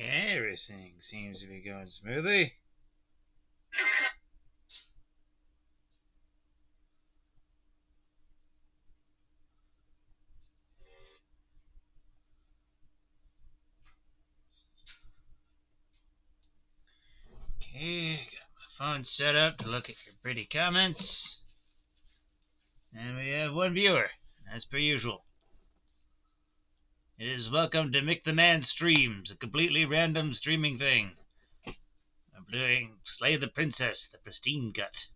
Everything seems to be going smoothly. Okay, got my phone set up to look at your pretty comments. And we have one viewer, as per usual. It is welcome to Mick the Man Streams, a completely random streaming thing. I'm doing Slay the Princess, the Pristine Cut.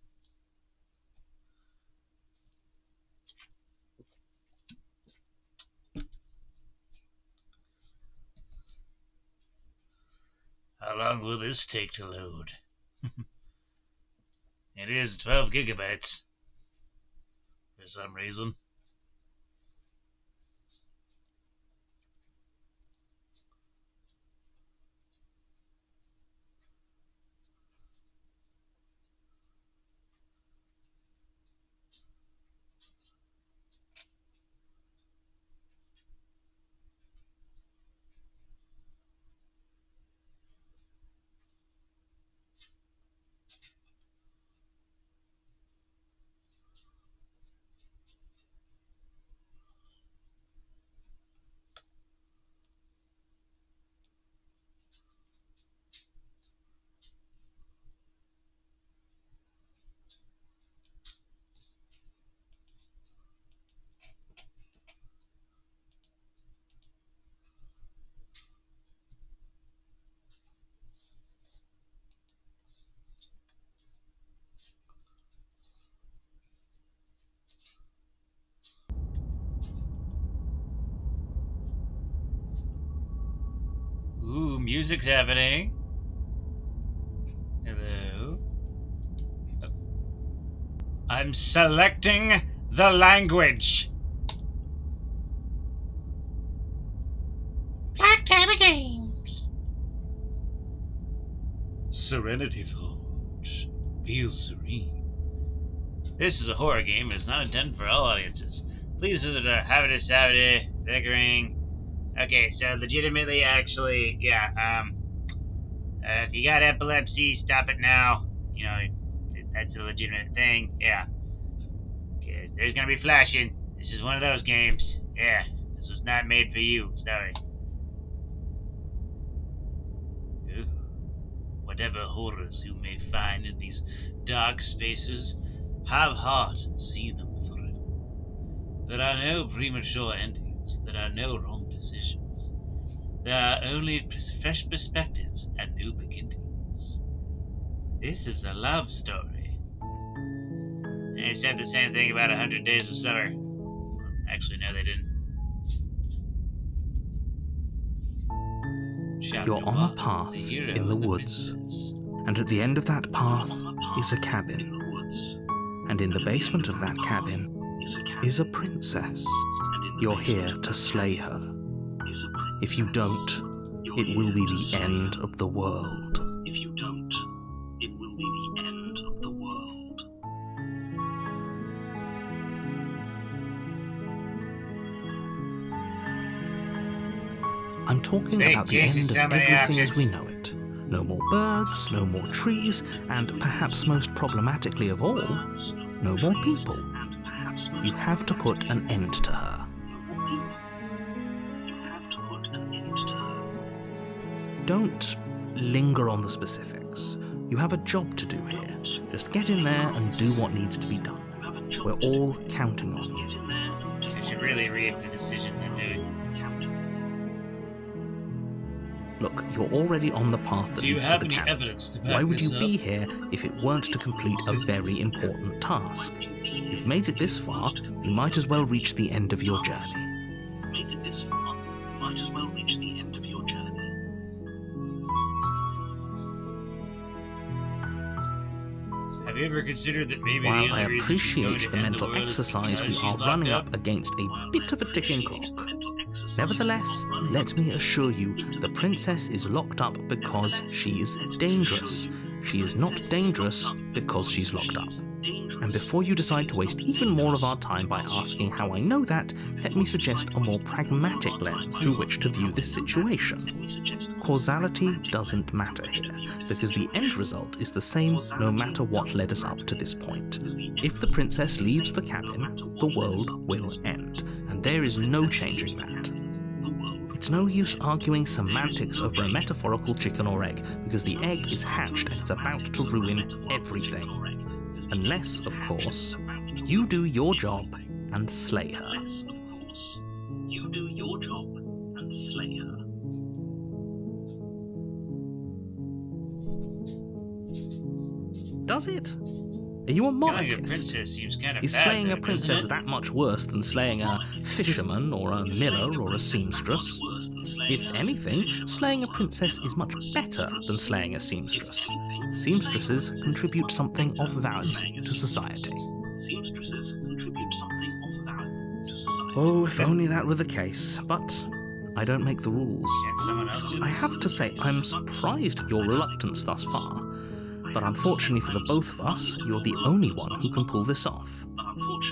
How long will this take to load? It is 12 gigabytes. For some reason. Ooh, music's happening. Hello. I'm selecting the language. Black Tabby Games. Serenity Forge. Feel serene. This is a horror game. It is not intended for all audiences. Please visit Habitus Savity, Bickering. Okay, so legitimately, actually, yeah, if you got epilepsy, stop it now. You know, that's a legitimate thing, yeah. Okay, there's gonna be flashing. This is one of those games. Yeah, this was not made for you, sorry. Ooh. Whatever horrors you may find in these dark spaces, have heart and see them through. There are no premature endings. There are no wrong decisions. There are only fresh perspectives and new beginnings. This is a love story. They said the same thing about 100 Days of Summer. Actually, no, they didn't. You're on a path in the woods, and at the end of that path is a cabin. And in the basement of that cabin is a princess. You're here to slay her. If you don't, it will be the end of the world. If you don't, it will be the end of the world. I'm talking about the end of everything as we know it. No more birds, no more trees, and perhaps most problematically of all, no more people. You have to put an end to her. Don't linger on the specifics. You have a job to do here. Just get in there and do what needs to be done. We're all counting on you. You should really read the decisions I'm doing. Look, you're already on the path that leads to the cabin. Why would you be here if it weren't to complete a very important task? You've made it this far, you might as well reach the end of your journey. Have you ever considered that maybe While I appreciate the mental exercise, we are running up against a bit of a ticking clock. Nevertheless, let me assure you, the princess is locked up because she's dangerous. She is not dangerous because she's locked up. And before you decide to waste even more of our time by asking how I know that, let me suggest a more pragmatic lens through which to view this situation. Causality doesn't matter here, because the end result is the same no matter what led us up to this point. If the princess leaves the cabin, the world will end, and there is no changing that. It's no use arguing semantics over a metaphorical chicken or egg, because the egg is hatched and it's about to ruin everything. Unless, of course, you do your job and slay her. Does it? Are you a monarchist? Is slaying a princess that much worse than slaying a fisherman or a miller or a seamstress? If anything, slaying a princess is much better than slaying a seamstress. Seamstresses contribute something of value to society. Oh, if only that were the case, but I don't make the rules. I have to say, I'm surprised at your reluctance thus far. But unfortunately for the both of us, you're the only one who can pull this off.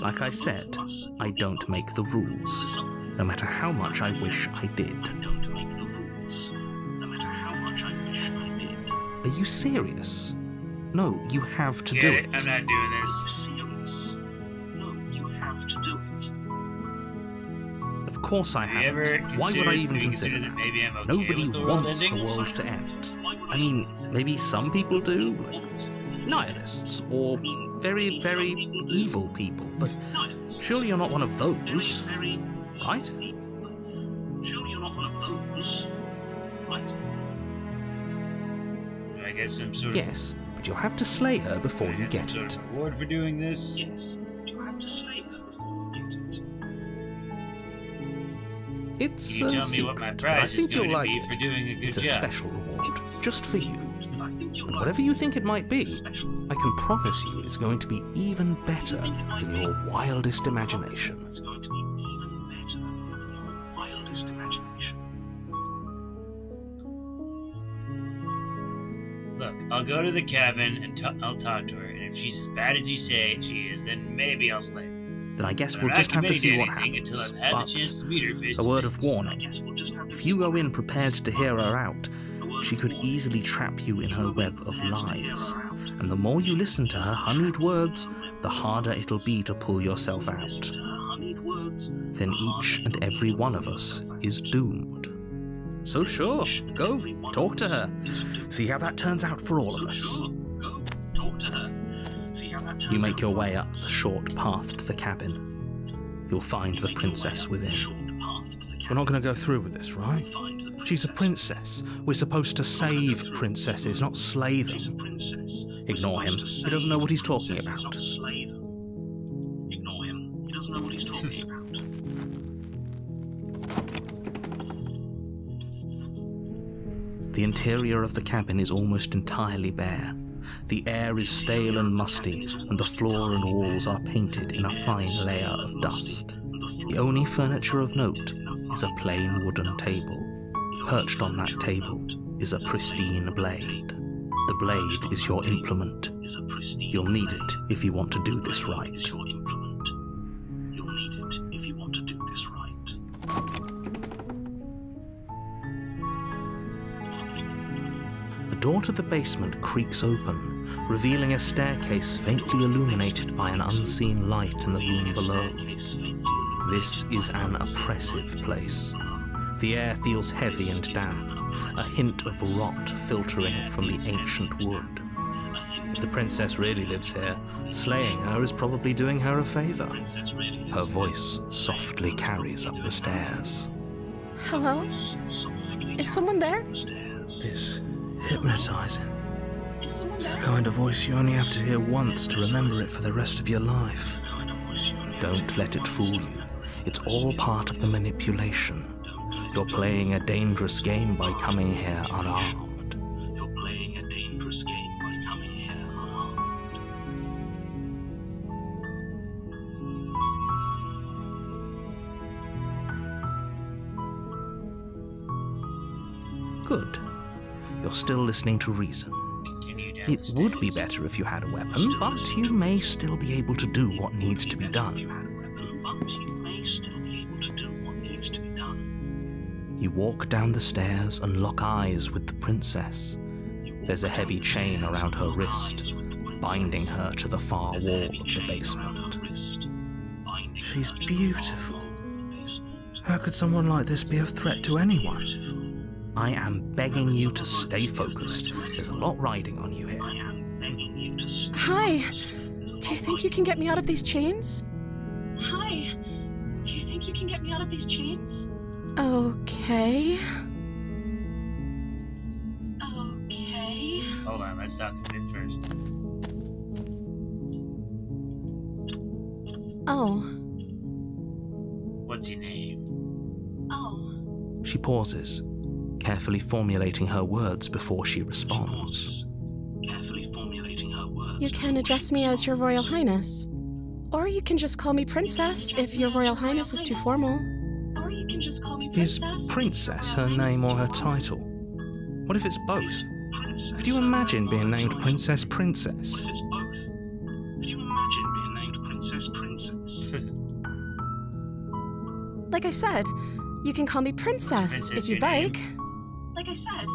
Like I said, I don't make the rules, no matter how much I wish I did. Are you serious? No, you have to do it. I'm not doing this. Of course I haven't. Why would I even consider that? Nobody wants the world to end. I mean, maybe some people do, like nihilists, or very, very evil people, but surely you're not one of those, right? I guess some sort of... Yes, but you'll have to slay her before you get it. Reward for doing this? It's You a tell me what secret, my but prize I think is you'll going to like be for it. doing a good It's a job. special reward, just for you. And whatever you think it might be, I can promise you it's going to be even better than your wildest imagination. Look, I'll go to the cabin and I'll talk to her, and if she's as bad as you say she is, then maybe I'll slay her. Then I guess But we'll I'm just not have to see what committing to anything happens. until I've had But the chance to meet her face a to word of face. warning. If you go in prepared to hear her out, she could easily trap you in her web of lies. And the more you listen to her honeyed words, the harder it'll be to pull yourself out. Then each and every one of us is doomed. So sure, go, talk to her. See how that turns out for all of us. You make your way up the short path to the cabin. You'll find the princess within. We're not going to go through with this, right? She's a princess. We're supposed to save princesses, not slay them. Ignore him. He doesn't know what he's talking about. The interior of the cabin is almost entirely bare. The air is stale and musty, and the floor and walls are painted in a fine layer of dust. The only furniture of note is a plain wooden table. Perched on that table is a pristine blade. The blade is your implement. You'll need it if you want to do this right. The door to the basement creaks open, revealing a staircase faintly illuminated by an unseen light in the room below. This is an oppressive place. The air feels heavy and damp, a hint of rot filtering from the ancient wood. If the princess really lives here, slaying her is probably doing her a favor. Her voice softly carries up the stairs. Hello? Is someone there? It's hypnotizing. It's the kind of voice you only have to hear once to remember it for the rest of your life. Don't let it fool you. It's all part of the manipulation. You're playing a dangerous game by coming here unarmed. Good. You're still listening to reason. It would be better if you had a weapon, but you may still be able to do what needs to be done. You walk down the stairs and lock eyes with the princess. There's a heavy chain around her wrist, binding her to the far wall of the basement. She's beautiful. How could someone like this be a threat to anyone? I am begging you to stay focused. There's a lot riding on you here. Hi. Do you think you can get me out of these chains? Hi. Do you think you can get me out of these chains? Okay. Okay. Hold on, let's talk a bit first. Oh. What's your name? Oh. She pauses, carefully formulating her words before she responds. You can address me as Your Royal Highness. Or you can just call me Princess if Your Royal Highness is too formal. Or you can just call me Is Princess. Princess her name or her title? What if it's both? Could you imagine being named Princess Princess? Like I said, you can call me Princess if you'd your name? like. Like I said,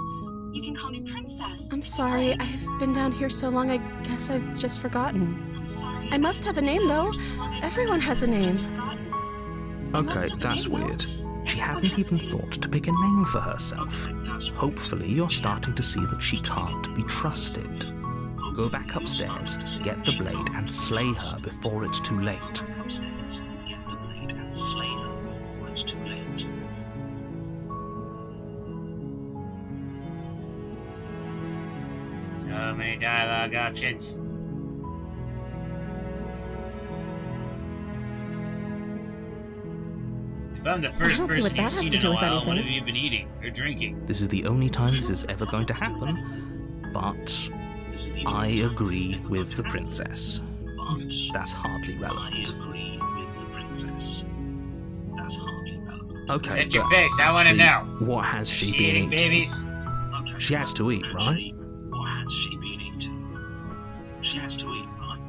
you can call me Princess. I'm sorry, I've been down here so long I guess I've just forgotten. I'm sorry. I must have a name though. Everyone has a name. Okay, that's weird. She hadn't even thought to pick a name for herself. Hopefully you're starting to see that she can't be trusted. Go back upstairs, get the blade, and slay her before it's too late. So many dialogue options. If I'm the first I don't see person what that you've has seen to in do a with while, what anything. have you been eating or drinking? This is the only time this is ever going to happen, but I agree with the princess. That's hardly relevant. Okay, Set your but face, I want to actually, know. what has she Is been eating eating? babies? She has to eat, right? What has she been eating? She has to eat, right?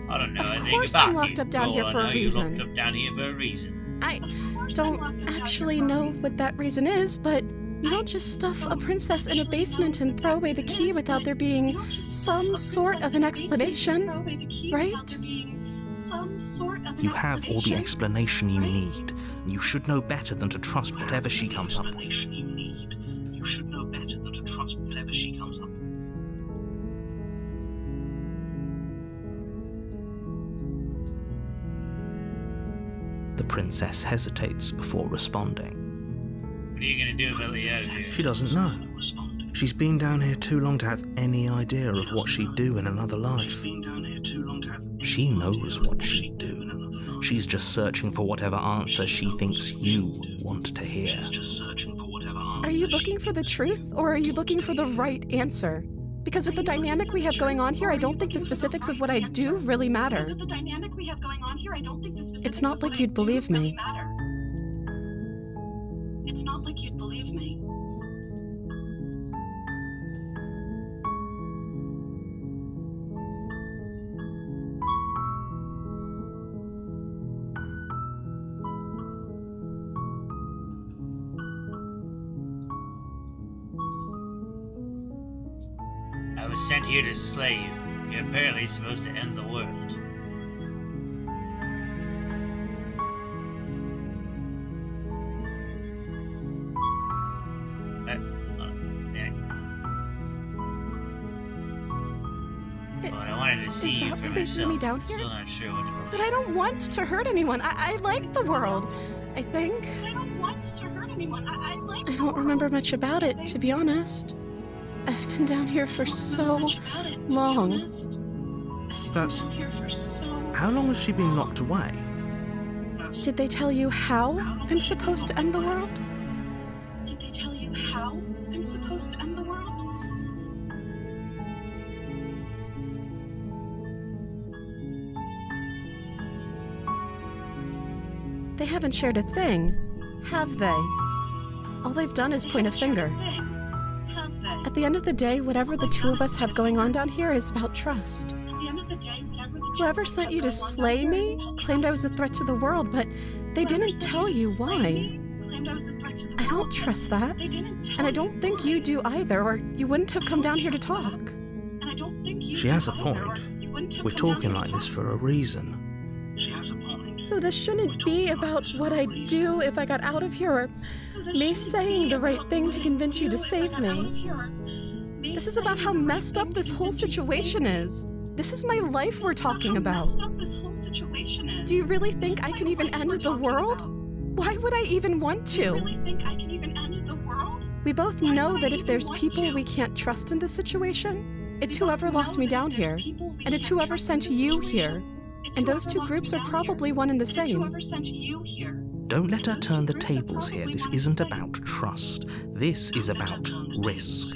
I don't know Of anything course about I'm locked you. up down Oh, here I for a know you're reason. locked up down here for a reason. I don't actually know what that reason is, but you don't just stuff a princess in a basement and throw away the key without there being some sort of an explanation, right? You have all the explanation you need, and you should know better than to trust whatever she comes up with. You should know better than to trust whatever she comes up with. The princess hesitates before responding. What are you gonna do if I let you out of here? She doesn't know. She's been down here too long to have any idea of what she'd do in another life. She knows what she'd do. She's just searching for whatever answer she thinks you want to hear. Are you looking for the truth, or are you looking for the right answer? Because with the dynamic we have going on here, I don't think the specifics of what I do really matter. It's not like you'd believe me. It's not like you'd believe me. I was sent here to slay you. You're apparently supposed to end the world. Well, I wanted to see Is you that for why they threw myself. me down I'm here? still not sure what to believe. But I don't want to hurt anyone. I like the world, I think. I don't want to hurt anyone. I like I don't remember much about it, to be honest. I've been down here for so long. That's... How long has she been locked away? Did they tell you how I'm supposed to end the world? Did they tell you how I'm supposed to end the world? They haven't shared a thing, have they? All they've done is point a finger. Have they? At the end of the day, whatever the two of us have going on down here is about trust. At the end of the day, Whoever sent you to slay me claimed I was a threat to the world, but they didn't tell you why. I don't trust that. And I don't think you do either, or you wouldn't have come down here to talk. She has a point. We're talking like this for a reason. She has a point. So this shouldn't be about what I'd do if I got out of here, or me saying the right thing to convince you to save me. This is about how messed up this whole situation is. This is my life we're talking about. Do you really think I can even end the world? Why would I even want to? We both know that if there's people we can't trust in this situation, it's whoever locked me down here, and it's whoever sent you here. And those two groups are probably one and the same. Don't let her turn the tables here. This isn't about trust. This is about risk.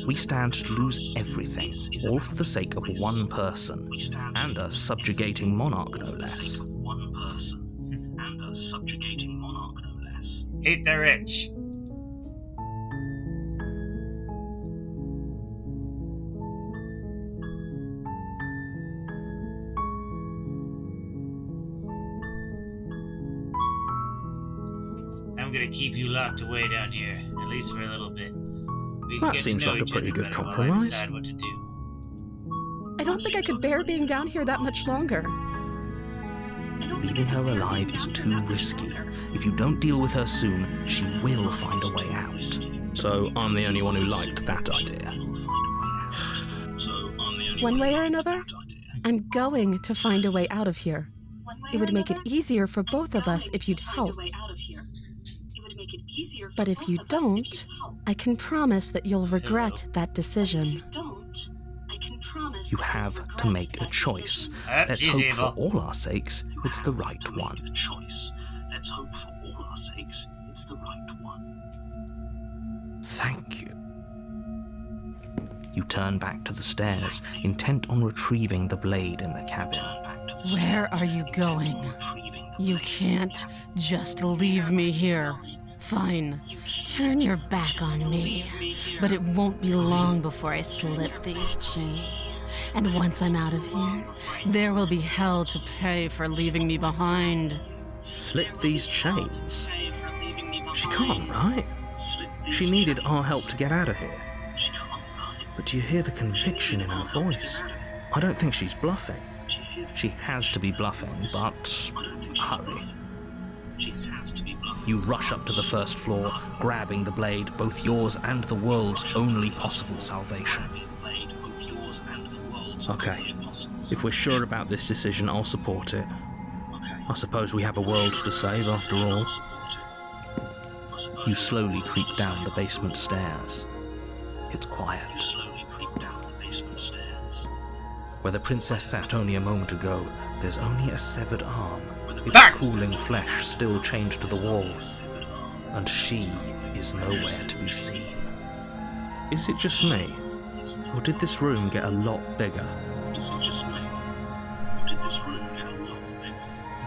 We stand to lose everything, all for the sake of one person, and a subjugating monarch, no less. One person, and a subjugating monarch, no less. Hate the rich. I'm gonna keep you locked away down here, at least for a little bit. We can That get to seems know like a each pretty other good better while I compromise. decide what to do. I don't think I could bear being down here that much longer. Leaving her alive is too risky. If you don't deal with her soon, she will find a way out. So I'm the only one who liked that idea. One way or another, I'm going to find a way out of here. It would make it easier for both of us if you'd help. But if you don't, I can promise that you'll regret that decision. You have to make a choice. Let's she's hope evil. for all our sakes it's the right one. A choice. Let's hope for all our sakes it's the right one. Thank you. You turn back to the stairs, intent on retrieving the blade in the cabin. Where are you going? You can't just leave me here. Fine, turn your back on me. But it won't be long before I slip these chains. And once I'm out of here, there will be hell to pay for leaving me behind. Slip these chains? She can't, right? She needed our help to get out of here. But do you hear the conviction in her voice? I don't think she's bluffing. She has to be bluffing, but hurry. You rush up to the first floor, grabbing the blade, both yours and the world's only possible salvation. Okay, if we're sure about this decision, I'll support it. I suppose we have a world to save after all. You slowly creep down the basement stairs. It's quiet. Where the princess sat only a moment ago, there's only a severed arm, its cooling flesh still chained to the wall. And she is nowhere to be seen. Is it just me? Or did this room get a lot bigger? Is it just me? Or did this room get a lot bigger?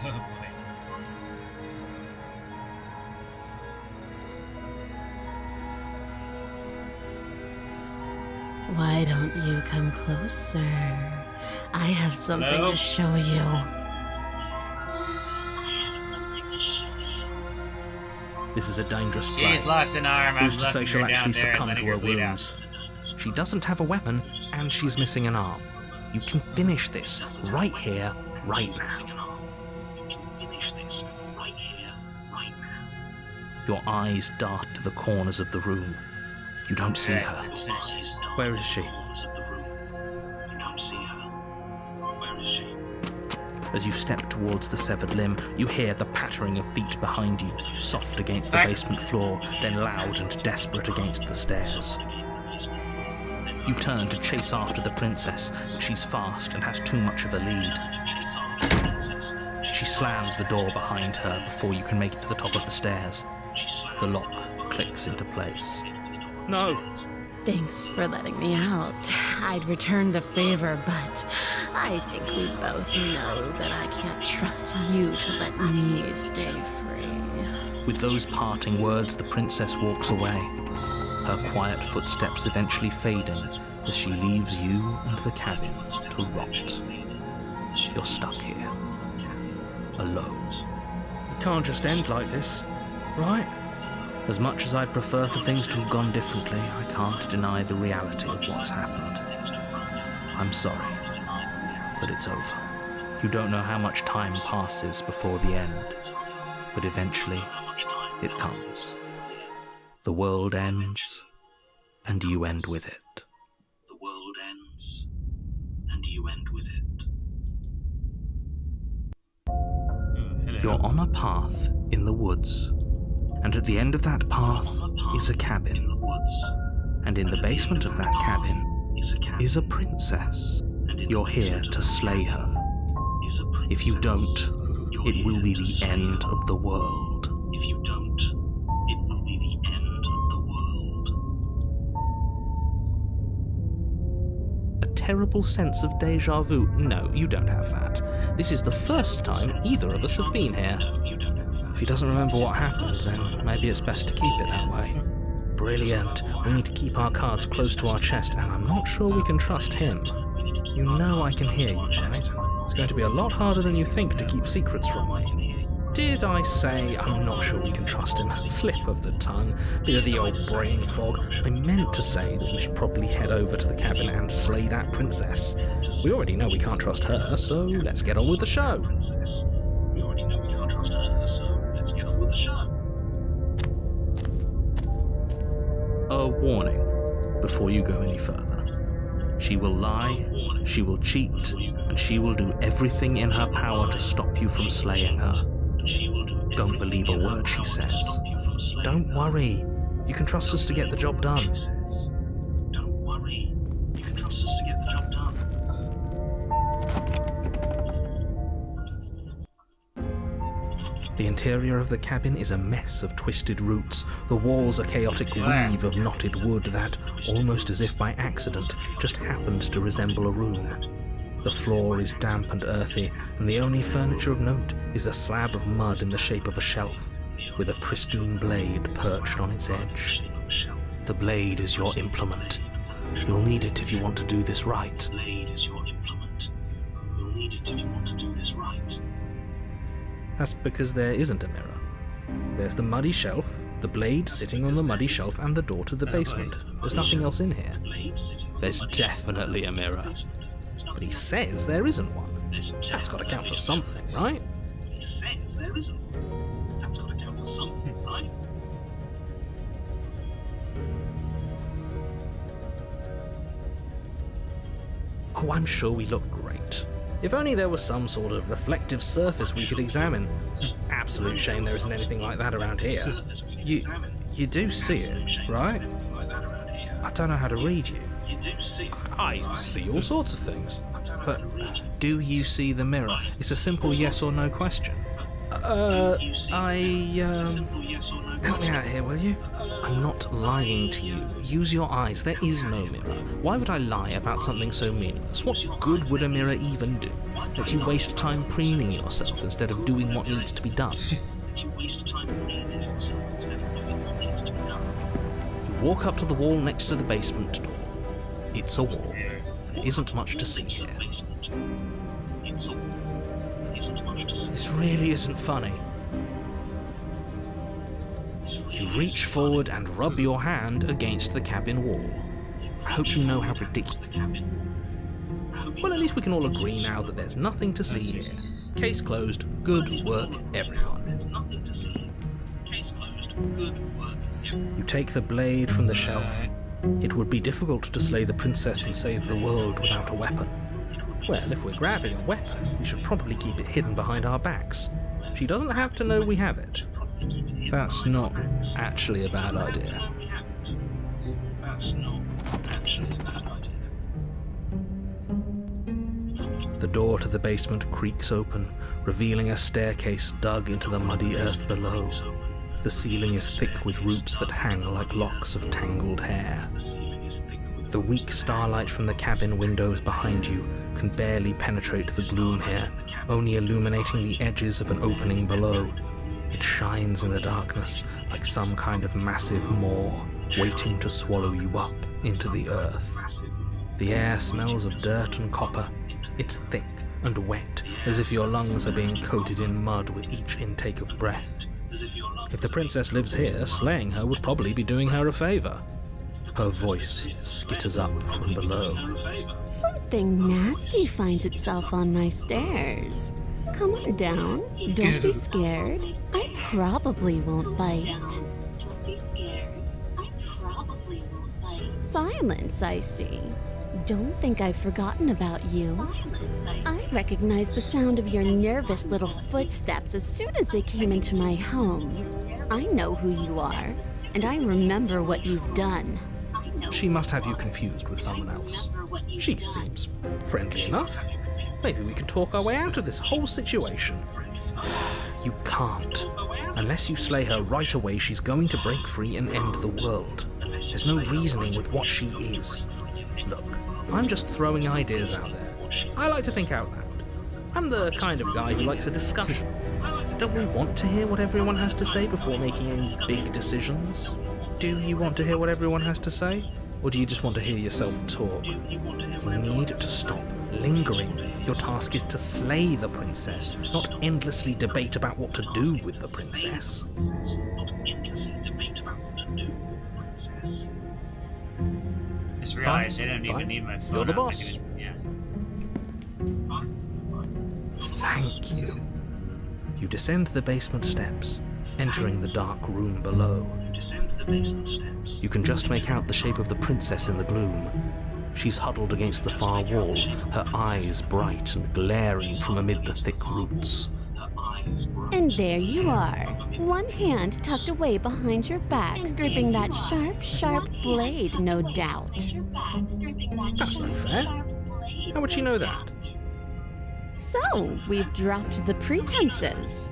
Oh boy. Why don't you come closer? I have something Hello? to show you. This is a dangerous play. She's lost an arm. I'm Who's to say looking she'll her down actually there and succumb to letting her bleed out. wounds? She doesn't have a weapon, and she's missing an arm. You can finish this right here, right now. Your eyes dart to the corners of the room. You don't see her. Let's finish this. Where is she? As you step towards the severed limb, you hear the pattering of feet behind you, soft against the basement floor, then loud and desperate against the stairs. You turn to chase after the princess, but she's fast and has too much of a lead. She slams the door behind her before you can make it to the top of the stairs. The lock clicks into place. No! Thanks for letting me out. I'd return the favor, but I think we both know that I can't trust you to let me stay free. With those parting words, the princess walks away, her quiet footsteps eventually fading as she leaves you and the cabin to rot. You're stuck here, alone. It can't just end like this, right? As much as I'd prefer for things to have gone differently, I can't deny the reality of what's happened. I'm sorry, but it's over. You don't know how much time passes before the end, but eventually it comes. The world ends, and you end with it. The world ends, and you end with it. You're on a path in the woods, and at the end of that path is a cabin. And in the basement of that cabin is a princess. You're here to slay her. If you don't, it will be the end of the world. If you don't, it will be the end of the world. A terrible sense of déjà vu. No, you don't have that. This is the first time either of us have been here. If he doesn't remember what happened, then maybe it's best to keep it that way. Brilliant. We need to keep our cards close to our chest, and I'm not sure we can trust him. You know I can hear you, right? It's going to be a lot harder than you think to keep secrets from me. Did I say I'm not sure we can trust him? Slip of the tongue, bit of the old brain fog. I meant to say that we should probably head over to the cabin and slay that princess. We already know we can't trust her, so let's get on with the show. We already know we can't trust her, so let's get on with the show. A warning before you go any further. She will lie, she will cheat, and she will do everything in her power to stop you from slaying her. Don't believe a word she says. Don't worry, you can trust us to get the job done. Don't worry, you can trust us to get the job done. The interior of the cabin is a mess of twisted roots. The walls a chaotic weave of knotted wood that, almost as if by accident, just happens to resemble a room. The floor is damp and earthy, and the only furniture of note is a slab of mud in the shape of a shelf, with a pristine blade perched on its edge. The blade is your implement. You'll need it if you want to do this right. The blade is your implement. You'll need it if you want to do this right. That's because there isn't a mirror. There's the muddy shelf, the blade sitting on the muddy shelf, and the door to the basement. There's nothing else in here. There's definitely a mirror. But he says there isn't one. That's got to count for something, right? He says there isn't one. That's got to count for something, right? Oh, I'm sure we look great. If only there was some sort of reflective surface we could examine. Absolute shame there isn't anything like that around here. You do see it, right? I don't know how to read you. I see all sorts of things. But do you see the mirror? It's a simple yes or no question. Help me out here, will you? I'm not lying to you. Use your eyes. There is no mirror. Why would I lie about something so meaningless? What good would a mirror even do? Let you waste time preening yourself instead of doing what needs to be done. You walk up to the wall next to the basement door. It's a wall. There isn't much to see here. This really isn't funny. You reach forward and rub your hand against the cabin wall. I hope you know how ridiculous. Well, at least we can all agree now that there's nothing to see here. Case closed. Good work, everyone. You take the blade from the shelf. It would be difficult to slay the princess and save the world without a weapon. Well, if we're grabbing a weapon, we should probably keep it hidden behind our backs. She doesn't have to know we have it. That's not actually a bad idea. The door to the basement creaks open, revealing a staircase dug into the muddy earth below. The ceiling is thick with roots that hang like locks of tangled hair. The weak starlight from the cabin windows behind you can barely penetrate the gloom here, only illuminating the edges of an opening below. It shines in the darkness like some kind of massive maw waiting to swallow you up into the earth. The air smells of dirt and copper. It's thick and wet, as if your lungs are being coated in mud with each intake of breath. If the princess lives here, slaying her would probably be doing her a favor. Her voice skitters up from below. Something nasty finds itself on my stairs. Come on down. Don't be scared. I probably won't bite. Silence, I see. Don't think I've forgotten about you. I recognized the sound of your nervous little footsteps as soon as they came into my home. I know who you are, and I remember what you've done. She must have you confused with someone else. She seems friendly enough. Maybe we can talk our way out of this whole situation. You can't. Unless you slay her right away, she's going to break free and end the world. There's no reasoning with what she is. Look, I'm just throwing ideas out there. I like to think out loud. I'm the kind of guy who likes a discussion. Don't we want to hear what everyone has to say before making any big decisions? Do you want to hear what everyone has to say? Or do you just want to hear yourself talk? You need to stop lingering. Your task is to slay the princess, not endlessly debate about what to do with the princess. I just realized I don't even need my phone. You're the I'm boss. Yeah. Thank you. You descend the basement steps, entering the dark room below. You can just make out the shape of the princess in the gloom. She's huddled against the far wall, her eyes bright and glaring from amid the thick roots. And there you are, one hand tucked away behind your back, gripping that sharp, sharp blade, no doubt. That's not fair. How would she know that? So, we've dropped the pretenses.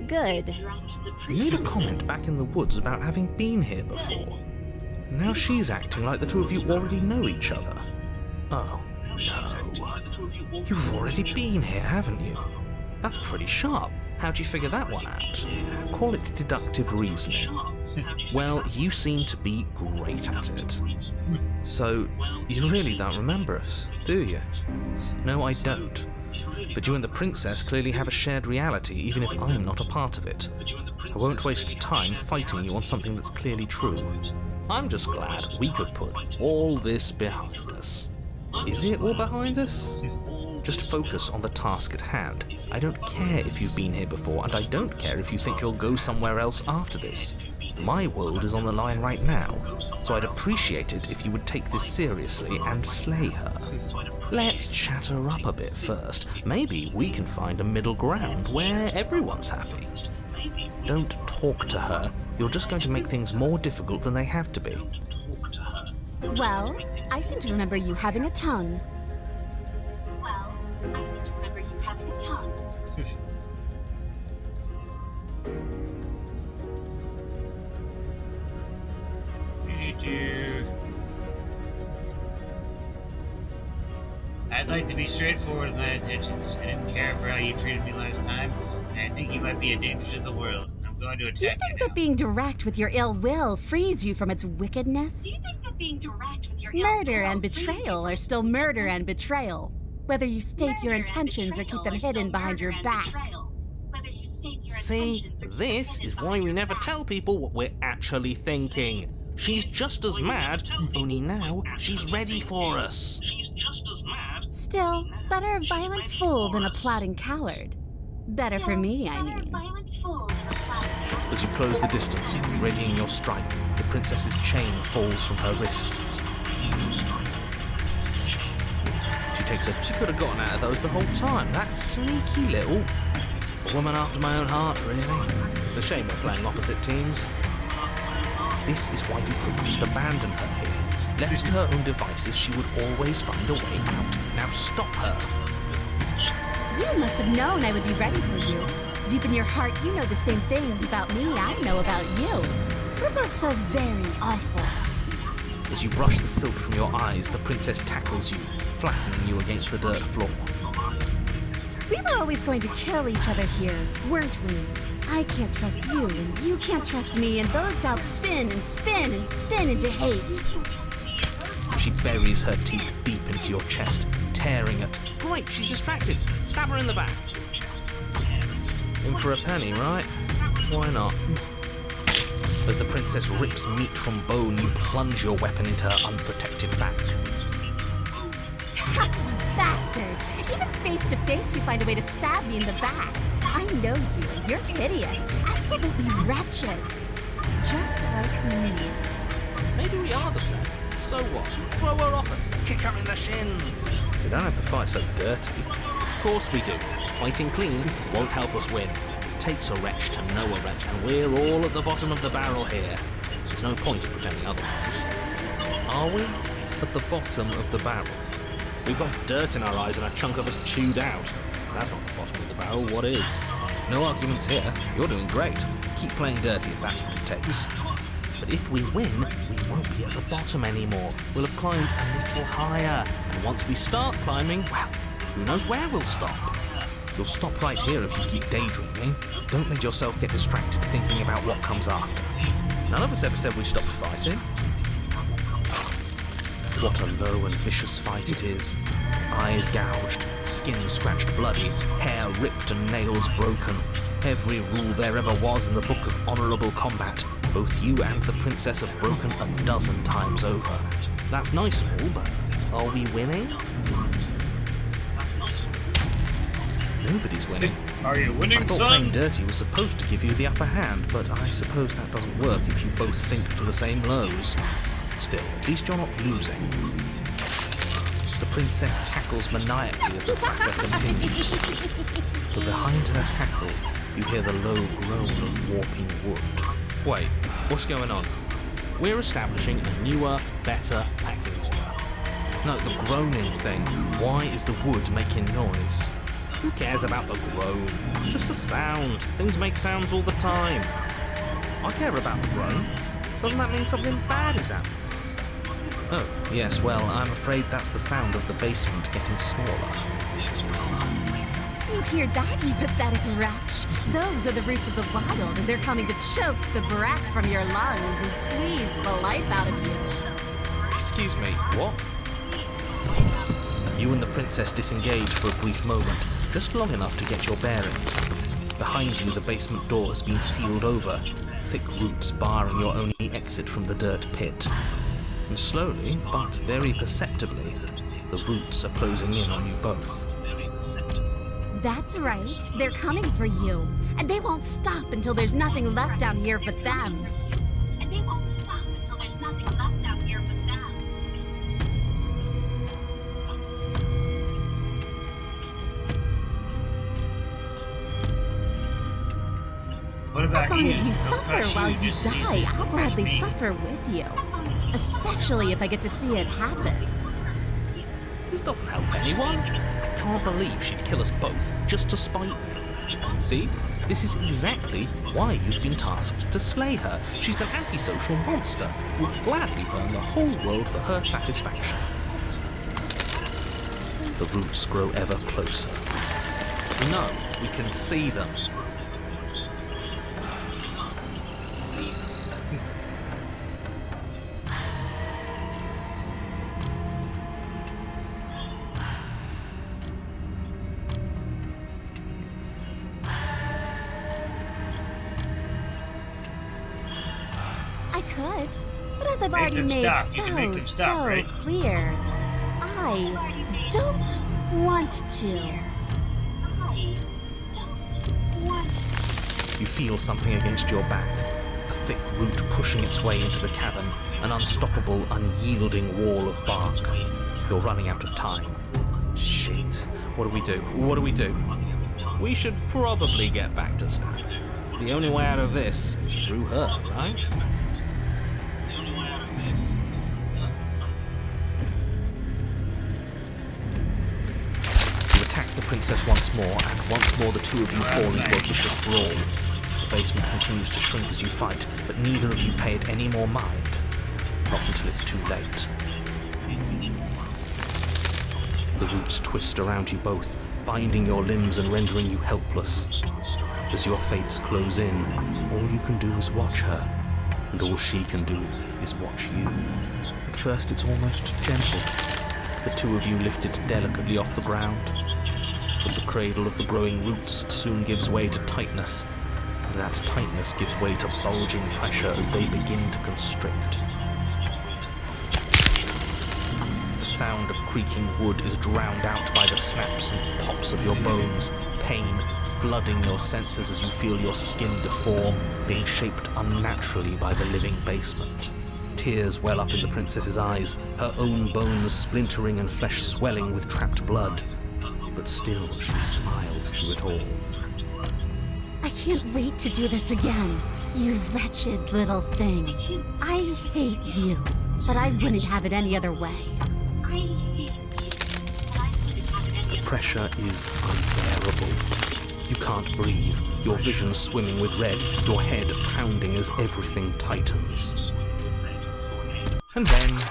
Good. You made a comment back in the woods about having been here before. Now she's acting like the two of you already know each other. Oh, no. You've already been here, haven't you? That's pretty sharp. How'd you figure that one out? Call it deductive reasoning. Well, you seem to be great at it. So, you really don't remember us, do you? No, I don't. But you and the princess clearly have a shared reality, even if I'm not a part of it. I won't waste time fighting you on something that's clearly true. I'm just glad we could put all this behind us. Is it all behind us? Just focus on the task at hand. I don't care if you've been here before, and I don't care if you think you'll go somewhere else after this. My world is on the line right now, so I'd appreciate it if you would take this seriously and slay her. Let's chat her up a bit first. Maybe we can find a middle ground where everyone's happy. Don't talk to her. You're just going to make things more difficult than they have to be. Well, I seem to remember you having a tongue. I'd like to be straightforward with my intentions. I didn't care for how you treated me last time, and I think you might be a danger to the world. I'm going to attack Do you think that being direct with your ill will frees you from its wickedness? Murder and betrayal are still murder and betrayal, whether you state your intentions or keep them hidden behind your back. See, this is why we never tell people what we're actually thinking. She's just as mad, only now she's ready for us. Still, better a violent fool than a plotting coward. Better for me, I mean. As you close the distance, readying your strike, the princess's chain falls from her wrist. She could have gotten out of those the whole time. That sneaky little... A woman after my own heart, really. It's a shame we're playing opposite teams. This is why you couldn't just abandon her here. Left to her own devices, she would always find a way out. Now stop her. You must have known I would be ready for you. Deep in your heart, you know the same things about me I know about you. We're both so very awful. As you brush the silt from your eyes, the princess tackles you, flattening you against the dirt floor. We were always going to kill each other here, weren't we? I can't trust you, and you can't trust me, and those doubts spin and spin and spin into hate. She buries her teeth deep into your chest, tearing at... Great, she's distracted. Stab her in the back. In for a penny, right? Why not? As the princess rips meat from bone, you plunge your weapon into her unprotected back. Ha, you bastard! Even face to face, you find a way to stab me in the back. I know you, and you're hideous, absolutely wretched. Just like me. Maybe we are the same. So what? Throw her off us, kick her in the shins. We don't have to fight so dirty. Of course we do. Fighting clean won't help us win. It takes a wretch to know a wretch, and we're all at the bottom of the barrel here. There's no point in pretending otherwise. Are we at the bottom of the barrel? We've got dirt in our eyes and a chunk of us chewed out. If that's not the bottom of the barrel, what is? No arguments here. You're doing great. Keep playing dirty if that's what it takes. But if we win, we won't be at the bottom anymore. We'll have climbed a little higher. And once we start climbing, well, who knows where we'll stop? You'll stop right here if you keep daydreaming. Don't let yourself get distracted thinking about what comes after. None of us ever said we stopped fighting. What a low and vicious fight it is. Eyes gouged, skin scratched bloody, hair ripped and nails broken. Every rule there ever was in the Book of Honourable Combat. Both you and the princess have broken a dozen times over. That's nice and all, but are we winning? Nobody's winning. Are you winning, I thought playing dirty was supposed to give you the upper hand, but I suppose that doesn't work if you both sink to the same lows. Still, at least you're not losing. The princess cackles maniacally as the fracas continues. But behind her cackle, you hear the low groan of warping wood. Wait, what's going on? We're establishing a newer, better packing order. No, the groaning thing. Why is the wood making noise? Who cares about the groan? It's just a sound. Things make sounds all the time. I care about the groan. Doesn't that mean something bad is happening? Oh, yes, well, I'm afraid that's the sound of the basement getting smaller. Do you hear that, you pathetic wretch? Those are the roots of the wild, and they're coming to choke the breath from your lungs and squeeze the life out of you. Excuse me, what? You and the princess disengage for a brief moment, just long enough to get your bearings. Behind you, the basement door has been sealed over, thick roots barring your only exit from the dirt pit. And slowly, but very perceptibly, the roots are closing in on you both. That's right. They're coming for you. And they won't stop until there's nothing left out here but them. And they won't stop until there's nothing left out here but them. What about As long you? as you No suffer pressure, while you just die, easy. I'll gladly Me. suffer with you. Especially if I get to see it happen. This doesn't help anyone. I can't believe she'd kill us both just to spite me. See? This is exactly why you've been tasked to slay her. She's an antisocial monster who would gladly burn the whole world for her satisfaction. The roots grow ever closer. No, we can see them. I could, but as I've Make already them made stop. You can make them stop, right? clear, I don't want to. I don't want You feel something against your back, a thick root pushing its way into the cavern, an unstoppable, unyielding wall of bark. You're running out of time. Shit. What do we do? What do we do? We should probably get back to Stab. The only way out of this is through her, right? You attack the princess once more, and once more the two of you fall into a vicious brawl. The basement continues to shrink as you fight, but neither of you pay it any more mind. Not until it's too late. The roots twist around you both, binding your limbs and rendering you helpless. As your fates close in, all you can do is watch her, and all she can do is watch you. At first it's almost gentle, the two of you lifted delicately off the ground, but the cradle of the growing roots soon gives way to tightness, and that tightness gives way to bulging pressure as they begin to constrict. The sound of creaking wood is drowned out by the snaps and pops of your bones, pain flooding your senses as you feel your skin deform, being shaped unnaturally by the living basement. Tears well up in the princess's eyes, her own bones splintering and flesh swelling with trapped blood. But still she smiles through it all. I can't wait to do this again, you wretched little thing. I hate you, but I wouldn't have it any other way. The pressure is unbearable. You can't breathe, your vision swimming with red, your head pounding as everything tightens. And then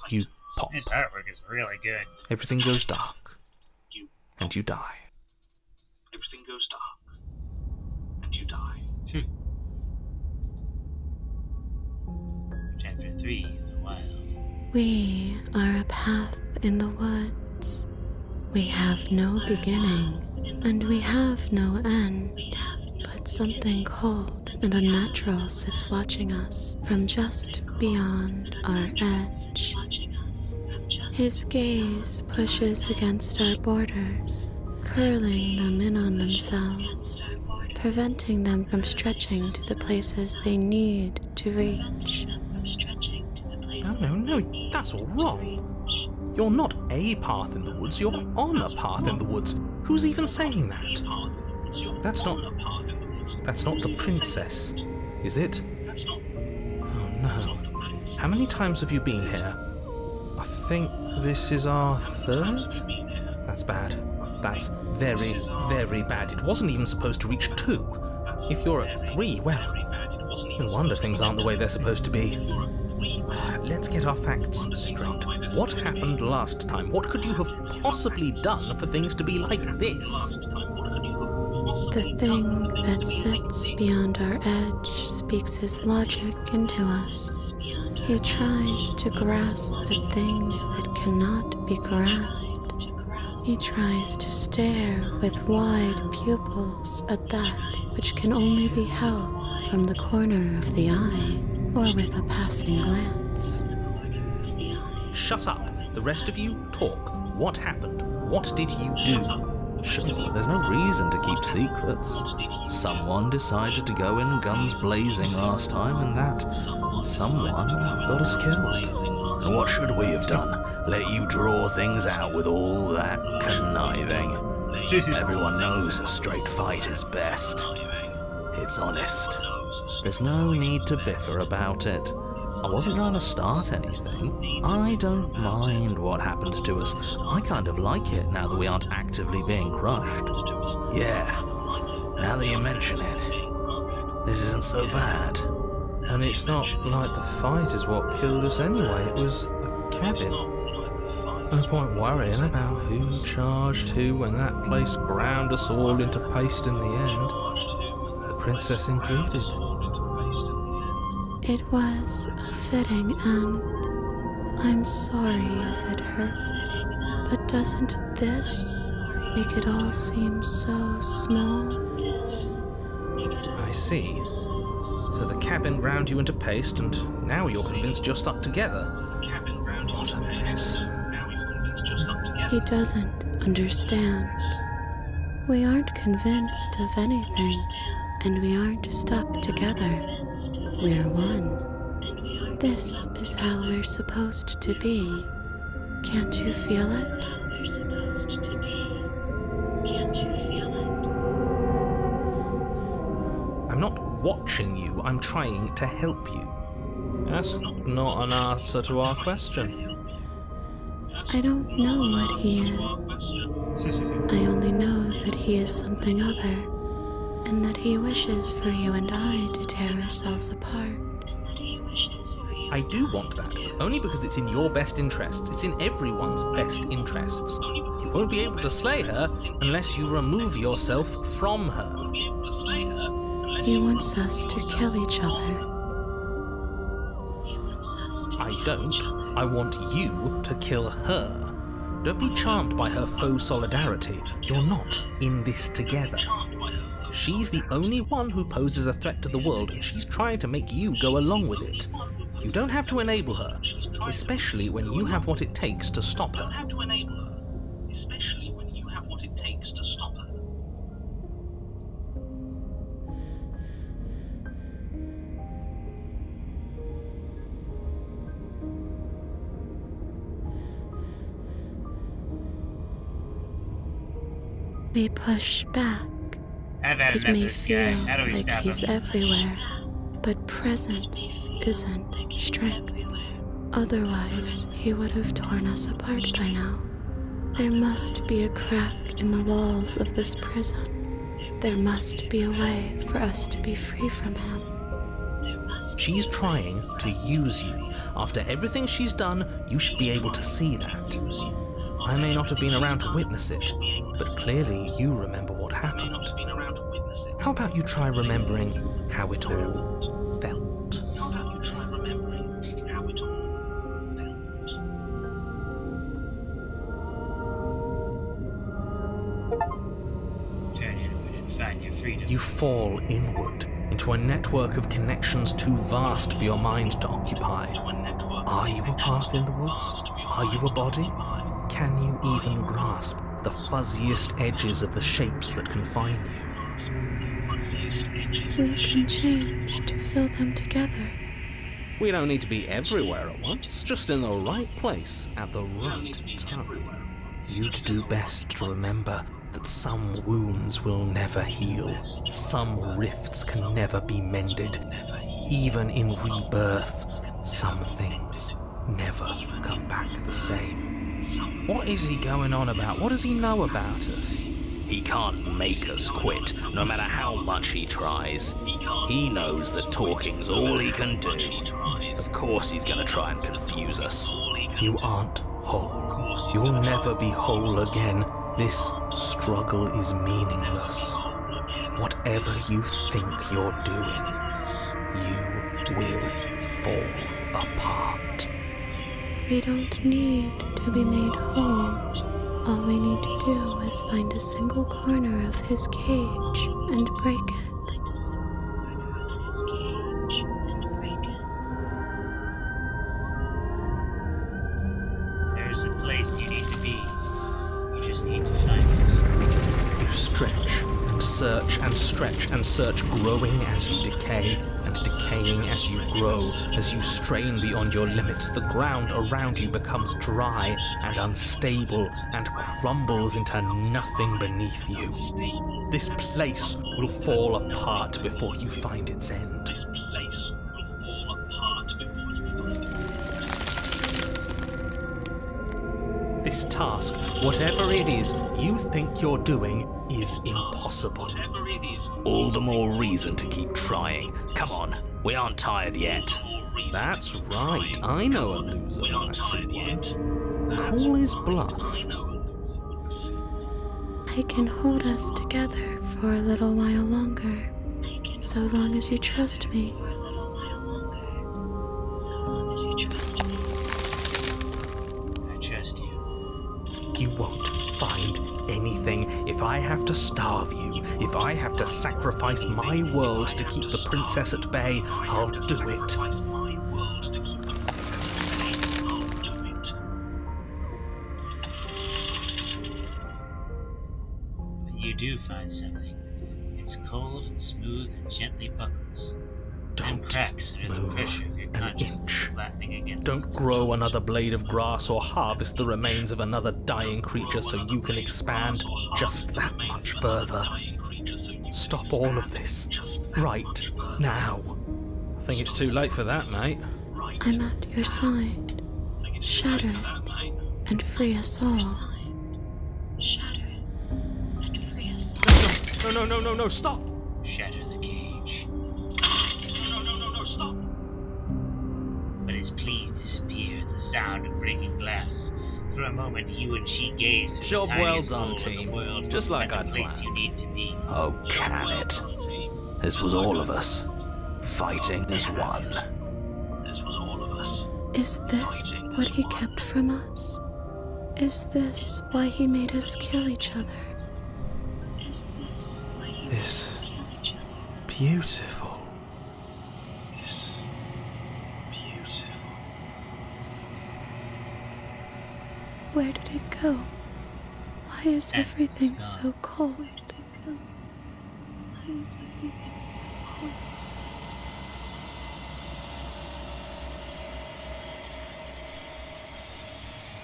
you pop. This artwork is really good. Everything goes dark, and you die. Everything goes dark, and you die. Chapter 3 of the Wild. We are a path in the woods. We have no beginning, and we have no end. But something cold and unnatural sits watching us from just beyond our edge. His gaze pushes against our borders, curling them in on themselves, preventing them from stretching to the places they need to reach. No, that's all wrong. You're not a path in the woods, you're on a path in the woods. Who's even saying that? That's not the princess, is it? Oh no. How many times have you been here? I think this is our third? That's bad. That's very, very bad. It wasn't even supposed to reach 2. If you're at 3, well, no wonder things aren't the way they're supposed to be. Let's get our facts straight. What happened last time? What could you have possibly done for things to be like this? The thing that sits beyond our edge speaks his logic into us. He tries to grasp at things that cannot be grasped. He tries to stare with wide pupils at that which can only be held from the corner of the eye or with a passing glance. Shut up. The rest of you, talk. What happened? What did you do? Sure, there's no reason to keep secrets. Someone decided to go in guns blazing last time, and that someone got us killed. And what should we have done? Let you draw things out with all that conniving? Everyone knows a straight fight is best. It's honest. There's no need to bicker about it. I wasn't trying to start anything. I don't mind what happened to us. I kind of like it now that we aren't actively being crushed. Yeah, now that you mention it, this isn't so bad. And it's not like the fight is what killed us anyway, it was the cabin. No point worrying about who charged who when that place ground us all into paste in the end, the princess included. It was a fitting end. I'm sorry if it hurt, but doesn't this make it all seem so small? I see. So the cabin ground you into paste, and now you're convinced you're stuck together. What a mess. He doesn't understand. We aren't convinced of anything, and we aren't stuck together. We're one. This is how we're supposed to be. Can't you feel it? I'm not watching you, I'm trying to help you. That's not an answer to our question. I don't know what he is. I only know that he is something other, and that he wishes for you and I to tear ourselves apart. I do want that, but only because it's in your best interests. It's in everyone's best interests. You won't be able to slay her unless you remove yourself from her. He wants us to kill each other. I don't. I want you to kill her. Don't be charmed by her faux solidarity. You're not in this together. She's the only one who poses a threat to the world, and she's trying to make you go along with it. You don't have to enable her, especially when you have what it takes to stop her. We push back. I've had It enough may of this guy. feel How do we like stop he's him? everywhere, but presence isn't strength. Otherwise, he would have torn us apart by now. There must be a crack in the walls of this prison. There must be a way for us to be free from him. She's trying to use you. After everything she's done, you should be able to see that. I may not have been around to witness it, but clearly you remember what happened. How about you try remembering how it all felt? Turn inward and find your freedom. You fall inward into a network of connections too vast for your mind to occupy. Are you a path in the woods? Are you a body? Can you even grasp the fuzziest edges of the shapes that confine you? We can change to fill them together. We don't need to be everywhere at once, just in the right place at the right time. You'd do best to remember that some wounds will never heal, some rifts can never be mended. Even in rebirth, some things never come back the same. What is he going on about? What does he know about us? He can't make us quit, no matter how much he tries. He knows that talking's all he can do. Of course he's gonna try and confuse us. You aren't whole. You'll never be whole again. This struggle is meaningless. Whatever you think you're doing, you will fall apart. We don't need to be made whole. All we need to do is find a single corner of his cage and break it. There's a place you need to be. You just need to find it. You stretch and search and stretch and search, growing as you decay and decaying as you grow. As you strain beyond your limits, the ground around you becomes dry and unstable and crumbles into nothing beneath you. This place will fall apart before you find its end. This task, whatever it is you think you're doing, is impossible. All the more reason to keep trying. Come on, we aren't tired yet. That's right, I know a loser when I see one. Call his bluff. I can hold us together for a little while longer, so long as you trust me. I trust you. You won't find anything. If I have to starve you, if I have to sacrifice my world to keep the princess at bay, I'll do it. When you do find something, it's cold and smooth and gently buckles. And Don't cracks under the move pressure of your an consciousness inch. flattening against Don't grow another blade of grass or harvest the remains of another dying creature so you can expand just that much further. Stop all of this. Right now. I think it's too late for that, mate. I'm at your side. Shatter it and free us all. No, stop! shatter the cage. But his pleas disappear at the sound of breaking glass. For a moment, you and she gazed through Job the well tiniest done, hole in the team. world Just like at the I'd place you planned. need to be. Oh, can it? This was all of us, fighting as one. This was all of us. Is this what he kept from us? Is this why he made us kill each other? Is this why you It's kill each other? beautiful. It's beautiful. Where did it go? Why is everything it's so cold? Where did it go? Why is everything so cold?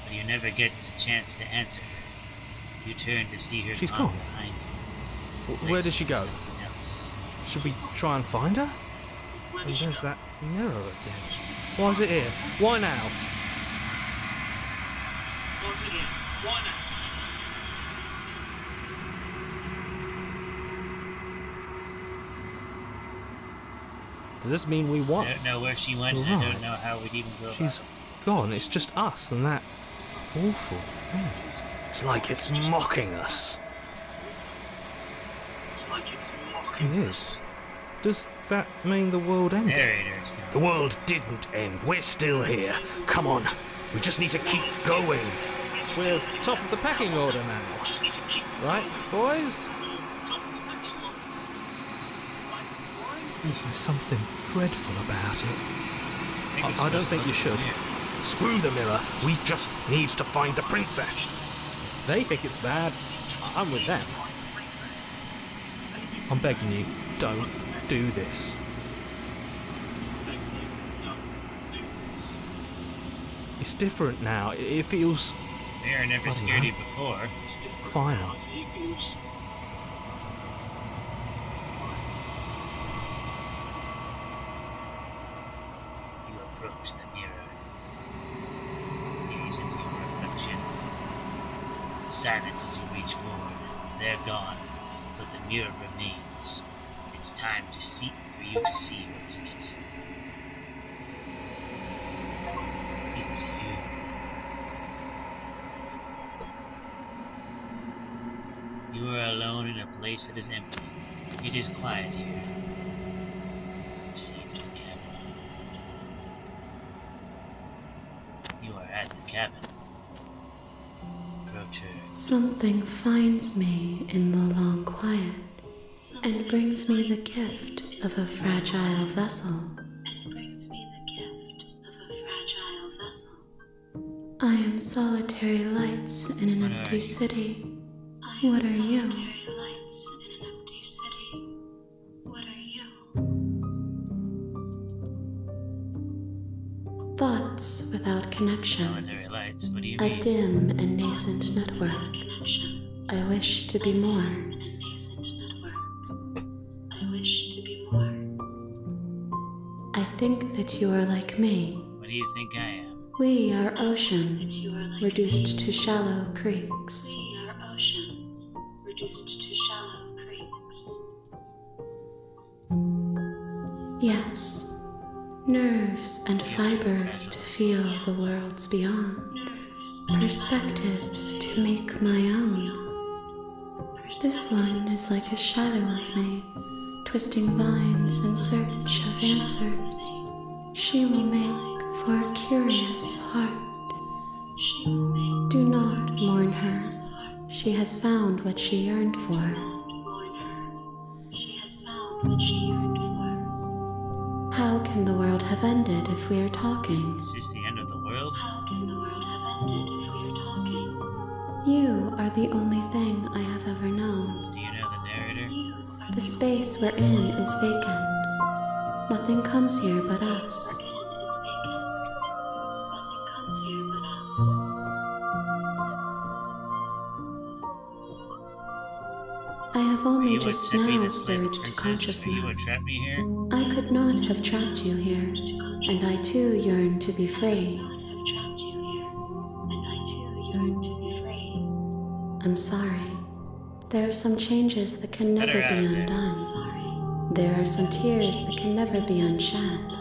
But you never get the chance to answer her. You turn to see her She's gone gone. behind you. Where did she go? Something else. Should we try and find her? And there's that mirror again. Why is it here? Why now? Once again, why not? Does this mean we won? I don't know where she went. I Right. don't know how we'd even go She's about it. gone. It's just us and that awful thing. It's like it's mocking us. It's like it's mocking It us. is. Does that mean the world ended? Narrator's coming. The world didn't end. We're still here. Come on. We just need to keep going. We're top of the packing order now. Just need to keep Right, boys? top of the packing order. Right, boys? There's something dreadful about it. I don't think you should. Screw the mirror. We just need to find the princess. If they think it's bad, I'm with them. I'm begging you, don't do this. It's different now. It feels Mirror never I don't scared know. you before. final. You approach the mirror. Gaze into your reflection. Silence as you reach forward. They're gone, but the mirror remains. It's time to see for you to see what's in it. It's you. You are alone in a place that is empty. It is quiet here. Save your cabin. You are at the cabin. Approach her. Something finds me in the long quiet and brings me the gift of a fragile vessel. And brings me the gift of a fragile vessel. I am solitary lights in an What are empty you? city. I am What are you? solitary lights in an empty city. What are you? Thoughts without Solitary connections. lights. What do you A mean? dim and nascent network. Connections. I wish to be more. A nascent network. I wish to be more. I think that you are like me. What do you think I am? We are oceans, You are like reduced to shallow creeks. We are oceans, reduced to shallow creeks. Yes, nerves and fibers to feel the worlds beyond. Nerves and Perspectives to make my own. This one is like a shadow of me, twisting vines in search of answers. She will make for a curious heart. she will make Do not mourn her. She has found what she yearned for. mourn her. She has found what she yearned for. How can the world have ended if we are talking? Is this the end of the world? How can the world have ended if we are talking? You are the only thing I have ever known. Do you know the narrator? You are The space we're in is vacant. Nothing comes here but us. is vacant. Nothing comes here but us. I have Were only you just what sent me now this slip, stirred to princess? Were you what consciousness. trapped me here? I could not have trapped you here, and I too yearn to be free. God have trapped you here, and I too yearn to be free. I'm sorry. There are some changes that can never Better be out there. undone. Sorry. There are some tears that can never be unshed.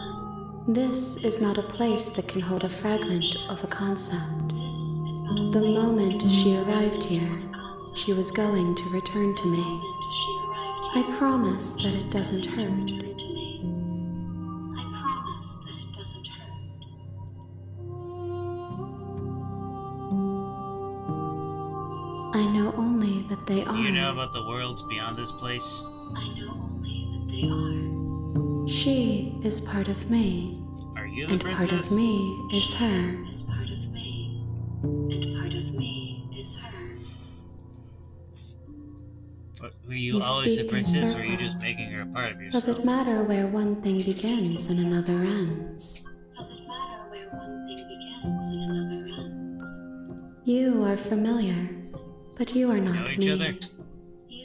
This is not a place that can hold a fragment of a concept. This is not a The moment she arrived here, she was going to return to me. I promise that it doesn't hurt. I know only that they are. Do you know about the worlds beyond this place? I know only that they are. She is part of me, Are you the and princess? part of me is her. Is part of me, and part of me is her. But were you You always the speak in princess, or are you just circles. making her a part of Does yourself? it matter where one thing begins and another ends? Does it matter where one thing begins and another ends? You are familiar, but you are Know not each me. other?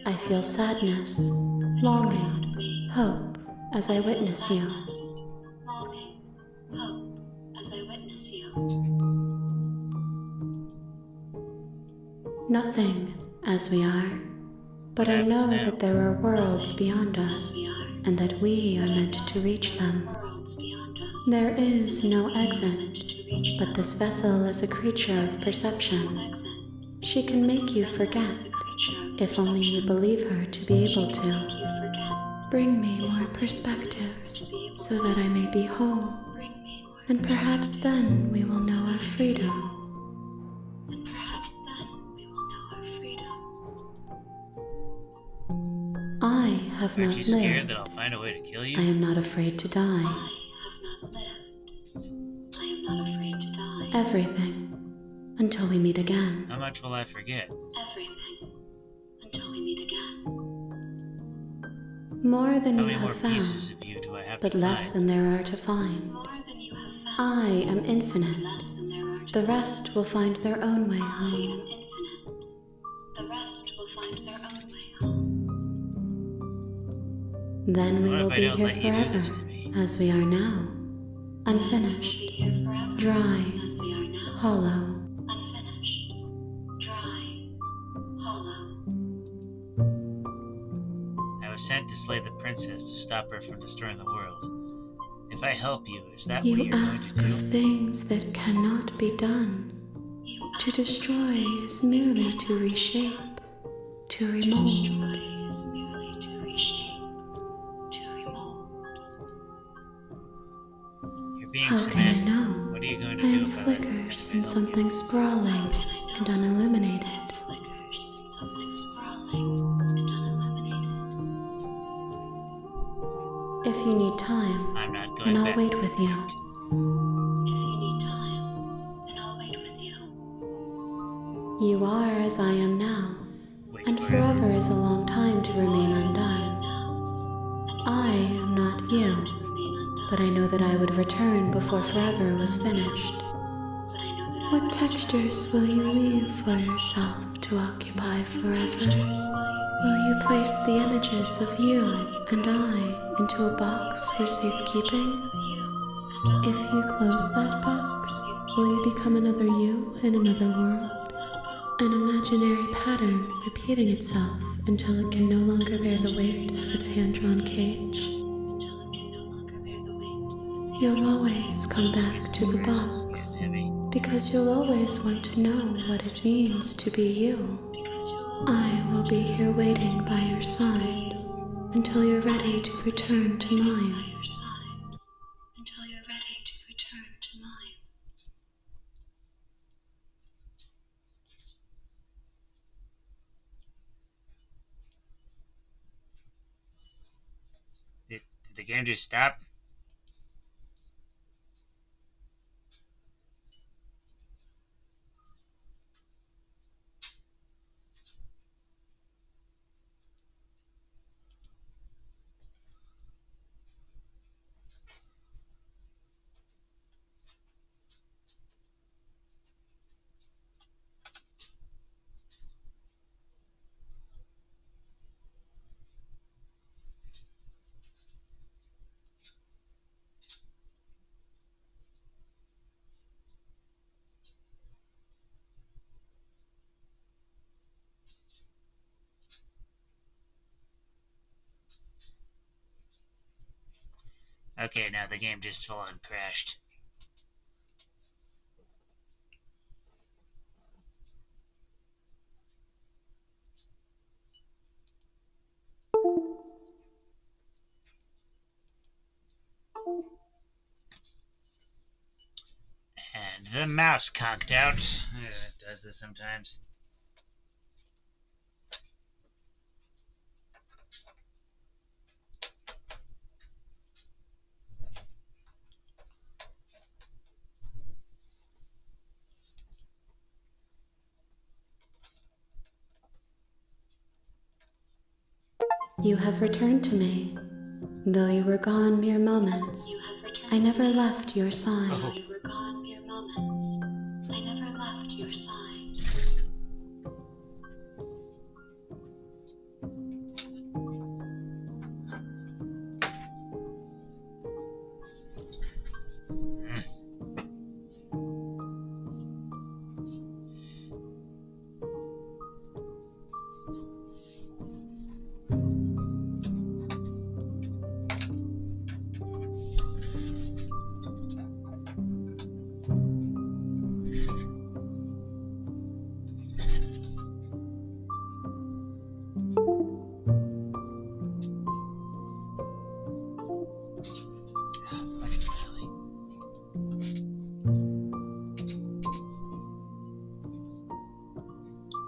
I feel sadness, longing, hope as I witness you. Longing, hope, as I witness you. Nothing as we are, but I know that there are worlds beyond us, and that we are meant to reach them. Worlds beyond us. There is no exit, To reach but this vessel is a creature of perception. exit. She can make you forget, if only you believe her to be able to. You forget. Bring me more perspectives, so that I may be whole, Bring me more. and perhaps then we will know our freedom. And perhaps then we will know our freedom. I have Aren't not you scared lived. that I'll find a way to kill you? I am not afraid to die. I have not lived. I am not afraid to die. Everything, until we meet again. How much will I forget? Everything. Until we meet again. More than How you many more have pieces found, of you do I have but to less find? than there are to find. More than you have found. I am infinite. Less than there are to The rest will find their own way I am home. infinite. The rest will find their own way home. Then we What if will I be don't here let you do forever, this to me? as we are now. Be Unfinished, here forever. dry, As we are now. hollow. Unfinished. Dry. Hollow. I was sent to slay the princess to stop her from destroying the world. If I help you, is that what You you're going ask to of do? things that cannot be done. To destroy is merely to reshape, to remold. Destroy is merely to reshape. To remold. You're being How can I semantic. know? What are you going I to do am if I let flickers if I in help something sprawling and unilluminated. Flickers in something sprawling and unilluminated. If you need time, you? I'm not going then I'll back. wait with you. If you need time, then I'll wait with you. You are as I am now, Wait and forever is a long time to remain undone. I am not you, but I know that I would return before forever was finished. What textures will you leave for yourself to occupy forever? Will you place the images of you and I into a box for safekeeping? If you close that box, will you become another you in another world? An imaginary pattern repeating itself until it can no longer bear the weight of its hand-drawn cage. You'll always come back to the box, because you'll always want to know what it means to be you. I will be here waiting by your side until you're ready to return to mine. Until you're ready to return to mine. Did the game just stop? Okay, now the game just full on crashed. The mouse conked out. It does this sometimes. You have returned to me. Though you were gone mere moments, I never left your side. Oh. You were gone mere moments, I never left your side.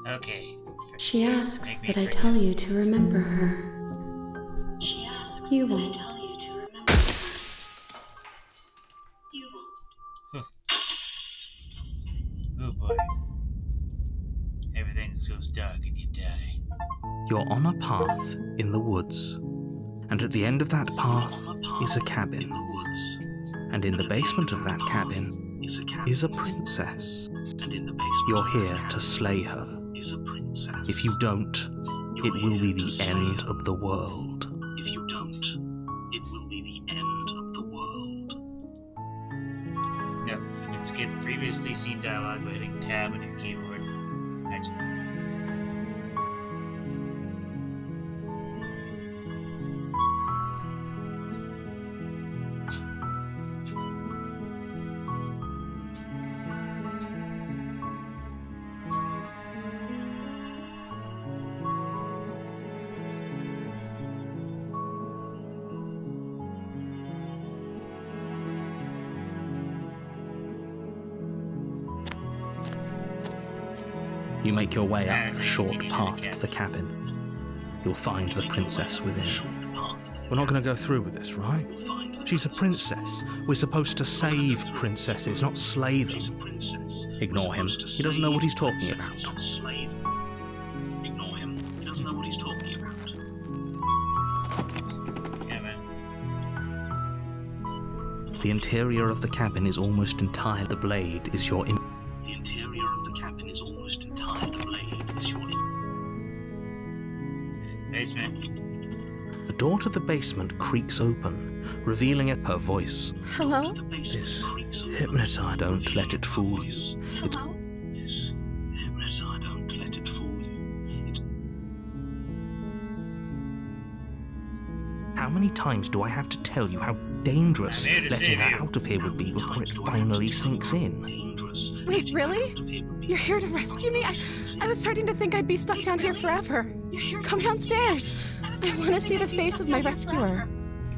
Okay. She asks that I tell you to remember her. She asks you won't. Tell you to remember her. You won't. Oh boy. Everything goes dark and you die. You're on a path in the woods, and at the end of that path is a cabin. And in the basement of that cabin is a princess. You're here to slay her. If you don't, it will be the end of the world. If you don't, it will be the end of the world. No, you can skip previously seen dialogue by hitting tab on your keyboard. Gotcha. You make your way up the short path to the cabin. You'll find the princess within. We're not going to go through with this, right? She's a princess. We're supposed to save princesses, not slay them. Ignore him. He doesn't know what he's talking about. Ignore him. He doesn't know what he's talking about. Yeah, man. The interior of the cabin is almost entirely the blade is your The interior of the cabin is almost entirely the blade is your Basement. The door to the basement creaks open, revealing her voice. Hello? Is hypnotized. Don't let it fool you. It's Hypnotize, don't let it fool you. how many times do I have to tell you how dangerous I'm here to letting save her you. out of here would be before it finally sinks in? Dangerous. Wait, really? You're here to rescue me? I was starting to think I'd be stuck down here forever. Come downstairs. I want to see the face of my rescuer.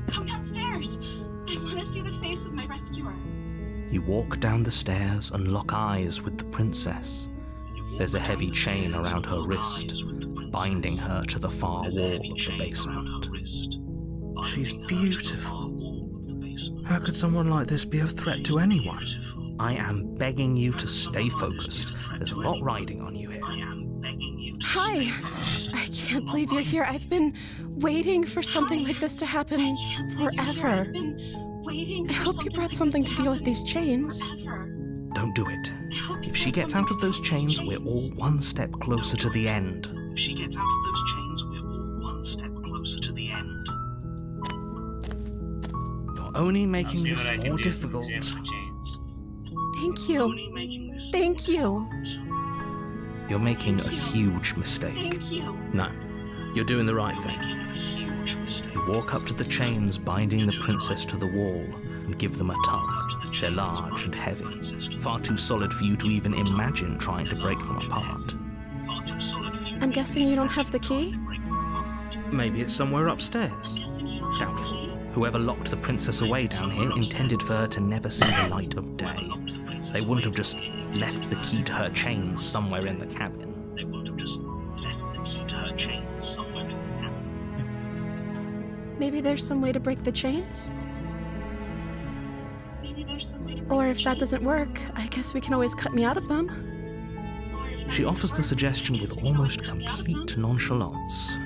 Come downstairs. I want to see the face of my rescuer. You walk down the stairs and lock eyes with the princess. There's a heavy chain around her wrist, binding her to the far wall of the basement. She's beautiful. How could someone like this be a threat to anyone? I am begging you to stay focused. There's a lot riding on you here. Hi. I can't believe you're here. I've been waiting for something like this to happen forever. I hope you brought something to deal with these chains. Don't do it. If she gets out of those chains, we're all one step closer to the end. If she gets out of those chains, we're all one step closer to the end. You're only making I'll see this what I can more do to difficult. examine the chains. Thank you. Only making this Thank you. You're making a huge mistake. Thank you. No, you're doing the right thing. making a huge mistake. You walk up to the chains binding the princess to the wall and give them a tug. They're large and heavy, far too solid for you to even imagine trying to break them apart. Far too solid for you. I'm guessing you don't have the key? Break them apart. Maybe it's somewhere upstairs. Doubtful. Whoever locked the princess away down here intended for her to never see the light of day. They wouldn't have just left the key to her chains somewhere in the cabin. They wouldn't have just left the key to her chains somewhere in the cabin. Maybe there's some way to break the chains? Or if that doesn't work, I guess we can always cut me out of them. She offers the suggestion with almost complete nonchalance.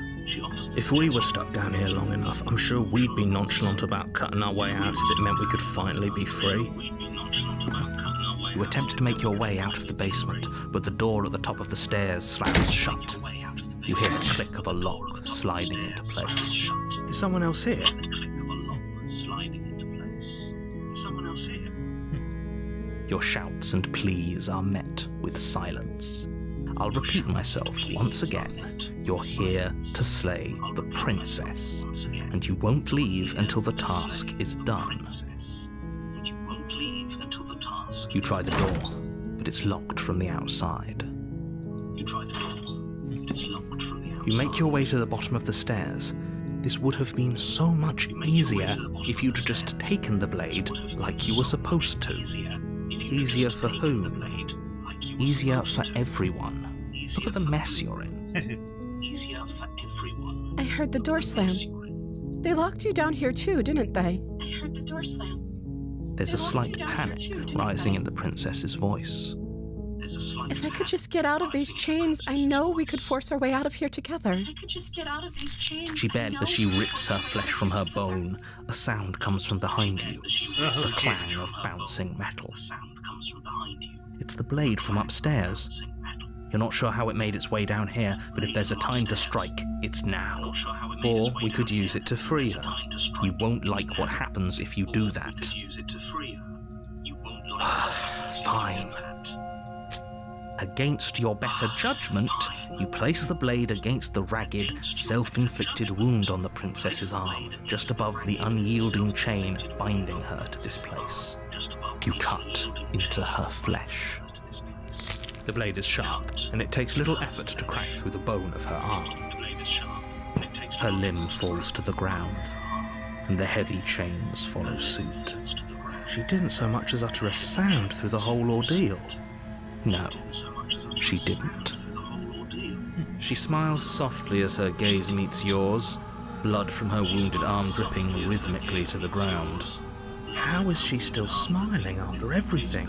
If we were stuck down here long enough, I'm sure we'd be nonchalant about cutting our way out if it meant we could finally be free. You attempt to make your way out of the basement, but the door at the top of the stairs slams shut. You hear the click of a lock sliding into place. Is someone else here? Your shouts and pleas are met with silence. I'll repeat myself once again. You're here to slay the princess, and you won't leave until the task is done. You try the door, but it's locked from the outside. You make your way to the bottom of the stairs. This would have been so much easier if you'd just taken the blade like you were supposed to. Easier for whom? Easier for everyone. Look at the mess you're in. I heard the door slam. They locked you down here too, didn't they? There's a slight panic rising in the princess's voice. If I could just get out of these chains, I know we could force our way out of here together. She bed as she rips her flesh from her bone. A sound comes from behind you. The clang of bouncing metal. It's the blade from upstairs. You're not sure how it made its way down here, but if there's a time to strike, it's now. Or we could use it to free her. You won't like what happens if you do that. Fine. Against your better judgment, you place the blade against the ragged, self-inflicted wound on the princess's arm, just above the unyielding chain binding her to this place. You cut into her flesh. The blade is sharp, and it takes little effort to crack through the bone of her arm. Her limb falls to the ground, and the heavy chains follow suit. She didn't so much as utter a sound through the whole ordeal. No, she didn't. She smiles softly as her gaze meets yours, blood from her wounded arm dripping rhythmically to the ground. How is she still smiling after everything?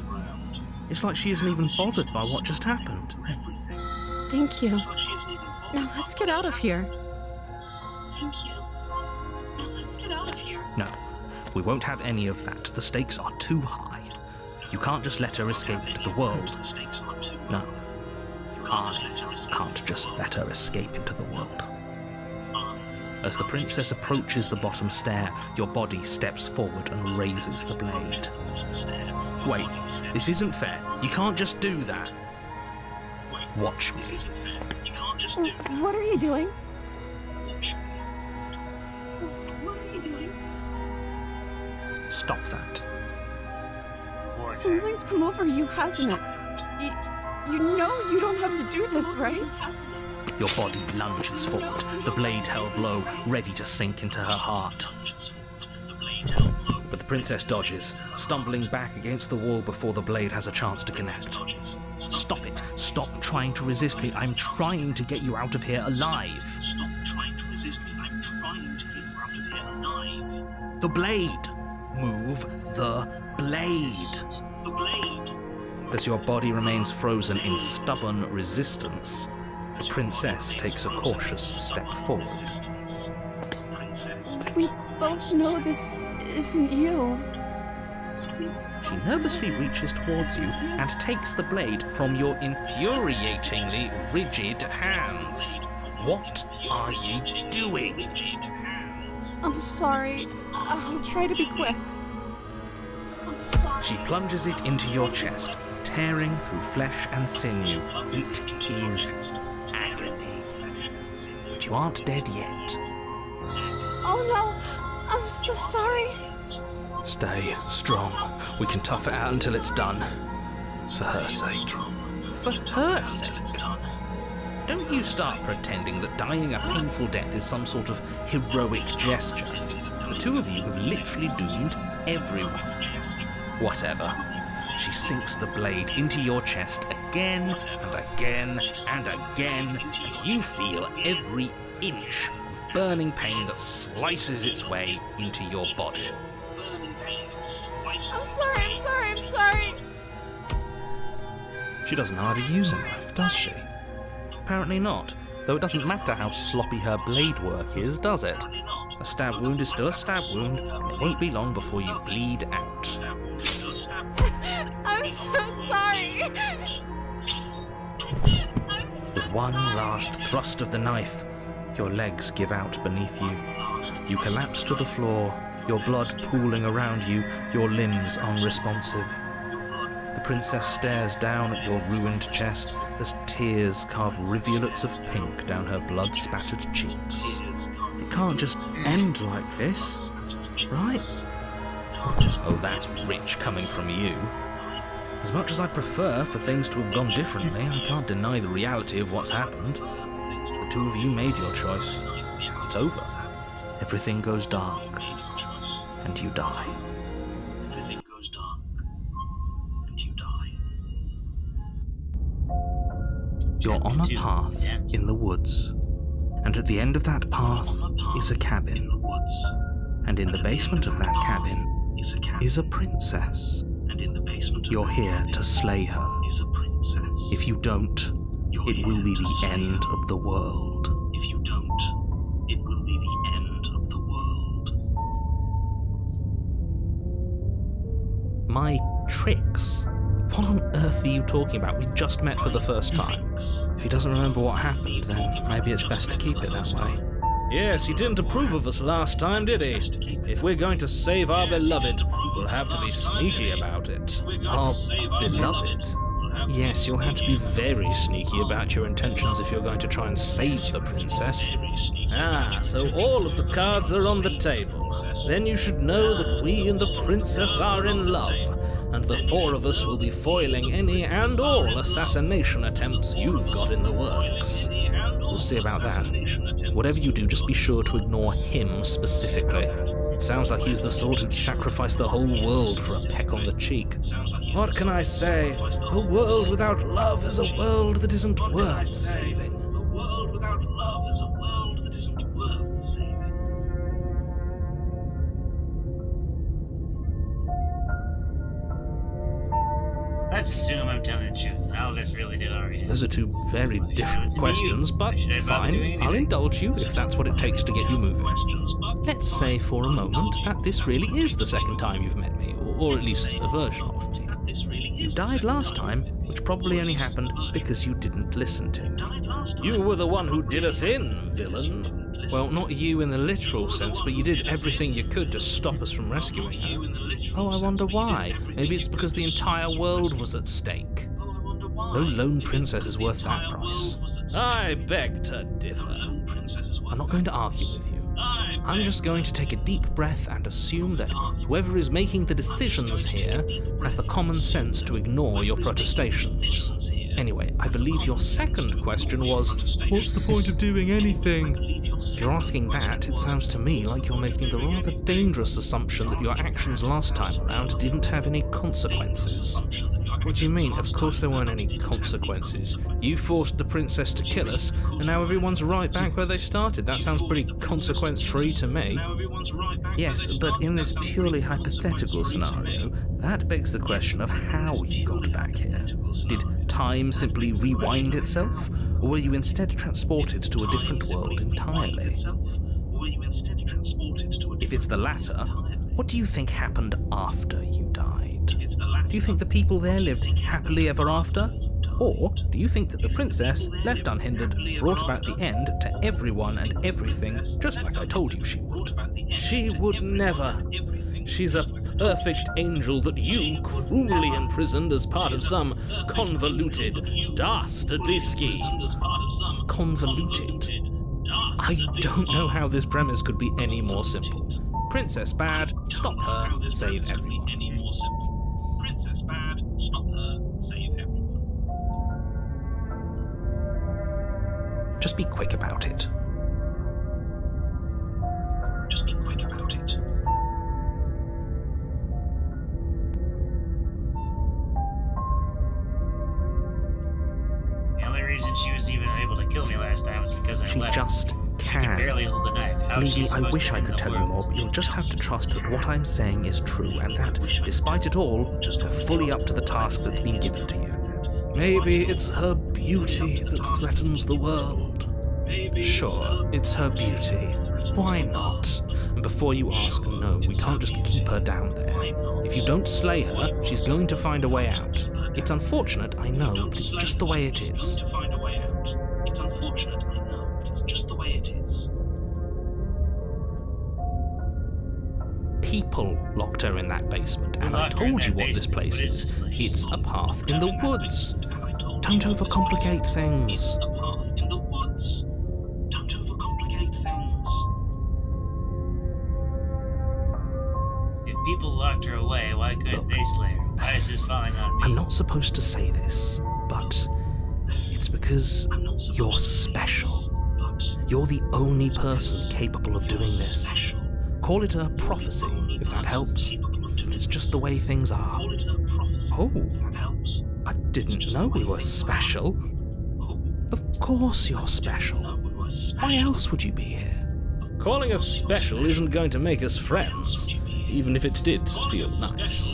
It's like she isn't even bothered by what just happened. Thank you. Now let's get out of here. No, we won't have any of that. The stakes are too high. You can't just let her escape into the world. No, I can't just let her escape into the world. As the princess approaches the bottom stair, your body steps forward and raises the blade. Wait, this isn't fair. You can't just do that. Watch me. What are you doing? Stop that. Something's come over you, hasn't it? You know you don't have to do this, right? Your body lunges forward, the blade held low, ready to sink into her heart. But the princess dodges, stumbling back against the wall before the blade has a chance to connect. Stop it. Stop trying to resist me. I'm trying to get you out of here alive. The blade. Move the blade. As your body remains frozen in stubborn resistance, the princess takes a cautious step forward. We both know this isn't you. She nervously reaches towards you and takes the blade from your infuriatingly rigid hands. What are you doing? I'm sorry. I'll try to be quick. She plunges it into your chest, tearing through flesh and sinew. It is agony. But you aren't dead yet. Oh no! I'm so sorry. Stay strong. We can tough it out until it's done. For her sake. For her sake? Don't you start pretending that dying a painful death is some sort of heroic gesture. The two of you have literally doomed everyone. Whatever. she sinks the blade into your chest again and again and again, and you feel every inch of burning pain that slices its way into your body. I'm sorry. She doesn't know how to use a knife, does she? Apparently not, though it doesn't matter how sloppy her blade work is, does it? A stab wound is still a stab wound, and it won't be long before you bleed out. I'm so sorry. With one last thrust of the knife, your legs give out beneath you. You collapse to the floor, your blood pooling around you, your limbs unresponsive. The princess stares down at your ruined chest as tears carve rivulets of pink down her blood-spattered cheeks. It can't just end like this, right? Oh, that's rich coming from you. As much as I'd prefer for things to have gone differently, I can't deny the reality of what's happened. The two of you made your choice. It's over. Everything goes dark, and you die. Everything goes dark, and you die. You're on a path in the woods, and at the end of that path is a cabin. And in the basement of that cabin is a princess. You're here to slay her. If you don't, it will be the end of the world. If you don't, it will be the end of the world. My tricks? What on earth are you talking about? We just met for the first time. If he doesn't remember what happened, then maybe it's best to keep it that way. Yes, he didn't approve of us last time, did he? If we're going to save our beloved, we'll have to be sneaky about it. Our beloved? Yes, you'll have to be very sneaky about your intentions if you're going to try and save the princess. Ah, so all of the cards are on the table. Then you should know that we and the princess are in love, and the four of us will be foiling any and all assassination attempts you've got in the works. We'll see about that. Whatever you do, just be sure to ignore him specifically. It sounds like he's the sort who'd sacrifice the whole world for a peck on the cheek. What can I say? A world without love is a world that isn't worth saving. A world without love is a world that isn't worth saving. Let's assume I'm telling the truth. All this really did already. Those are two very different questions, but fine, I'll indulge you if that's what it takes to get you moving. Let's say for a moment that this really is the second time you've met me, or at least a version of me. You died last time, which probably only happened because you didn't listen to me. You were the one who did us in, villain. Well, not you in the literal sense, but you did everything you could to stop us from rescuing her. Oh, I wonder why. Maybe it's because the entire world was at stake. No lone princess is worth that price. I beg to differ. I'm not going to argue with you. I'm just going to take a deep breath and assume that whoever is making the decisions here has the common sense to ignore your protestations. Anyway, I believe your second question was, what's the point of doing anything? If you're asking that, it sounds to me like you're making the rather dangerous assumption that your actions last time around didn't have any consequences. What do you mean? Of course there weren't any consequences. You forced the princess to kill us, and now everyone's right back where they started. That sounds pretty consequence-free to me. Yes, but in this purely hypothetical scenario, that begs the question of how you got back here. Did time simply rewind itself, or were you instead transported to a different world entirely? If it's the latter, what do you think happened after you died? Do you think the people there lived happily ever after? Or do you think that the princess, left unhindered, brought about the end to everyone and everything, just like I told you she would? She would never. She's a perfect angel that you cruelly imprisoned as part of some convoluted, dastardly scheme. Convoluted? I don't know how this premise could be any more simple. Princess bad, stop her, save everyone. Princess bad, stop her, save everyone. Just be quick about it. Just be quick about it. barely hold a knife. How is Believe she me, I supposed wish to I end could the tell you world? more, but you'll just have to trust that what I'm saying is true, and that, despite it all, you're fully up to the task that's been given to you. Maybe it's her beauty that threatens the world. Sure, it's her beauty. Why not? And before you ask, no, we can't just keep her down there. If you don't slay her, she's going to find a way out. It's unfortunate, I know, but it's just the way it is. People locked her in that basement, and I told you what this place is. It's a path in the woods. Don't overcomplicate things. If people locked her away, why couldn't Look, they slay her? Why is this falling on me? I'm not supposed to say this, but it's because you're special. You're the only person capable of doing this. Call it a prophecy, if that helps. But it's just the way things are. Oh, I didn't know we were special. Of course you're special. Why else would you be here? Calling us special isn't going to make us friends, even if it did feel nice.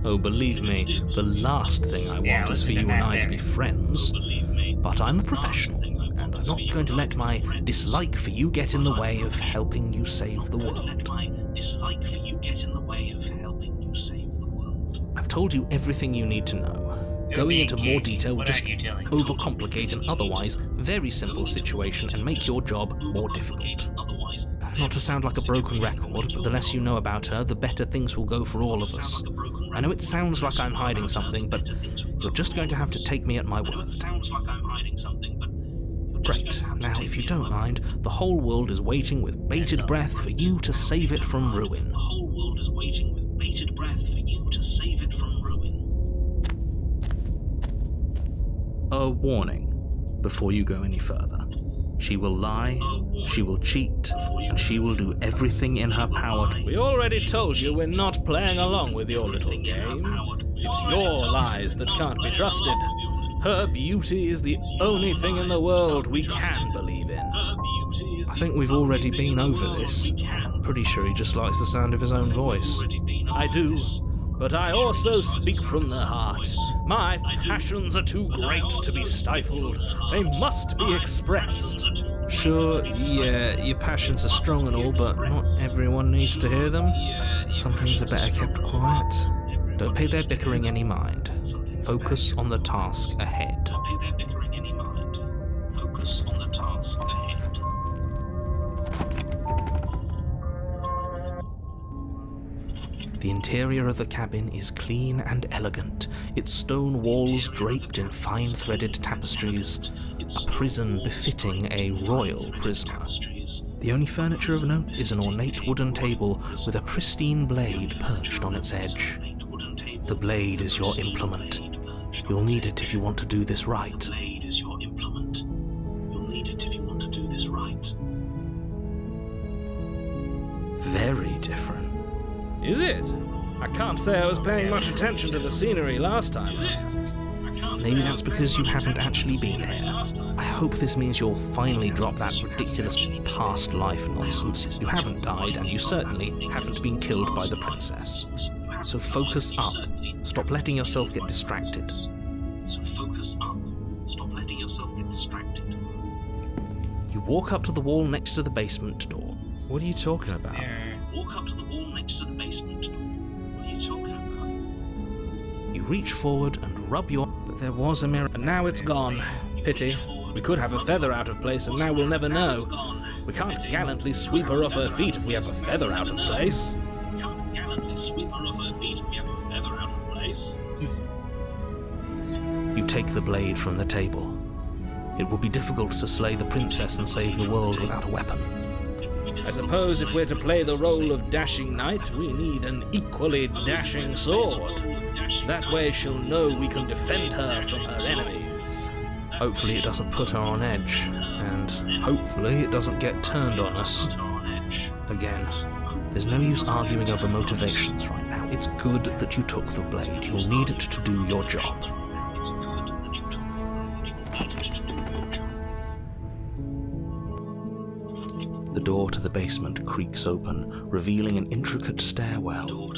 Oh, believe me, the last thing I want is for you and I to be friends. But I'm a professional, and I'm not going to let my dislike for you get in the way of helping you save the world. I've told you everything you need to know. Going into more detail will just overcomplicate an otherwise very simple situation and make your job more difficult. Not to sound like a broken record, but the less you know about her, the better things will go for all of us. I know it sounds like I'm hiding something, but you're just going to have to take me at my word. Great. Now, if you don't mind, the whole world is waiting with bated breath for you to save it from ruin. A warning before you go any further. She will lie, she will cheat, and she will do everything in her power to... We already told you we're not playing along with your little game. It's your lies that can't be trusted. Her beauty is the only thing in the world we can believe in. I think we've already been over this. I'm pretty sure he just likes the sound of his own voice. I do, but I also speak from the heart. My passions are too great to be stifled. They must be expressed. Sure, yeah, your passions are strong and all, but not everyone needs to hear them. Some things are better kept quiet. Don't pay their bickering any mind. Focus on the task ahead. The interior of the cabin is clean and elegant, its stone walls draped in fine-threaded tapestries, a prison befitting a royal prisoner. The only furniture of note is an ornate wooden table with a pristine blade perched on its edge. The blade is your implement. You'll need it if you want to do this right. Very different. Is it? I can't say I was paying much attention to the scenery last time. Maybe that's because you haven't actually been here. I hope this means you'll finally drop that ridiculous past life nonsense. You haven't died, and you certainly haven't been killed by the princess. So focus up. Stop letting yourself get distracted. You walk up to the wall next to the basement door. What are you talking about? You reach forward and rub your... But there was a mirror, And now it's gone. Pity. We could have a feather out of place, and now we'll never know. We can't gallantly sweep her off her feet if we have a feather out of place. You take the blade from the table. It will be difficult to slay the princess and save the world without a weapon. I suppose if we're to play the role of dashing knight, we need an equally dashing sword. That way she'll know we can defend her from her enemies. Hopefully it doesn't put her on edge, and hopefully it doesn't get turned on us. Again, there's no use arguing over motivations right now. It's good that you took the blade. You'll need it to do your job. The door to the basement creaks open, revealing an intricate stairwell.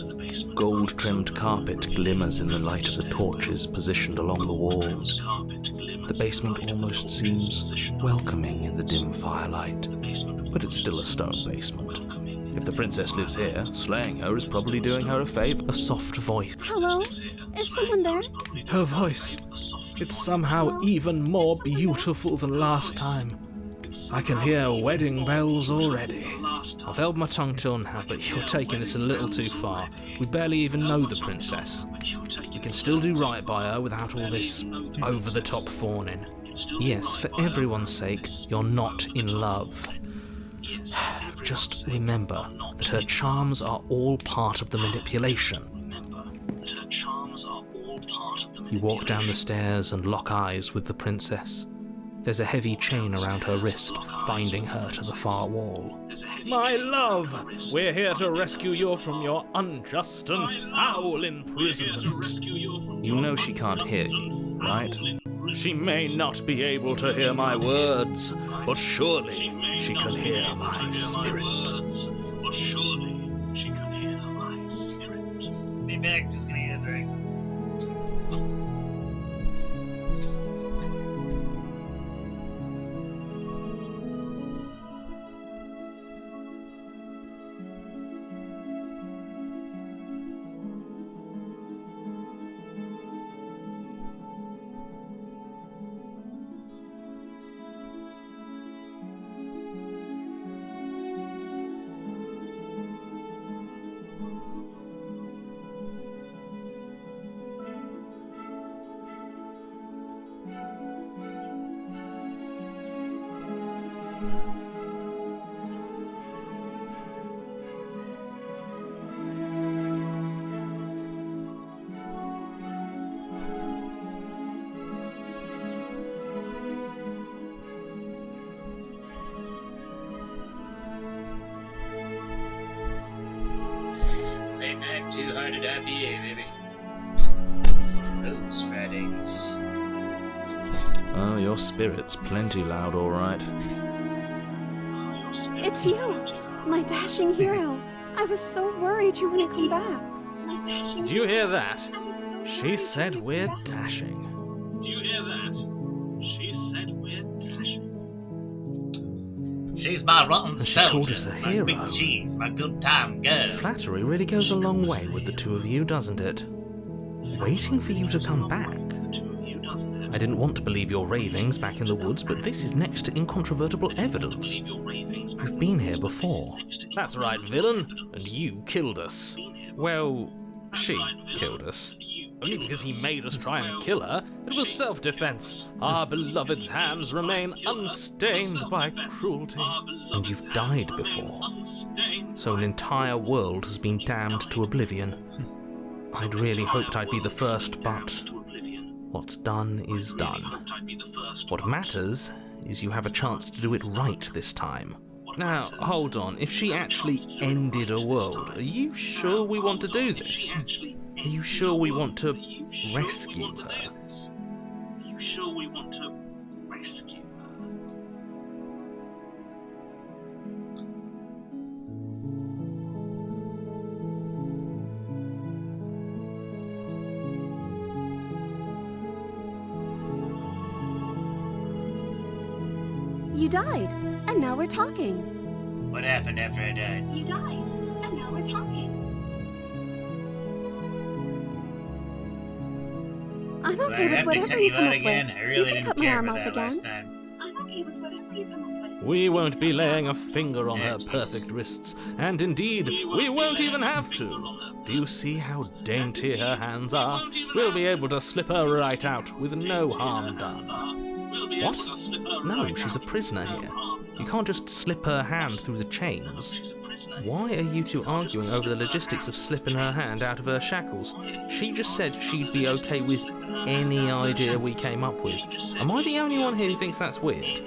Gold-trimmed carpet glimmers in the light of the torches positioned along the walls. The basement almost seems welcoming in the dim firelight, but it's still a stone basement. If the princess lives here, slaying her is probably doing her a favor. A soft voice. Hello? Is someone there? Her voice. It's somehow even more beautiful than last time. I can hear wedding bells already. I've held my tongue till now, but you're taking this a little too far. We barely even know the princess. We can still do right by her without all this over-the-top fawning. Yes, for everyone's sake, you're not in love. Just remember that her charms are all part of the manipulation. You walk down the stairs and lock eyes with the princess. There's a heavy chain around her wrist, binding her to the far wall. My love, we're here to rescue you from your unjust and foul imprisonment. You know she can't hear you, right? She may not be able to hear my words, but surely she can hear my spirit. Be back, just gonna eat a drink. Late night, too hard to IPA, baby. It's one of those Fridays. Oh, your spirit's plenty loud, all right. It's you, my dashing hero. I was so worried you wouldn't come back. Did you hear that? She said we're dashing. Do you hear that? She said we're dashing. She's my rotten And she soldier, called us a my hero. big cheese, my good time girl. Flattery really goes a long way with the two of you, doesn't it? Waiting for you to come back. I didn't want to believe your ravings back in the woods, but this is next to incontrovertible evidence. You've been here before. That's right, villain. And you killed us. Well, she killed us. Only because he made us try and kill her. It was self-defense. Our beloved's hands remain unstained by cruelty. And you've died before. So an entire world has been damned to oblivion. I'd really hoped I'd be the first, but what's done is done. What matters is you have a chance to do it right this time. Now, hold on. If she actually ended a world, are you sure we want to do this? Are you sure we want to rescue her? Are you sure we want to rescue her? You died, and now we're talking. What happened after I died? You died, and now we're talking. I'm Do I okay with have to whatever cut you you come out up again? with. I really You can didn't cut my care arm for off that last again. time. I'm okay with whatever you come up with. We won't be laying a finger on her perfect wrists, and indeed, we won't even have to. Do you see how dainty her hands are? We'll be able to slip her right out with no harm done. What? No, she's a prisoner here. You can't just slip her hand through the chains. Why are you two arguing over the logistics of slipping her hand out of her shackles? She just said she'd be okay with any idea we came up with. Am I the only one here who thinks that's weird?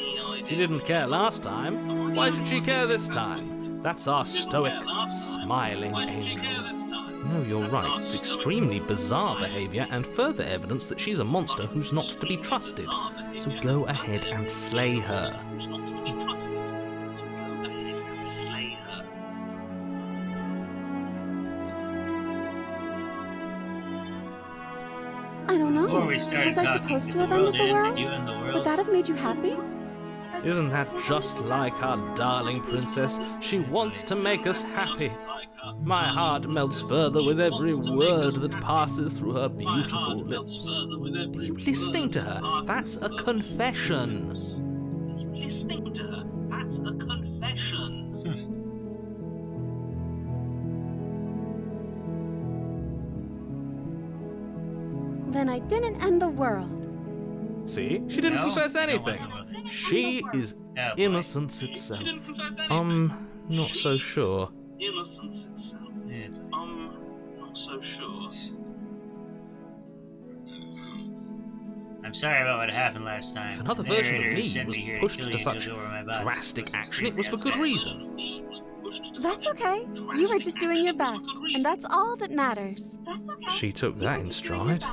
She didn't care last time. Why should she care this time? That's our stoic, smiling angel. No, you're right. It's extremely bizarre behaviour and further evidence that she's a monster who's not to be trusted. So go ahead and slay her. we started Was I talking, supposed to did have ended the end world? with you and the world? Would that have made you happy? Isn't that just like our darling princess? She wants to make us happy. My heart melts further with every word that passes through her beautiful lips. Are you listening to her? That's a confession. Listening to her, that's a confession. Then I didn't end the world. See? She didn't No, confess you don't anything. want to. She is Oh, boy. innocence itself. Not so sure. Innocence itself. Yeah. Not so sure. I'm sorry about what happened last time. If another The version of narrator me sent was me here to pushed kill to you and such took over my body. drastic action, it was for good reason. That's okay. You were just doing your best, and that's all that matters. She took that in stride.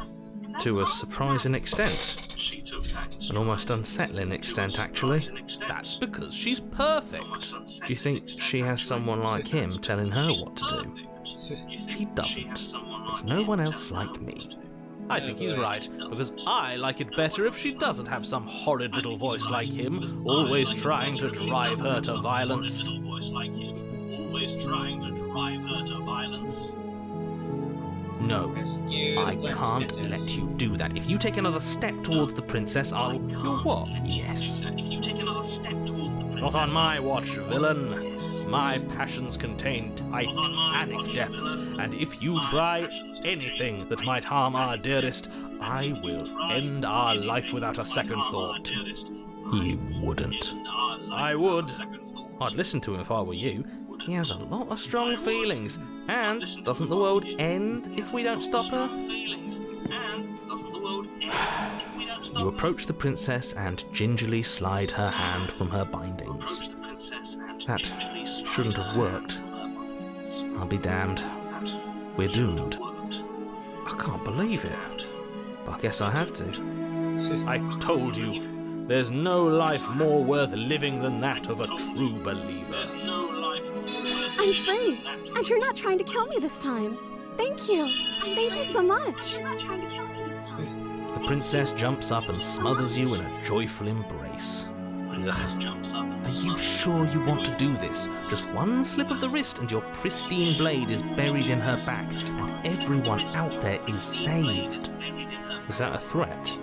To a surprising extent. An almost unsettling extent, actually. That's because she's perfect. Do you think she has someone like him telling her what to do? She doesn't. There's no one else like me. I think he's right, because I like it better if she doesn't have some horrid little voice like him, always trying to drive her to violence. No, I can't let you do that. If you take another step towards the princess, You'll what? Yes. Not on my watch, villain. My passions contain titanic depths, and if you try anything that might harm our dearest, I will end our life without a second thought. You wouldn't. I would. I'd listen to him if I were you. He has a lot of strong feelings. And doesn't the world end if we don't stop her? You approach the princess and gingerly slide her hand from her bindings. That shouldn't have worked. I'll be damned. We're doomed. I can't believe it. But I guess I have to. I told you, there's no life more worth living than that of a true believer. I'm free, and you're not trying to kill me this time. Thank you. Thank you so much. The princess jumps up and smothers you in a joyful embrace. Ugh. Are you sure you want to do this? Just one slip of the wrist and your pristine blade is buried in her back, and everyone out there is saved. Is that a threat?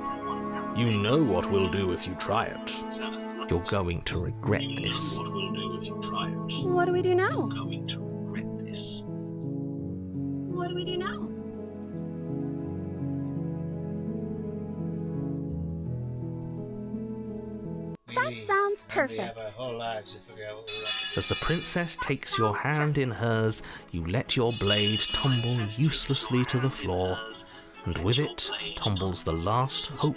You know what we'll do if you try it. You're going to regret this. What do we do now? What do we do now? That sounds perfect. As the princess takes your hand in hers, you let your blade tumble uselessly to the floor, and with it tumbles the last hope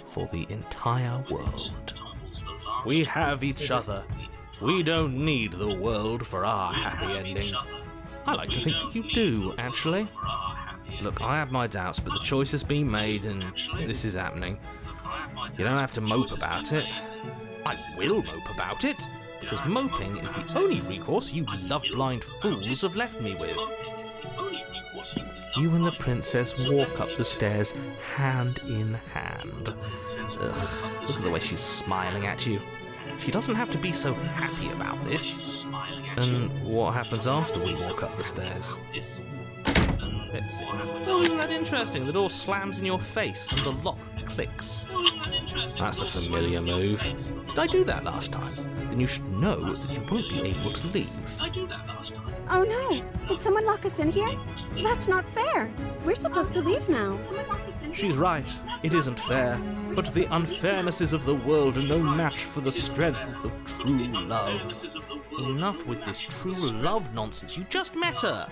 for the entire world. We have each other. We don't need the world for our happy ending. I like to think that you do, actually. Look, I have my doubts, but the choice has been made and this is happening. You don't have to mope about it. I will mope about it, because moping is the only recourse you love-blind fools have left me with. You and the princess walk up the stairs hand in hand. Ugh, look at the way she's smiling at you. She doesn't have to be so happy about this. And what happens after we walk up the stairs? Let's see. Oh, isn't that interesting? The door slams in your face and the lock clicks. That's a familiar move. Did I do that last time? Then you should know that you won't be able to leave. Oh no! Did someone lock us in here? That's not fair. We're supposed to leave now. She's right. It isn't fair. But the unfairnesses of the world are no match for the strength of true love. Enough with this true love nonsense. You just met her.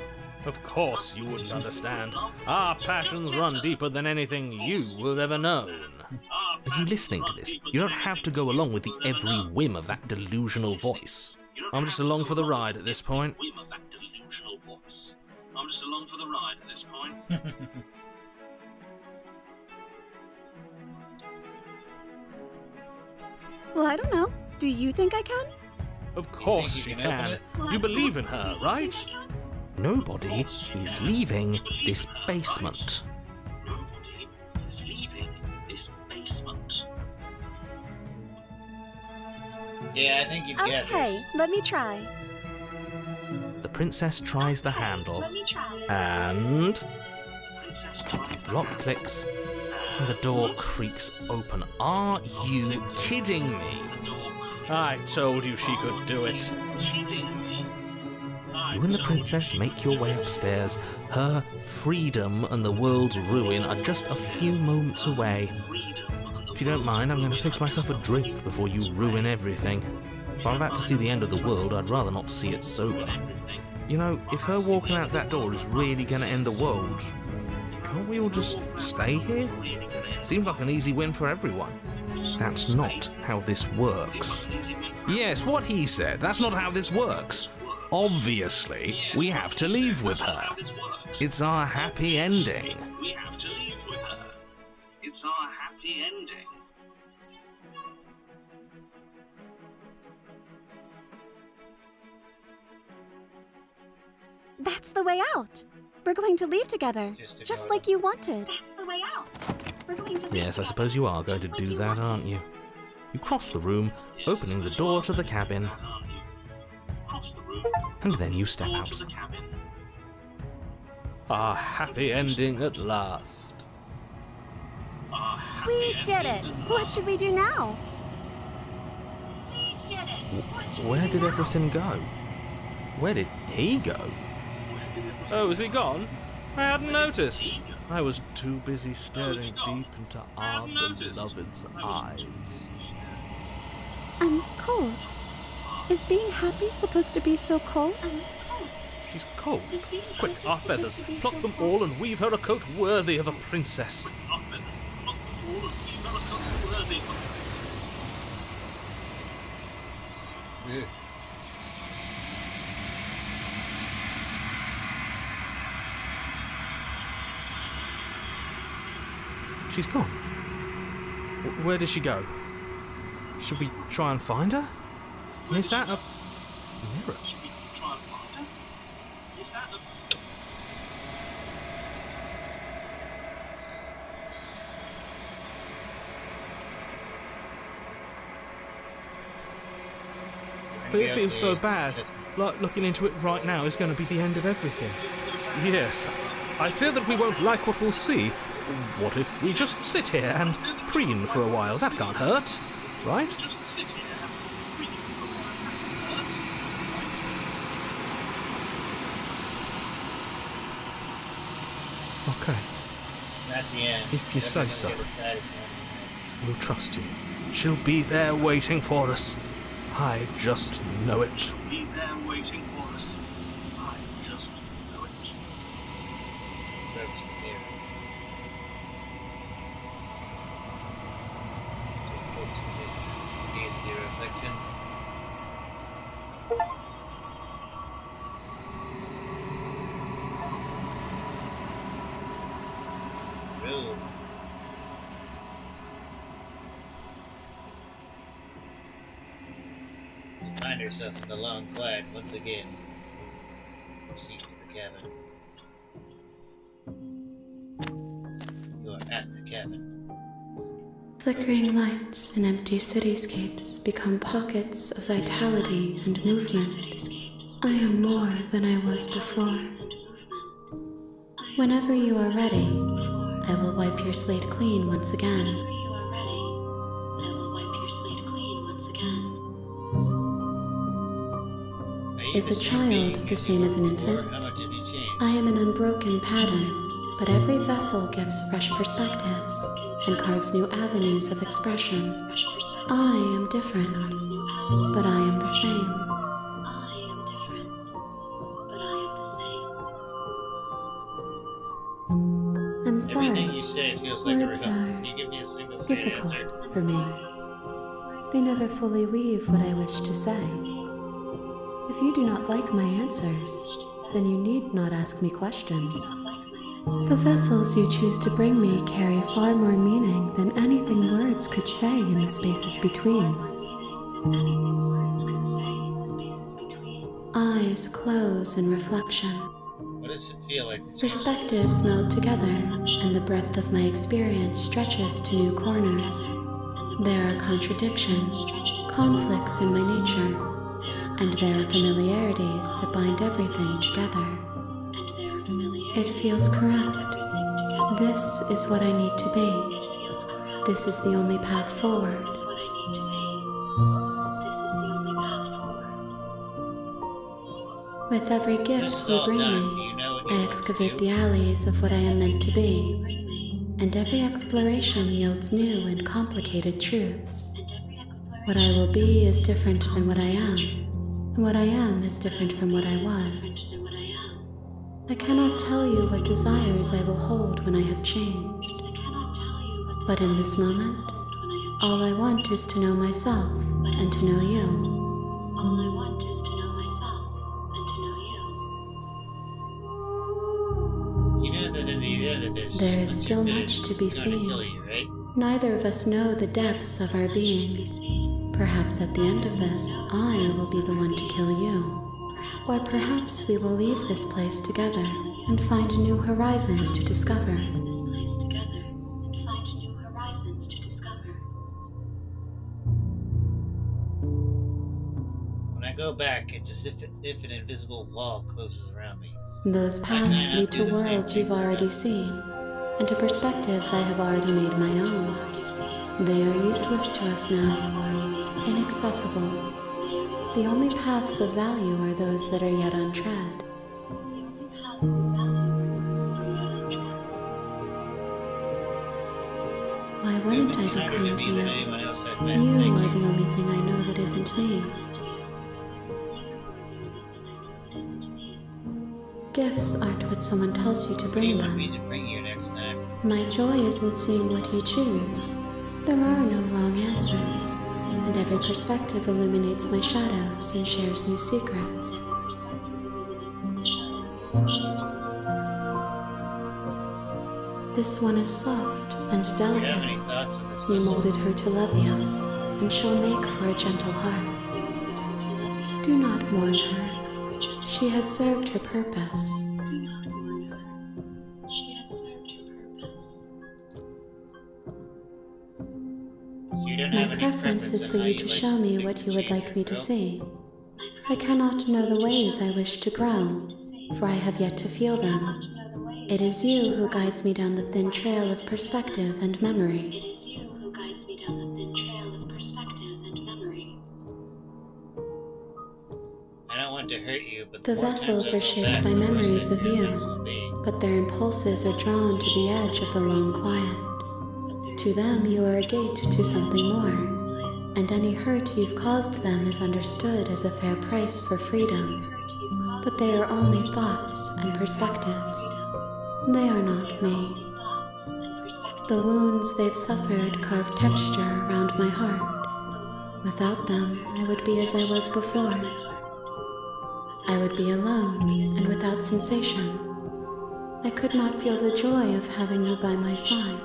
Of course you wouldn't understand. Our passions run deeper than anything you have ever known. Are you listening to this? You don't have to go along with the every whim of that delusional voice. I'm just along for the ride at this point. Well, I don't know. Do you think I can? Of course she can. You believe in her, right? Nobody is leaving this basement. Yeah, I think you've got Okay, this. let me try. The princess tries the handle, and lock clicks, and the door creaks open. Are you kidding me? I told you she could do it. You and the princess make your way upstairs. Her freedom and the world's ruin are just a few moments away. If you don't mind, I'm going to fix myself a drink before you ruin everything. If I'm about to see the end of the world, I'd rather not see it sober. You know, if her walking out that door is really going to end the world, can't we all just stay here? Seems like an easy win for everyone. That's not how this works. Yes, what he said. That's not how this works. Obviously, we have to leave with her. It's our happy ending. We have to leave with her. It's our happy ending. That's the way out. We're going to leave together, just like you wanted. That's the way out. We're going to Yes, I suppose you are going to do that, aren't you? You cross the room, opening the door to the cabin, and then you step outside. Our happy ending at last. We did it. What should we do now? Where did everything go? Where did he go? Oh, is he gone? I hadn't noticed. I was too busy staring deep into our beloved's eyes. I'm cold. Is being happy supposed to be so cold? She's cold. Quick, our feathers. Pluck them all and weave her a coat worthy of a princess. She's gone. Where did she go? Should we try and find her? Is that a mirror? But it feels so bad. Like looking into it right now is going to be the end of everything. Yes, I fear that we won't like what we'll see. What if we just sit here and preen for a while? That can't hurt, right? Okay. At the end. If you say so. The other side is gonna be nice. We'll trust you. She'll be there waiting for us. I just know it. Be there waiting for us. I just know it. Approach the mirror. Approach the mirror. Gaze your reflection. True. You find yourself in the long quiet once again. Proceed to the cabin. You are at the cabin. Flickering lights and empty cityscapes become pockets of vitality and movement. I am more than I was before. Whenever you are ready, I will wipe your slate clean once again. Is a child the same as an infant? How much have you changed? I am an unbroken pattern, but every vessel gives fresh perspectives and carves new avenues of expression. I am different, but I am the same. I'm sorry. Everything you say feels like a Words rebuttal. are Can you give me a single straight difficult answer? for me. They never fully weave what I wish to say. If you do not like my answers, then you need not ask me questions. The vessels you choose to bring me carry far more meaning than anything words could say in the spaces between. Eyes close in reflection. What does it feel like to change? Perspectives meld together, and the breadth of my experience stretches to new corners. There are contradictions, conflicts in my nature, and there are familiarities that bind everything together. It feels correct. This is what I need to be. This is the only path forward. With every gift you bring me, I excavate the alleys of what I am meant to be, and every exploration yields new and complicated truths. What I will be is different than what I am, and what I am is different from what I was. I cannot tell you what desires I will hold when I have changed. But in this moment, all I want is to know myself and to know you. There is still much to be seen. Neither of us know the depths of our being. Perhaps at the end of this, I will be the one to kill you. Or perhaps we will leave this place together and find new horizons to discover. When I go back, it's as if an invisible wall closes around me. Those paths lead to worlds you've already seen, and to perspectives I have already made my own. They are useless to us now, inaccessible. The only paths of value are those that are yet untread. Why wouldn't I be kind to you? You are the only thing I know that isn't me. Gifts aren't what someone tells you to bring them. My joy is in seeing what you choose. There are no wrong answers, and every perspective illuminates my shadows and shares new secrets. This one is soft and delicate. You molded her to love you, and she'll make for a gentle heart. Do not mourn her. She has served her purpose. My preference is for you to show me what you would like me to see. I cannot know the ways I wish to grow, for I have yet to feel them. It is you who guides me down the thin trail of perspective and memory. To hurt you, but the vessels are shaped by memories of you, but their impulses are drawn to the edge of the long quiet. To them you are a gate to something more, and any hurt you've caused them is understood as a fair price for freedom. But they are only thoughts and perspectives. They are not me. The wounds they've suffered carve texture around my heart. Without them, I would be as I was before. I would be alone and without sensation. I could not feel the joy of having you by my side,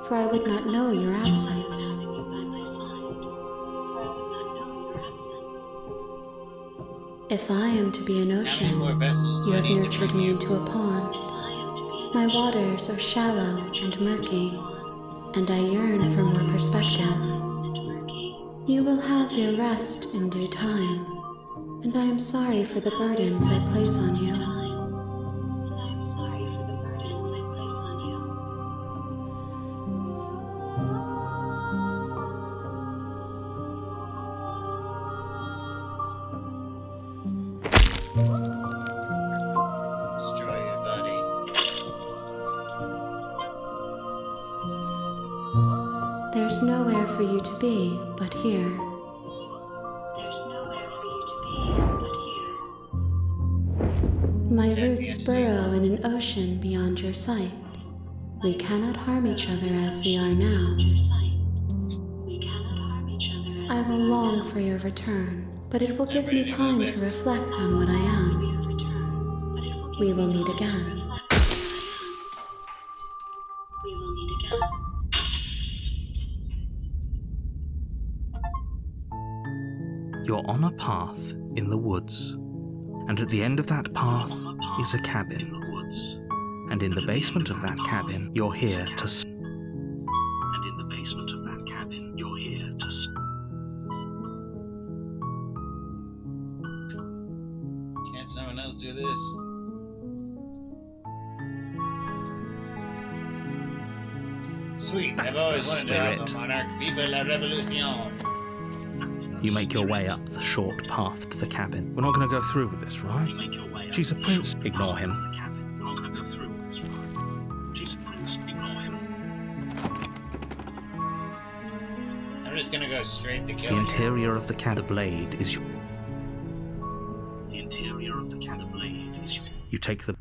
for I would not know your absence. If I am to be an ocean, you have nurtured me into a pond. My waters are shallow and murky, and I yearn for more perspective. You will have your rest in due time. And I am sorry for the burdens I place on you. Destroy your body. There's nowhere for you to be but here. My roots burrow in an ocean beyond your sight. We cannot harm each other as we are now. I will long for your return, but it will give me time to reflect on what I am. We will meet again. You're on a path in the woods, and at the end of that path is a cabin. And in the basement of that cabin, you're here to someone else do this? Sweet, I've That's always the wanted to help a spirit. monarch. Viva la revolution! You make your way up the short path to the cabin. We're not going to go through with this, right? She's a prince. Ignore him. We're not going to go through with this, right? She's a prince. Ignore him. I'm just gonna go straight to The kill him. interior of the cabin blade is your... The interior of the cabin blade is You take the...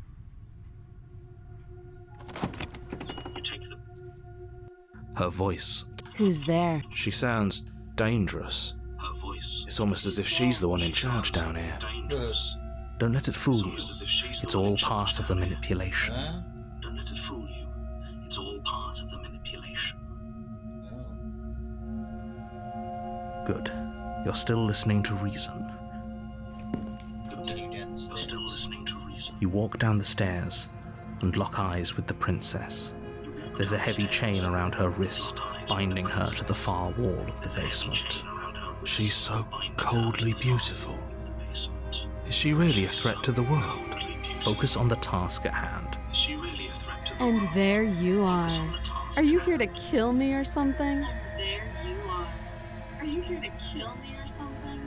Her voice. Who's there? She sounds dangerous. her voice. It's almost as if she's the one in charge down here. Don't let it fool you. It's all part of the manipulation. Huh? Don't let it fool you. It's all part of the manipulation. Good. You're still listening to reason. You're still listening to reason. You walk down the stairs and lock eyes with the princess. There's a heavy chain around her wrist, binding her to the far wall of the basement. She's so coldly beautiful. Is she really a threat to the world? Focus on the task at hand. And there you are. Are you here to kill me or something? There you are. Are you here to kill me or something?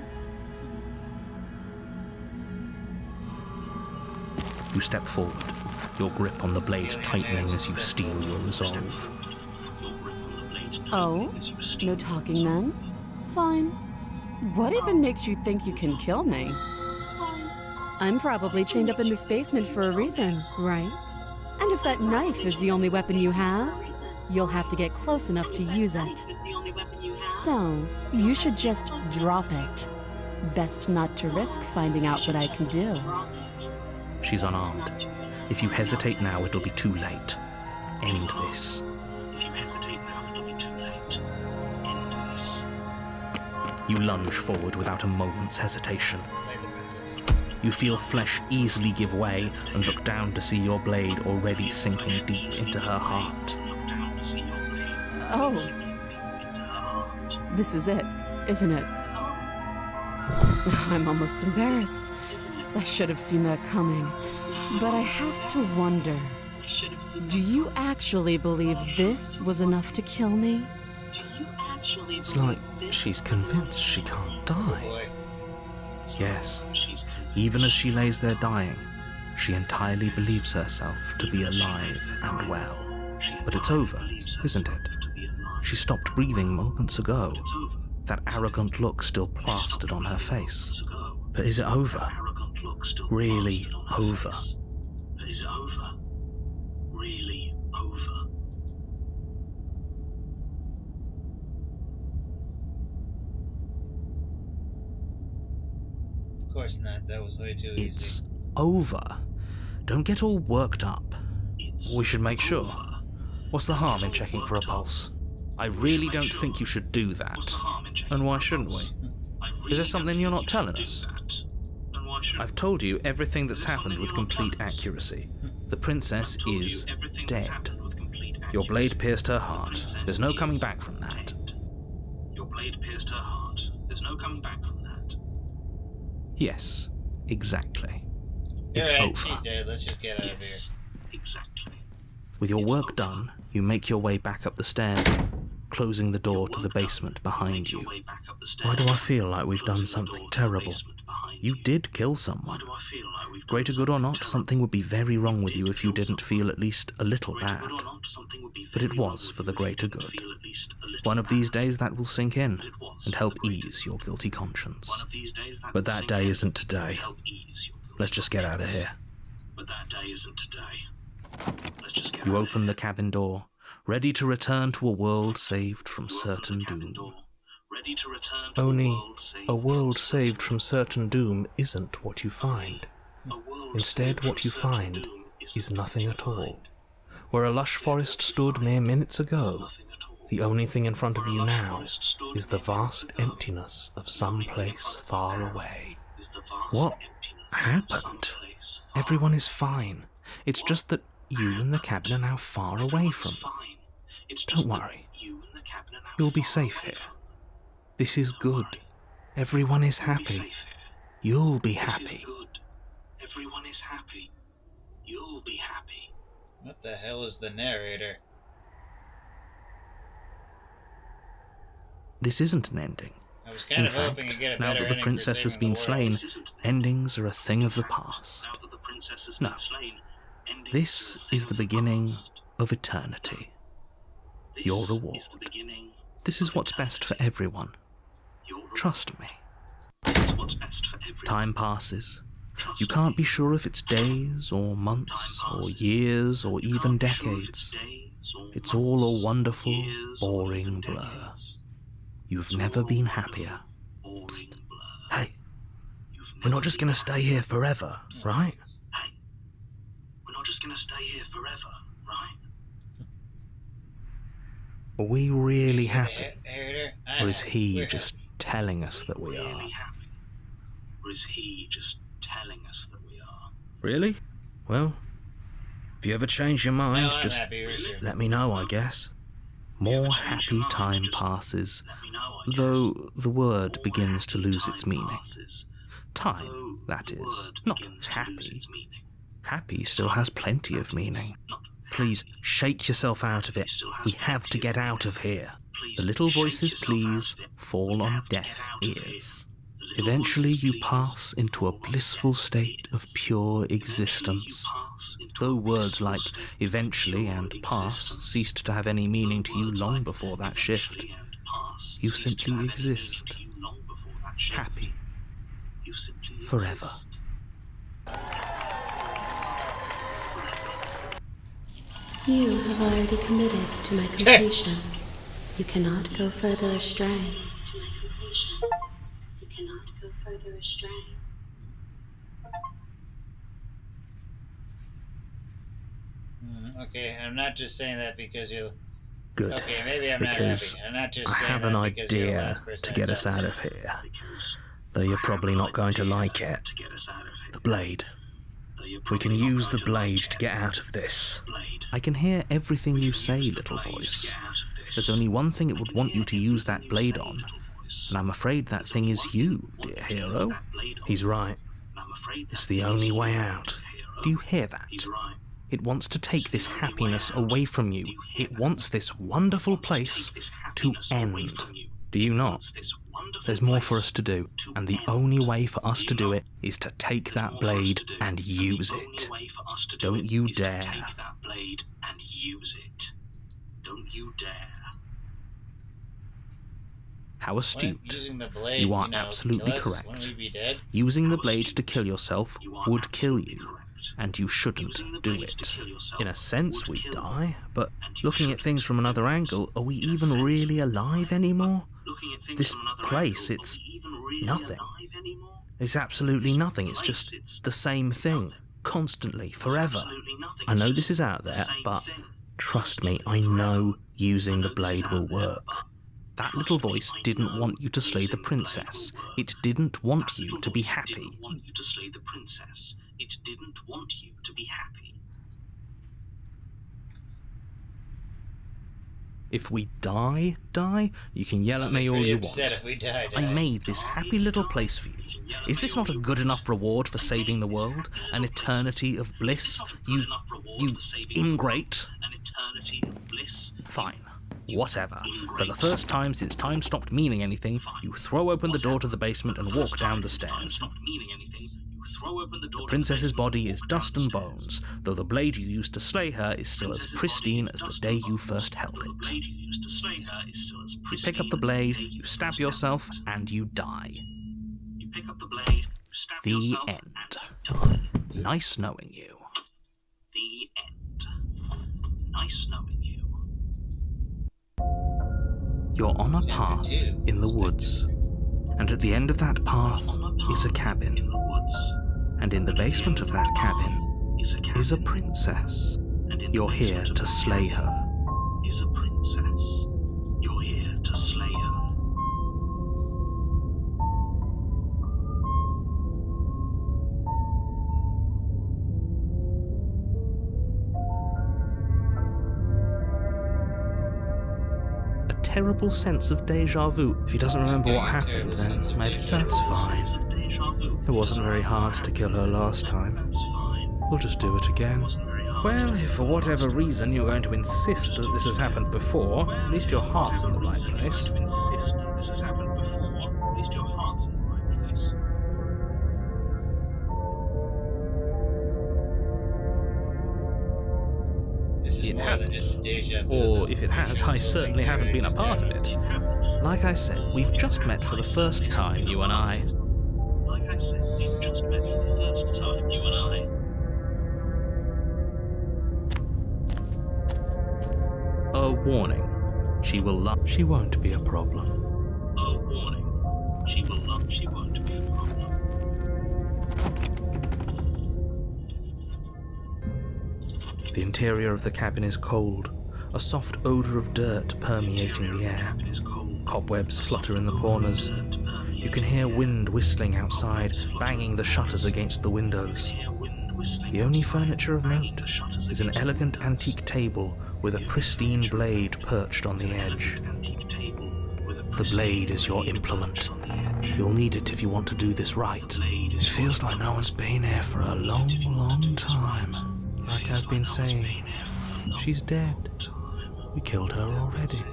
You step forward, your grip on the blade tightening as you steel your resolve. Oh? No talking then? Fine. What even makes you think you can kill me? I'm probably chained up in this basement for a reason, right? And if that knife is the only weapon you have, you'll have to get close enough to use it. So, you should just drop it. Best not to risk finding out what I can do. She's unarmed. If you hesitate now, it'll be too late. End this. If you hesitate now, it'll be too late. End this. You lunge forward without a moment's hesitation. You feel flesh easily give way and look down to see your blade already sinking deep into her heart. Oh. This is it, isn't it? I'm almost embarrassed. I should have seen that coming. But I have to wonder, do you actually believe this was enough to kill me? It's like she's convinced she can't die. Boy. Yes, even as she lays there dying, she entirely believes herself to be alive and well. But it's over, isn't it? She stopped breathing moments ago, that arrogant look still plastered on her face. But is it over? Really over? Is it over? Really over? Of course not, that was way too It's easy. over. Don't get all worked up. We should make sure. What's the harm in checking for a pulse? I really don't think you should do that. And why shouldn't we? Is there something you're not telling us? I've told you everything that's happened with complete accuracy. The princess is dead. Your blade pierced her heart. There's no coming back from that. Your blade pierced her heart. There's no coming back from that. Yes, exactly. It's Alright, over. she's dead. Let's just get out of here. Exactly. With your work done, you make your way back up the stairs, closing the door to the basement behind you. Why do I feel like we've done something terrible? You did kill someone. Greater good or not, something would be very wrong with you if you didn't feel at least a little bad. But it was for the greater good. One of these days that will sink in and help ease your guilty conscience. But that day isn't today. Let's just get out of here. But that day isn't today. Let's just get You out of open the cabin door, ready to return to a world saved from certain doom. ready to return to Only world saved a world from saved from certain doom isn't what you find. A world Instead, saved what from you certain find doom is what nothing you at all. find. Where a lush forest stood mere minutes ago, the only thing in front of you now is the vast emptiness of some place far away. What happened? Everyone is fine. It's just that you and the cabin are now far away from them. Don't worry. You'll be safe here. This is good. Everyone is happy. You'll be happy. everyone is happy, you'll be happy. What the hell is the narrator? This isn't an ending. I was kind In of hoping fact, to get a now better that the ending princess for has saving been the world. slain, endings are a thing of the past. Now that the princess has No. been slain, endings This are a thing is the of beginning past. of eternity. This Your is reward. the beginning This is of what's best for eternity. everyone. Your reward. Trust me. This is what's best for everyone. Time passes. Trust You me. can't be sure if it's days or months Time or passes. years or You even can't be sure if decades. it's days or It's months, all a wonderful, years or boring even blur. decades. You've It's never all a been wonderful, happier. boring Psst. blur. Hey, You've we're never not just been going to stay here forever, right? Hey, we're not just gonna stay here forever, right? Are we really You the happy? narrator? Or is he We're just happy. telling us that we Really are? happy? Or is he just telling us that we are? Really? Well, if you ever change your mind, No, I'm just happy. We're sure. let me know, I guess. More happy time passes, though the word begins to lose its meaning. Time, that is, not happy. Happy still has plenty of meaning. Please shake yourself out of it. We have to get out of here. The little voices, please, fall on deaf ears. Eventually you pass into a blissful state of pure existence. Though words like eventually and pass ceased to have any meaning to you long before that shift, you simply exist, happy, forever. You have already committed to my completion. You cannot go further astray. You cannot go further astray. Okay, I'm not just saying that because you're... Good, Okay, maybe I'm not because happy. I'm not just I saying have an that because you're the idea last person to I get us talked out to. of here. Though you're probably not going to like it. The blade. We can use the blade to get out of this. I can hear everything you say, little voice. There's only one thing it would want you to use that blade on, and I'm afraid that thing is you, dear hero. He's right. It's the only way out. Do you hear that? It wants to take this happiness away from you. It wants this wonderful place to end. Do you not? There's more for us to do, and the only way for us to do it is to take that blade and use it. Don't you dare. Don't you dare. How astute. Using the blade, You are know, absolutely kill us? correct. Wouldn't we be dead? Using the blade to kill yourself would kill you, and you shouldn't do it. In a sense, we die, but looking at things from another angle, are we even really alive anymore? This place, it's nothing. It's absolutely nothing. It's just the same thing, constantly, forever. I know this is out there, but trust me, I know using the blade will work. That little voice didn't want you to slay the princess. It didn't want you to be happy. It didn't want you to be happy. If we die, you can yell at me all you want. If we die, I made this happy little place for you. Is this not a good enough reward for saving the world? An eternity of bliss? You ingrate? Fine. Whatever. For the first time since time stopped meaning anything, you throw open the door to the basement and walk down the stairs. The princess's body is dust and bones, though the blade you used to slay her is still as pristine as the day you first held it. You pick up the blade, you stab yourself, and you die. The end. Nice knowing you. The end. Nice knowing you. You're on a path in the woods, and at the end of that path is a cabin. And in the basement of that cabin is a princess. You're here to slay her. You're here to slay her. A terrible sense of deja vu. If he doesn't remember what happened, then maybe that's fine. It wasn't very hard to kill her last time. We'll just do it again. Well, if for whatever reason you're going to insist that this has happened before, at least your heart's in the right place. It hasn't. Or if it has, I certainly haven't been a part of it. Like I said, we've just met for the first time, you and I. A warning. She will lie. She won't be a problem. A warning. She won't be a problem. The interior of the cabin is cold, a soft odor of dirt permeating the air. Cobwebs flutter in the corners. You can hear wind whistling outside, banging the shutters against the windows. The only furniture of note is an elegant antique table with a pristine blade perched on the edge. The blade is your implement. You'll need it if you want to do this right. It feels like no one's been here for a long, long time. Like I've been saying, she's dead. We killed her already.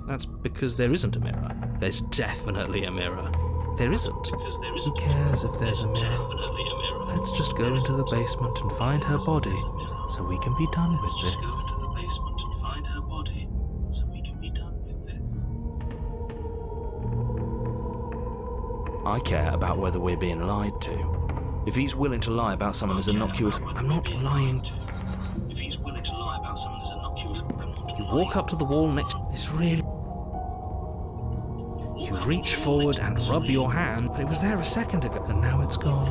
That's because there isn't a mirror. There's definitely a mirror. There isn't. Who cares if there's a mirror? Let's just go into the basement and find her body so we can be done with this. I care about whether we're being lied to. If he's willing to lie about someone as innocuous, I'm not lying. You walk up to the wall next. It's really. You reach forward and rub your hand, but it was there a second ago, and now it's gone.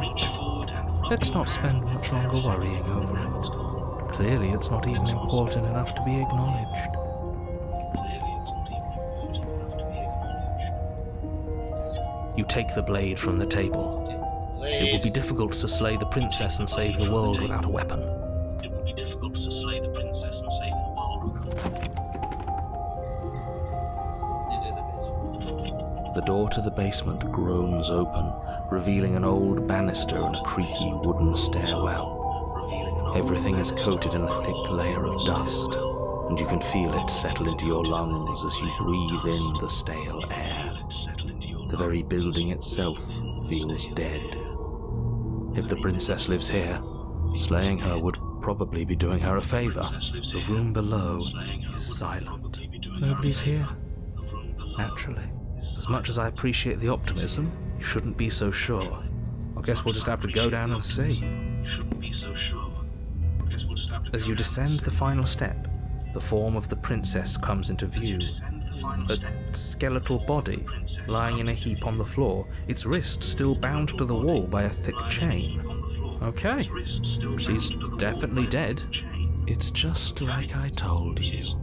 Let's not spend much longer worrying over it. Clearly, it's not even important enough to be acknowledged. You take the blade from the table. It will be difficult to slay the princess and save the world without a weapon. The door to the basement groans open, revealing an old banister and a creaky wooden stairwell. Everything is coated in a thick layer of dust, and you can feel it settle into your lungs as you breathe in the stale air. The very building itself feels dead. If the princess lives here, slaying her would probably be doing her a favor. The room below is silent. Nobody's here. Naturally. As much as I appreciate the optimism, you shouldn't be so sure. I guess we'll just have to go down and see. As you descend the final step, the form of the princess comes into view. A skeletal body lying in a heap on the floor, its wrist still bound to the wall by a thick chain. Okay, she's definitely dead. It's just like I told you.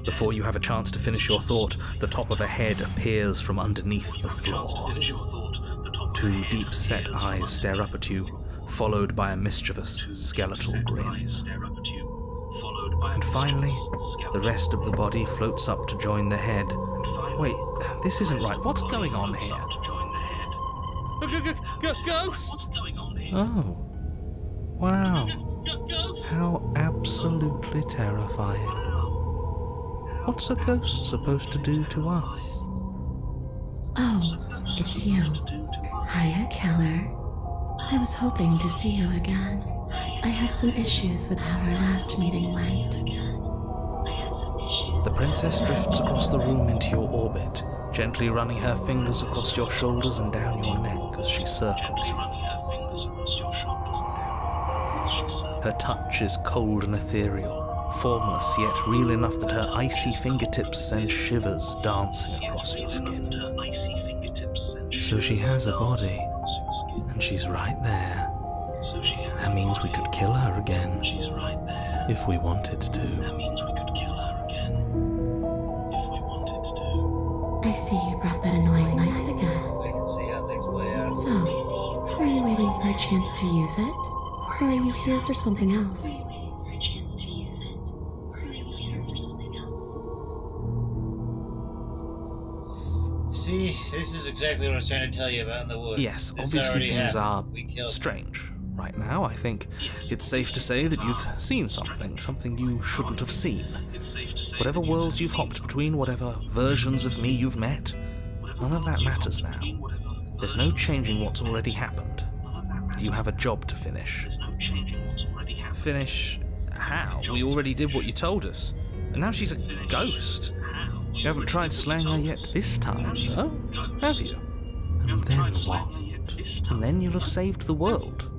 Before you have a chance to finish your thought, the top of a head appears from underneath the floor. Two deep-set eyes stare up at you, followed by a mischievous, skeletal grin. And finally, the rest of the body floats up to join the head. Wait, this isn't right. What's going on here? Ghost! Oh. Wow. How absolutely terrifying. What's a ghost supposed to do to us? Oh, it's you. Hiya, Keller. I was hoping to see you again. I had some issues with how our last meeting went. The princess drifts across the room into your orbit, gently running her fingers across your shoulders and down your neck as she circles you. Her touch is cold and ethereal, formless yet real enough that her icy fingertips send shivers dancing across your skin. So she has a body, and she's right there. That means we could kill her again, if we wanted to. I see you brought that annoying knife again. So, are you waiting for a chance to use it? Or are you here for something else? See, This is exactly what I was trying to tell you about in the woods. Yes, This obviously already things happened. We are killed strange. Right now, I think it's safe to say that you've seen something you shouldn't have seen. Whatever worlds you've hopped between, whatever versions of me you've met, none of that matters now. There's no changing what's already happened. You have a job to finish. Finish how? We already did what you told us. And now she's a ghost. You haven't tried slaying her yet this time, though, have you? And then what? And then you'll have saved the world.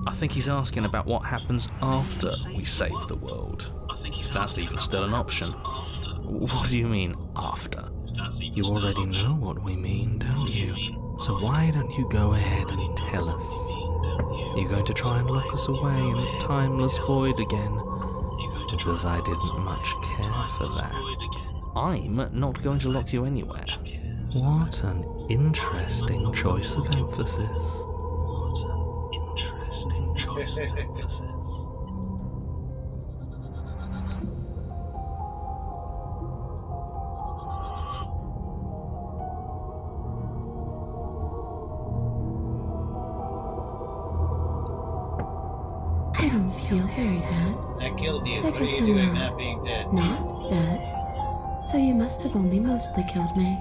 I think he's asking about what happens after we save the world. If that's even still an option. What do you mean, after? You already know what we mean, don't you? So why don't you go ahead and tell us? You're going to try and lock us away in a timeless void again? Because I didn't much care for that. I'm not going to lock you anywhere. What an interesting choice of emphasis. I don't feel very bad. I killed you. I What are guess you I'm doing not. not being dead? Not dead. So you must have only mostly killed me.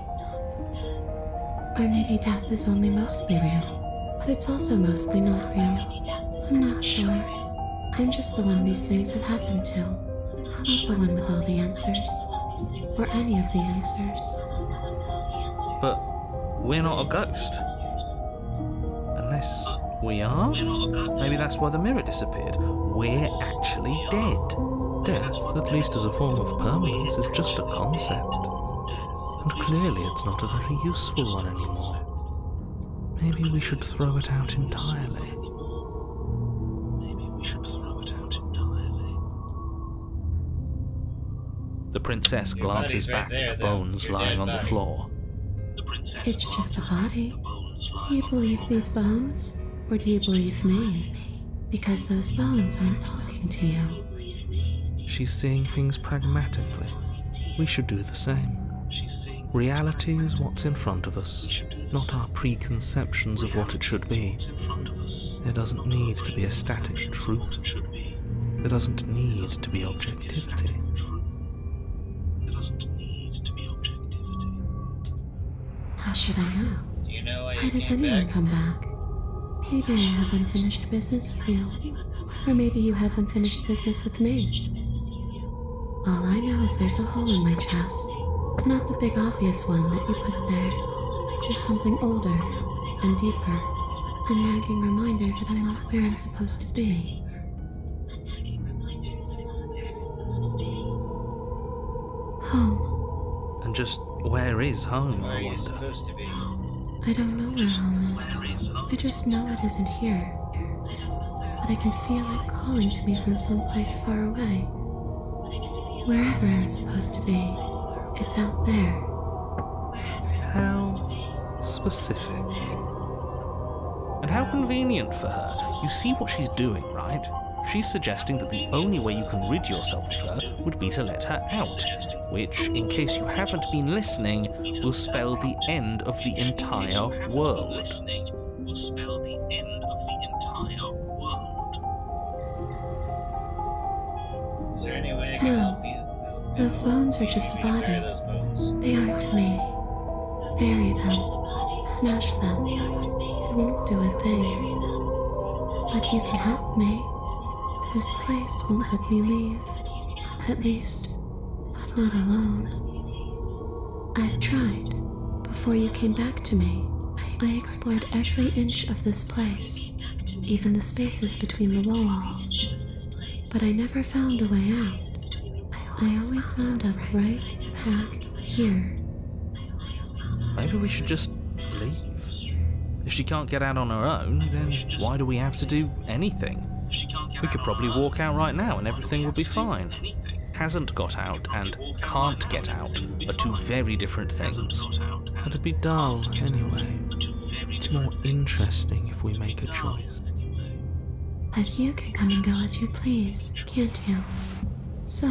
Or maybe death is only mostly real, but it's also mostly not real. I'm not sure. I'm just the one these things have happened to. Not the one with all the answers. Or any of the answers. But we're not a ghost. Unless we are? Maybe that's why the mirror disappeared. We're actually dead. Death, at least as a form of permanence, is just a concept. And clearly it's not a very useful one anymore. Maybe we should throw it out entirely. The princess Your glances body's right back there, at the though. bones Your lying dead on the body. floor. It's just a body. Do you believe these bones? Or do you believe me? Because those bones aren't talking to you. She's seeing things pragmatically. We should do the same. Reality is what's in front of us, not our preconceptions of what it should be. There doesn't need to be a static truth. There doesn't need to be objectivity. How should I know? Do you know why Why you does came anyone back? come back? Maybe I have unfinished business with you. Or maybe you have unfinished business with me. All I know is there's a hole in my chest. Not the big obvious one that you put there. There's something older and deeper. A nagging reminder that I'm not where I'm supposed to be. Home. And just where is home, Where I are you wonder? supposed to be? I don't know where home is. I just know it isn't here. But I can feel it calling to me from someplace far away. Wherever I'm supposed to be, it's out there. How specific. And how convenient for her. You see what she's doing, right? She's suggesting that the only way you can rid yourself of her would be to let her out, which, in case you haven't been listening, will spell the end of the entire world. Is there any way I can No. help you? Those bones are just a Can you carry body. those bones? They aren't me. Bury them. Smash them. It won't do a thing. But you can help me. This place won't let me leave. At least, not alone. I've tried. Before you came back to me, I explored every inch of this place, even the spaces between the walls. But I never found a way out. I always wound up right back here. Maybe we should just leave. If she can't get out on her own, then why do we have to do anything? We could probably walk out right now and everything will be fine. Hasn't got out and can't get out are two very different things. It'd be dull anyway. It's more interesting if we make a choice. But you can come and go as you please, can't you? So,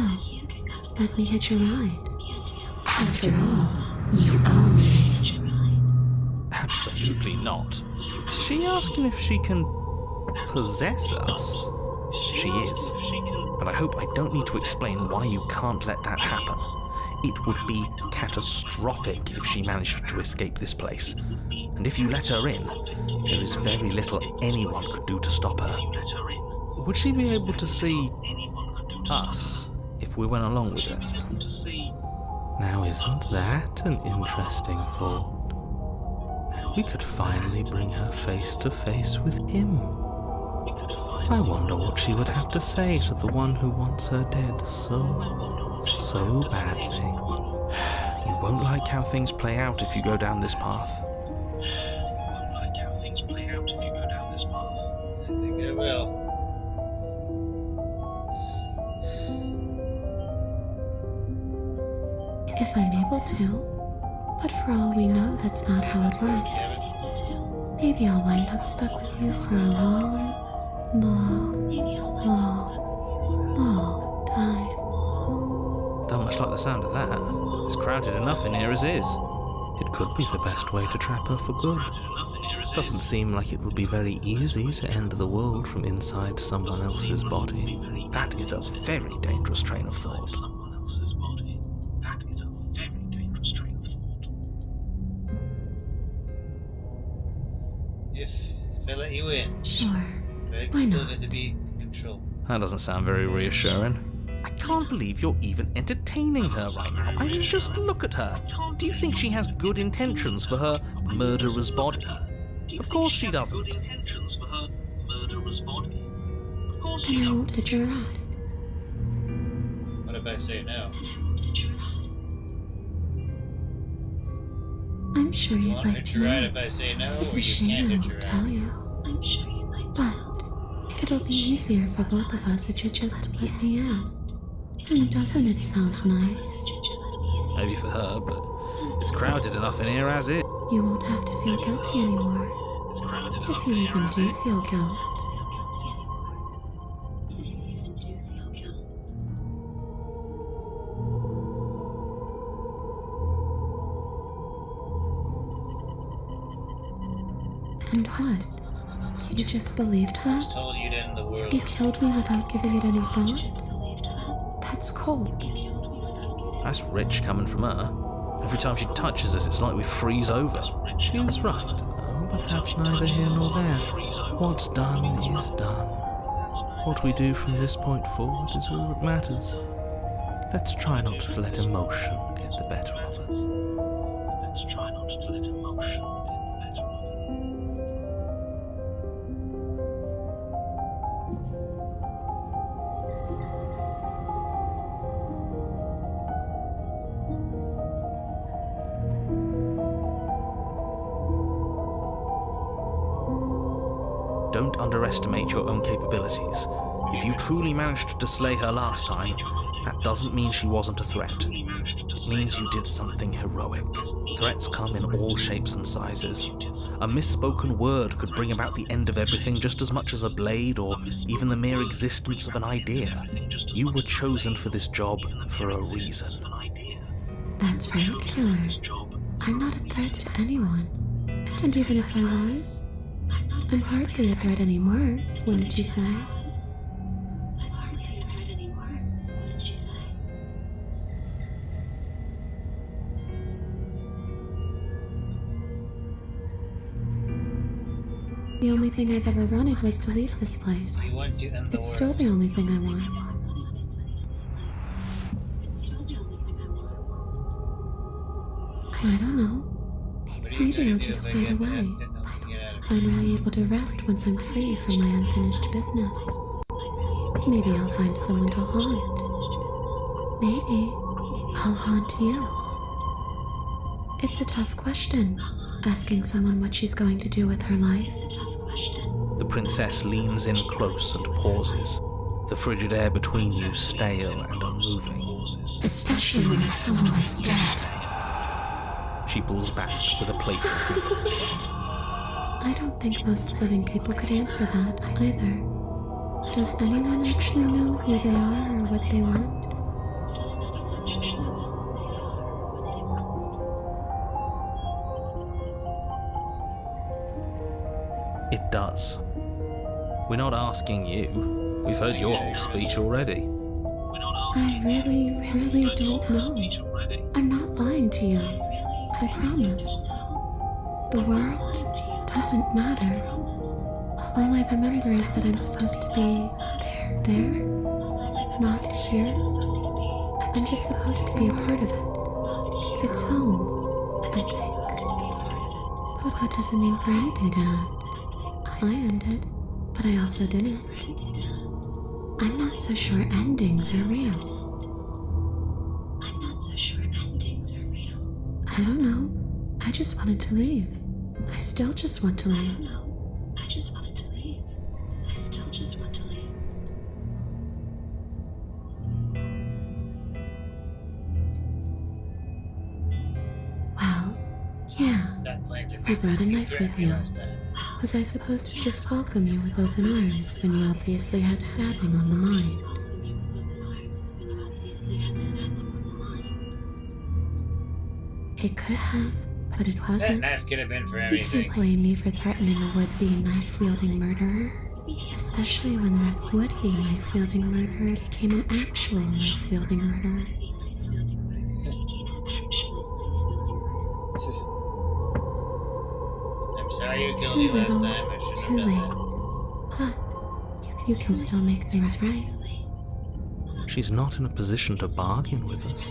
let me hitch a ride. After all, you own me. Absolutely not. Is she asking if she can possess us? She is. And I hope I don't need to explain why you can't let that happen. It would be catastrophic if she managed to escape this place. And if you let her in, there is very little anyone could do to stop her. Would she be able to see us if we went along with it? Now, isn't that an interesting thought? We could finally bring her face to face with him. I wonder what she would have to say to the one who wants her dead so badly. You won't like how things play out if you go down this path. I think I will. If I'm able to, but for all we know, that's not how it works. Maybe I'll wind up stuck with you for a long time. Don't much like the sound of that. It's crowded enough in here as is. It could be the best way to trap her for good. Doesn't seem like it would be very easy to end the world from inside someone else's body. That is a very dangerous train of thought. If I let you in, Sure. but I Why still not? get to be in control. That doesn't sound very reassuring. I can't believe you're even entertaining her right now. I mean, just look at her. Do you think she has good intentions for her murderer's body? Of course she doesn't. Then I won't hit your rod. What if I say no? I'm sure You you'd want to like hit to your ride know. if I say no, It's or a you shame can't I hit your won't tell ride? you. But it'll be easier for both of us if you just let me in. And doesn't it sound nice? Maybe for her, but it's crowded enough in here as is. You won't have to feel guilty anymore. If you even do feel guilt. And what? You just believed I that? told you to end the world. You killed me without giving it any thought? That's cold. That's rich coming from her. Every time she touches us, it's like we freeze over. She's right, though, but that's neither here nor there. What's done is done. What we do from this point forward is all that matters. Let's try not to let emotion get the better of us. Don't underestimate your own capabilities. If you truly managed to slay her last time, that doesn't mean she wasn't a threat. It means you did something heroic. Threats come in all shapes and sizes. A misspoken word could bring about the end of everything just as much as a blade or even the mere existence of an idea. You were chosen for this job for a reason. That's right, killer. I'm not a threat to anyone. And even if I was, I'm hardly a threat anymore, wouldn't you say? The only thing I've ever wanted was to leave this place. We want to end the It's world. still the only thing I want. I don't know. What are you Maybe gonna I'll do just if I fade get away. get out of here? Finally able to rest once I'm free from my unfinished business. Maybe I'll find someone to haunt. Maybe I'll haunt you. It's a tough question, asking someone what she's going to do with her life. The princess leans in close and pauses, the frigid air between you stale and unmoving. Especially when it's someone that's dead. She pulls back with a playful giggle. I don't think most living people could answer that either. Does anyone actually know who they are or what they want? It does. We're not asking you. We've heard your whole speech already. I really don't know. I'm not lying to you. I promise. The world doesn't matter. All I remember is that I'm supposed to be there, not here. I'm just supposed to be a part of it. It's home, I think. But what does it mean for anything to end? I ended, but I also didn't. I'm not so sure endings are real. I don't know. I just wanted to leave. I still just want to leave. Well, yeah. You brought a knife with you. Was I supposed to just welcome you with open arms when you obviously had stabbing on the mind? It could have, but it That wasn't. knife could have been for You everything. can't blame me for threatening a would-be knife-wielding murderer. Especially when that would-be knife-wielding murderer became an actual knife-wielding murderer. I'm sorry you killed Too me last little, time. I shouldn't too have late. done But you can still make things right. She's not in a position to bargain with us.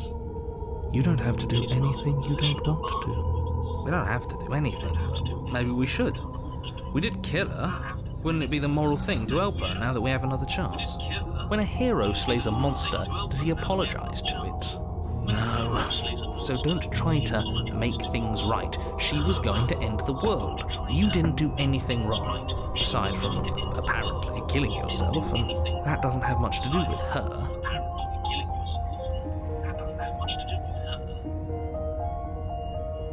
You don't have to do anything you don't want to. We don't have to do anything, but maybe we should. We did kill her. Wouldn't it be the moral thing to help her now that we have another chance? When a hero slays a monster, does he apologize to it? No. So don't try to make things right. She was going to end the world. You didn't do anything wrong, aside from apparently killing yourself, and that doesn't have much to do with her.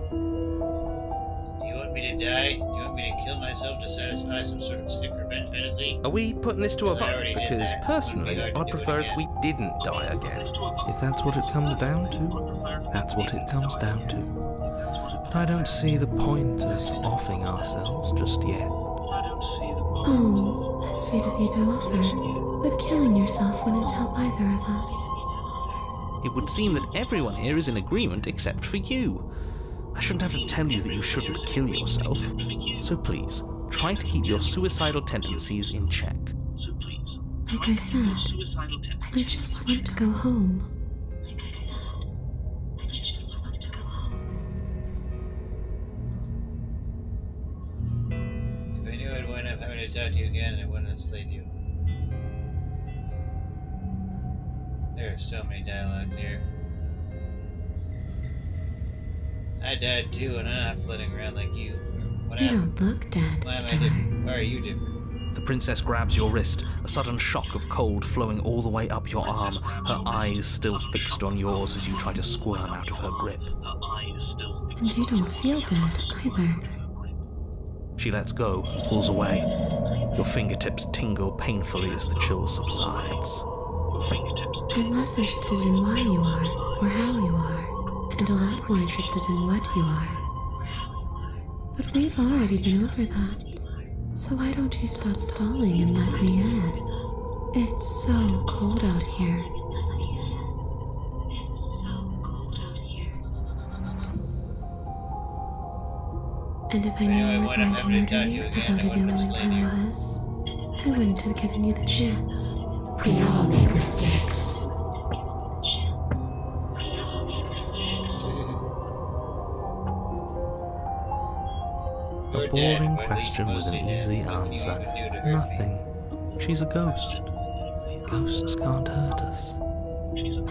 Do you want me to die? Do you want me to kill myself to satisfy some sort of sick revenge fantasy? Are we putting this to a Because I vote? already did Because that. personally, Wouldn't be hard I'd to do it prefer if we again. didn't die again. If that's what it comes down to, that's what it comes down to. But I don't see the point of offing ourselves just yet. Oh, that's sweet of you to offer. But killing yourself wouldn't help either of us. It would seem that everyone here is in agreement except for you. I shouldn't have to tell you that you shouldn't kill yourself. So please, try to keep your suicidal tendencies in check. Like I said, I just want to go home. If I knew I'd wind up having to talk to you again, I wouldn't have slayed you. There are so many dialogues here. I died too, and I'm not floating around like you. What You happened? don't look dead, Why am I killer. different? Why are you different? The princess grabs your wrist, a sudden shock of cold flowing all the way up your arm, her eyes still fixed on yours as you try to squirm out of her grip. And you don't feel dead either. She lets go and pulls away. Your fingertips tingle painfully as the chill subsides. I'm less interested in why you are, or how you are, and a lot more interested in what you are. But we've already been over that. So why don't you stop stalling and let me in? It's so cold out here. And if I knew you were going to murder me without even knowing who I was, I wouldn't have given you the chance. We all make mistakes. A boring question with an easy answer. Nothing. She's a ghost. Ghosts can't hurt us.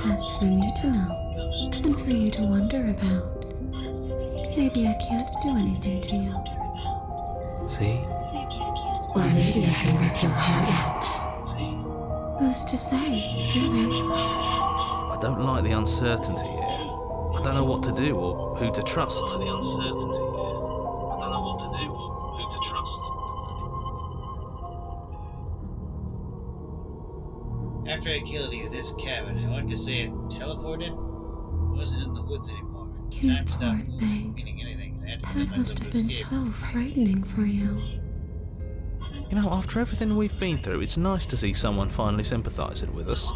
That's for me to know, and for you to wonder about. Maybe I can't do anything to you. See? Or maybe I can rip your heart out. Who's to say, really? I don't like the uncertainty here. I don't know what to do or who to trust. After I killed you, this cabin, I wanted to say it teleported. It wasn't in the woods anymore. You Time poor stopped thing. meaning anything. I had to kill That myself must to have been escape. so frightening for you. You know, after everything we've been through, it's nice to see someone finally sympathising with us.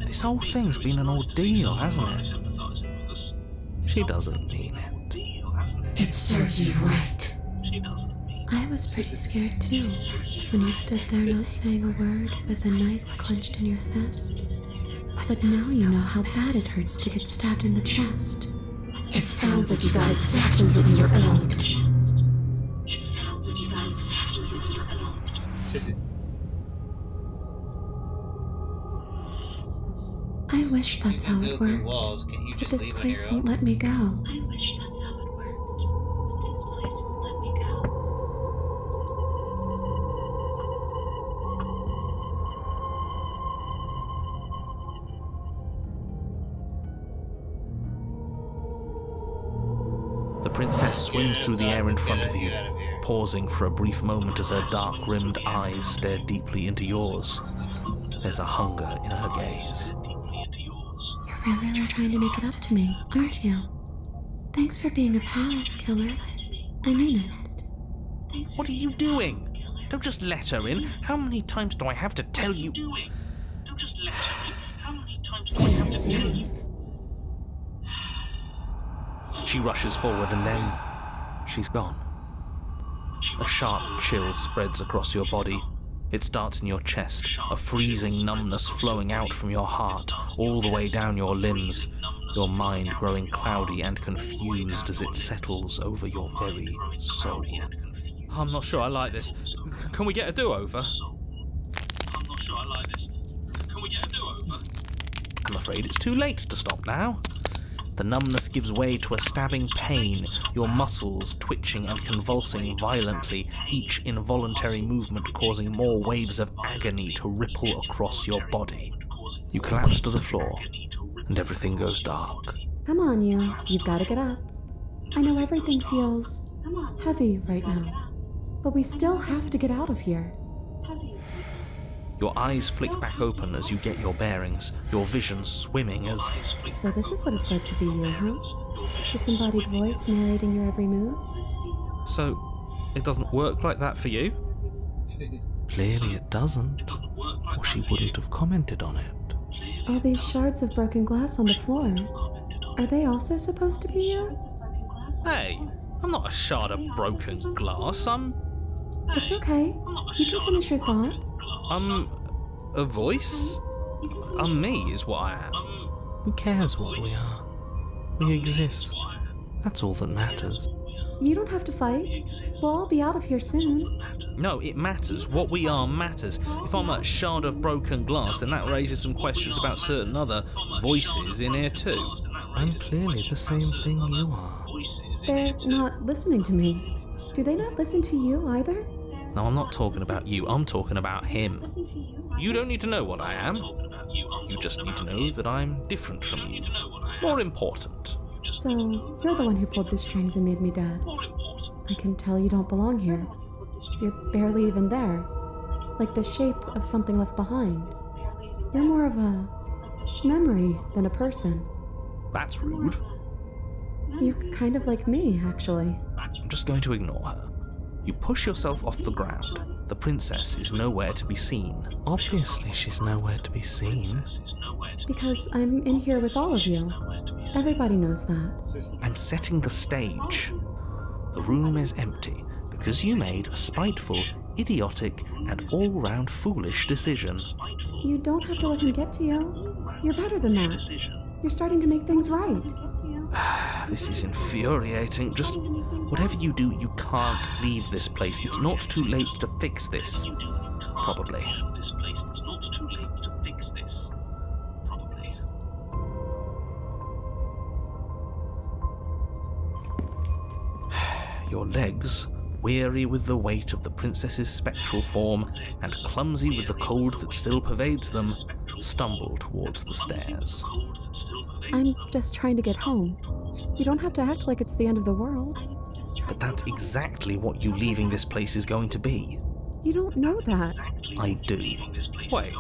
This whole thing's been an ordeal, hasn't it? She doesn't mean it. It serves you right. I was pretty scared too, when you stood there not saying a word with a knife clenched in your fist. But now you know how bad it hurts to get stabbed in the chest. It sounds like you got exactly what you were owed. I wish that's how it worked, walls, can you but just this leave a place hero? won't let me go. The princess swims through the air in front of you, pausing for a brief moment as her dark-rimmed eyes stare deeply into yours. There's a hunger in her gaze. You're really trying to make it up to me, aren't you? Thanks for being a pal, killer. I mean it. What are you doing? Don't just let her in. How many times do I have to tell you? She rushes forward and then she's gone. A sharp chill spreads across your body. It starts in your chest, a freezing numbness flowing out from your heart, all the way down your limbs, your mind growing cloudy and confused as it settles over your very soul. I'm not sure I like this. Can we get a do-over? I'm afraid it's too late to stop now. The numbness gives way to a stabbing pain, your muscles twitching and convulsing violently, each involuntary movement causing more waves of agony to ripple across your body. You collapse to the floor, and everything goes dark. Come on, you. You've got to get up. I know everything feels heavy right now, but we still have to get out of here. Your eyes flick back open as you get your bearings, your vision swimming as... So this is what it's like to be you, huh? Disembodied voice narrating your every move? So, it doesn't work like that for you? Clearly it doesn't, or she wouldn't have commented on it. All these shards of broken glass on the floor, are they also supposed to be you? Hey, I'm not a shard of broken glass, It's okay. You can finish your thought. I'm a voice? I'm me is what I am. Who cares what we are? We exist. That's all that matters. You don't have to fight. We'll all be out of here soon. No, it matters. What we are matters. If I'm a shard of broken glass, then that raises some questions about certain other voices in here too. I'm clearly the same thing you are. They're not listening to me. Do they not listen to you either? No, I'm not talking about you. I'm talking about him. You don't need to know what I am. You just need to know that I'm different from you. More important. So, you're the one who pulled the strings and made me dead. I can tell you don't belong here. You're barely even there. Like the shape of something left behind. You're more of a memory than a person. That's rude. You're kind of like me, actually. I'm just going to ignore her. You push yourself off the ground. The princess is nowhere to be seen. Obviously, she's nowhere to be seen. Because I'm in here with all of you. Everybody knows that. I'm setting the stage. The room is empty because you made a spiteful, idiotic, and all-round foolish decision. You don't have to let him get to you. You're better than that. You're starting to make things right. This is infuriating. Just whatever you do, you can't leave this place. It's not too late to fix this. Probably. Your legs, weary with the weight of the princess's spectral form and clumsy with the cold that still pervades them, stumble towards the stairs. I'm just trying to get home. You don't have to act like it's the end of the world. But that's exactly what you leaving this place is going to be. You don't know that. I do. Wait,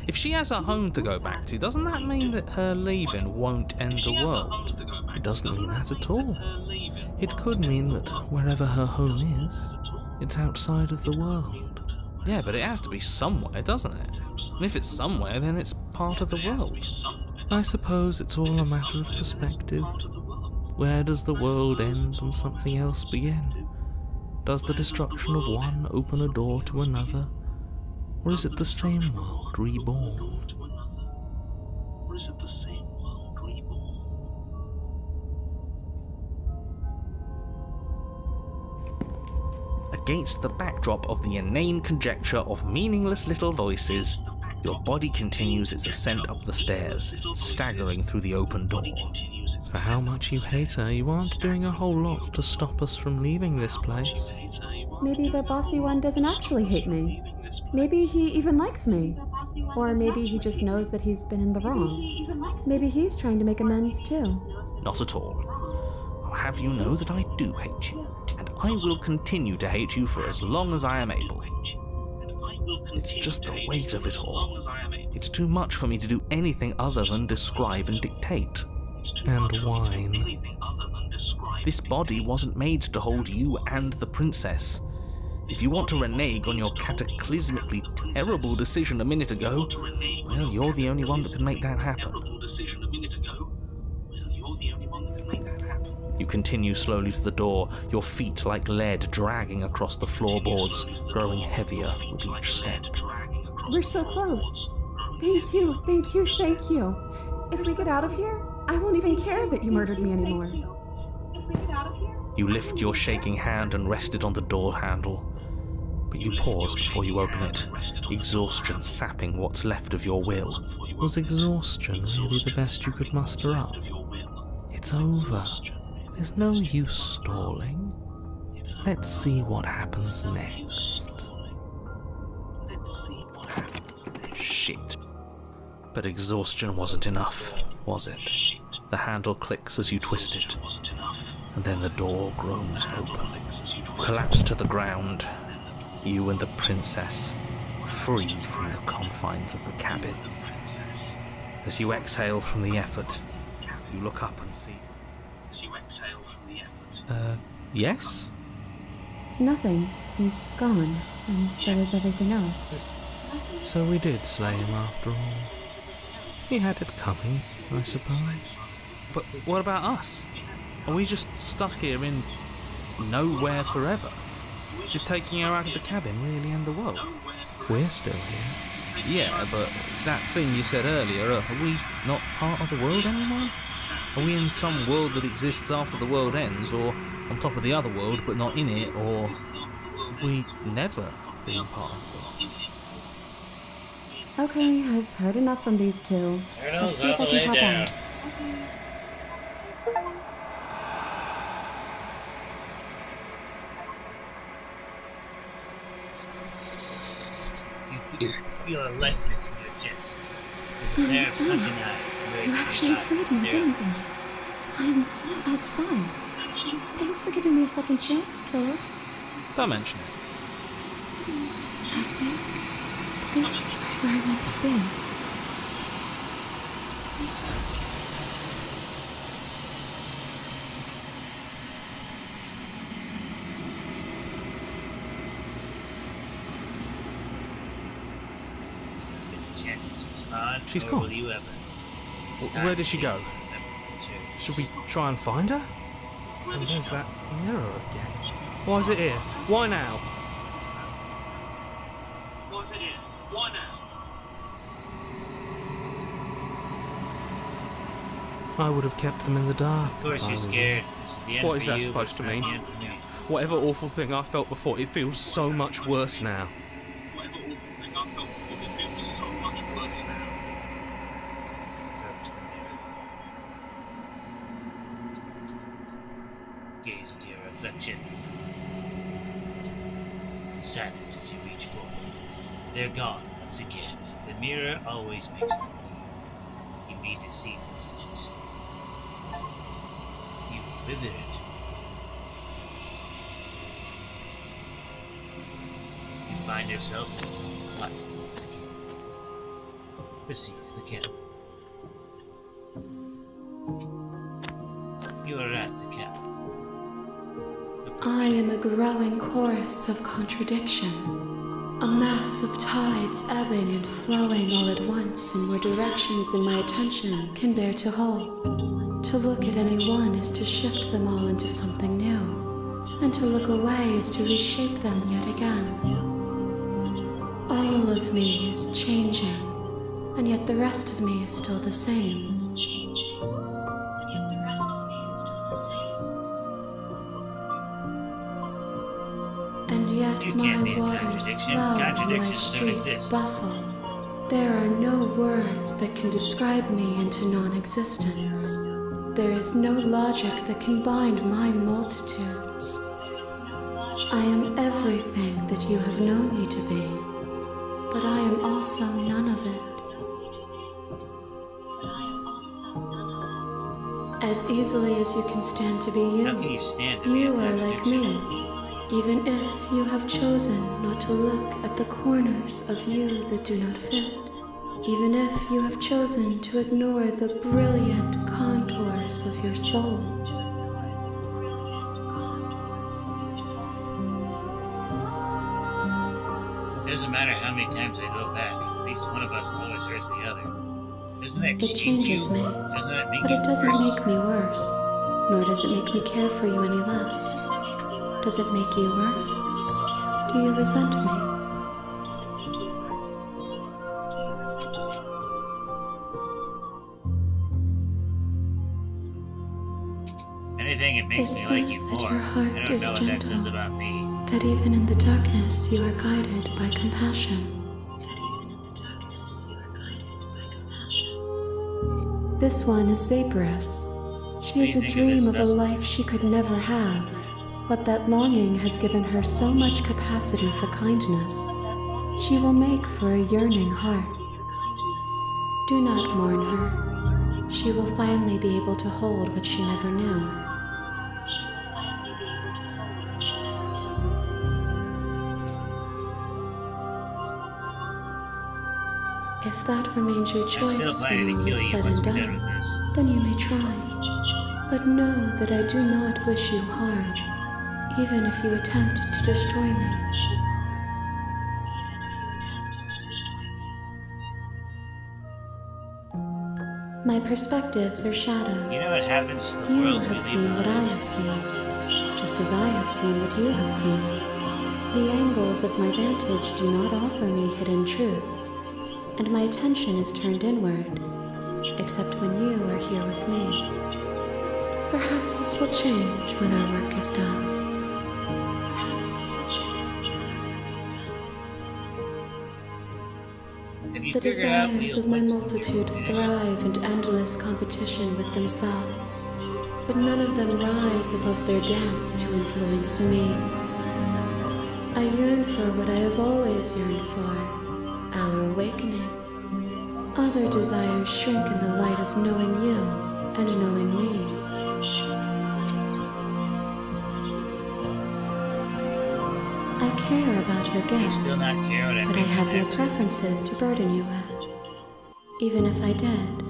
if she has a home to go back to, doesn't that mean that her leaving won't end the world? It doesn't mean that at all. It could mean that wherever her home is, it's outside of the world. Yeah, but it has to be somewhere, doesn't it? And if it's somewhere, then it's part of the world. I suppose it's all a matter of perspective. Where does the world end and something else begin? Does the destruction of one open a door to another? Or is it the same world reborn? Against the backdrop of the inane conjecture of meaningless little voices, your body continues its ascent up the stairs, staggering through the open door. For how much you hate her, you aren't doing a whole lot to stop us from leaving this place. Maybe the bossy one doesn't actually hate me. Maybe he even likes me. Or maybe he just knows that he's been in the wrong. Maybe he's trying to make amends too. Not at all. I'll have you know that I do hate you, and I will continue to hate you for as long as I am able. It's just the weight of it all. It's too much for me to do anything other than describe and dictate. And whine. This body wasn't made to hold you and the princess. If you want to renege on your cataclysmically terrible decision a minute ago, well, you're the only one that can make that happen. You continue slowly to the door, your feet like lead dragging across the floorboards, growing heavier with each step. We're so close. Thank you, thank you, thank you. If we get out of here, I won't even care that you murdered me anymore. You lift your shaking hand and rest it on the door handle. But you pause before you open it, exhaustion sapping what's left of your will. Was exhaustion really the best you could muster up? It's over. There's no use stalling. Let's see what happens next. Shit. But exhaustion wasn't enough, was it? The handle clicks as you twist it, and then the door groans open. Collapse to the ground, you and the princess, free from the confines of the cabin. As you exhale from the effort, you look up and see... yes? Nothing. He's gone, and so is everything else. So we did slay him after all. He had it coming, I suppose. But what about us? Are we just stuck here in nowhere forever? Did taking her out of the cabin really end the world? We're still here. Yeah, but that thing you said earlier, are we not part of the world anymore? Are we in some world that exists after the world ends, or on top of the other world but not in it, or have we never been part of the world? Okay, I've heard enough from these two. Let's see if I can pop out. You feel a lightness in your chest. There's a pair of sunken eyes. You actually freed me, didn't you? I'm outside. Thanks for giving me a second chance, Philip. Don't mention it. I think this is where I meant to be. She's gone. Where did she go? Should we try and find her? And there's that mirror again. Why is it here? Why now? I would have kept them in the dark. Of course you're scared. What is that supposed to mean? Whatever awful thing I felt before, it feels so much worse now. Gaze into your reflection. Silence as you reach forward. They're gone once again. The mirror always makes them. You need to see what's in it. You withered. You find yourself what? Proceed to the cabin. You are at the cabin. I am a growing chorus of contradiction. A mass of tides ebbing and flowing all at once in more directions than my attention can bear to hold. To look at any one is to shift them all into something new, and to look away is to reshape them yet again. All of me is changing, and yet the rest of me is still the same. And yet my waters flow and my streets bustle. There are no words that can describe me into non-existence. There is no logic that can bind my multitudes. I am everything that you have known me to be, but I am also none of it. As easily as you can stand to be you, How can you stand to be you a are like me. Even if you have chosen not to look at the corners of you that do not fit, even if you have chosen to ignore the brilliant contours of your soul. It doesn't matter how many times I go back, at least one of us always hurts the other. Doesn't that It change changes you? me, Doesn't that make but you it doesn't worse? make me worse, nor does it make me care for you any less. Does it make you worse? Do you resent me? Anything, it makes It me like you says that more. your heart I don't is know what that says gentle, about me. that even in the darkness you are guided by compassion. This one is vaporous. She is a dream of a life she could never have, but that longing has given her so much capacity for kindness. She will make for a yearning heart. Do not mourn her. She will finally be able to hold what she never knew. If that remains your I'm still choice planning when to all kill is you said once and we're done done, with this. then you may try. But know that I do not wish you harm, even if you attempt to destroy me. My perspectives are shadowed. You know what happens to the You worlds we have leave seen what I behind? have seen, just as I have seen what you have seen. The angles of my vantage do not offer me hidden truths, and my attention is turned inward, except when you are here with me. Perhaps this will change when our work is done. Have you The figured out desires of my multitude thrive in endless competition with themselves, but none of them rise above their dance to influence me. I yearn for what I have always yearned for, our awakening. Other desires shrink in the light of knowing you and knowing me. I care about your Do you gifts, still not care what I but I bring you have no next? preferences to burden you with. Even if I did,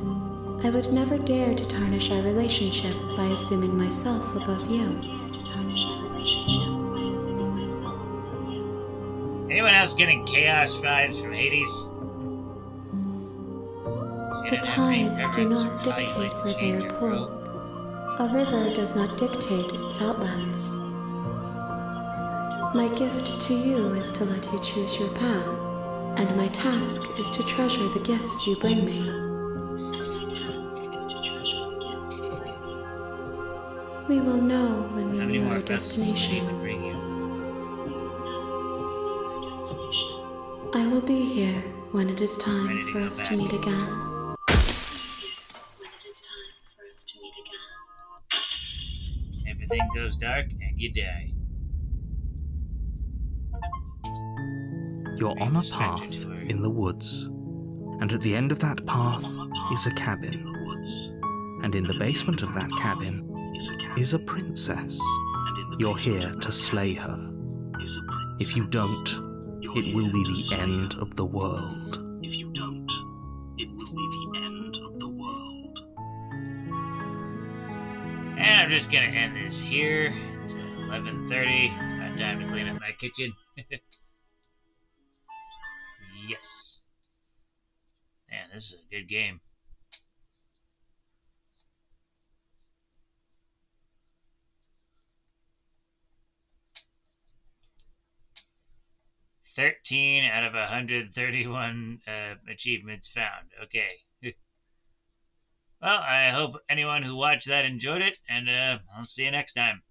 I would never dare to tarnish our relationship by assuming myself above you. Anyone else getting chaos vibes from Hades? The tides do not dictate where they are pulled. A river does not dictate its outlets. My gift to you is to let you choose your path, and my task is to treasure the gifts you bring me. We will know when we How many near more our vessels do we need to destination. bring you? I will be here when it is time Ready to for go us to back. meet again. Everything goes dark and you die. You're on a path in the woods, and at the end of that path is a cabin. And in the basement of that cabin is a princess. You're here to slay her. If you don't, it will be the end of the world. If you don't, it will be the end of the world. And I'm just gonna end this here. It's 11:30. It's about time to clean up my kitchen. this. Man, this is a good game. "13 out of 131 achievements found." Okay. Well, I hope anyone who watched that enjoyed it, and I'll see you next time.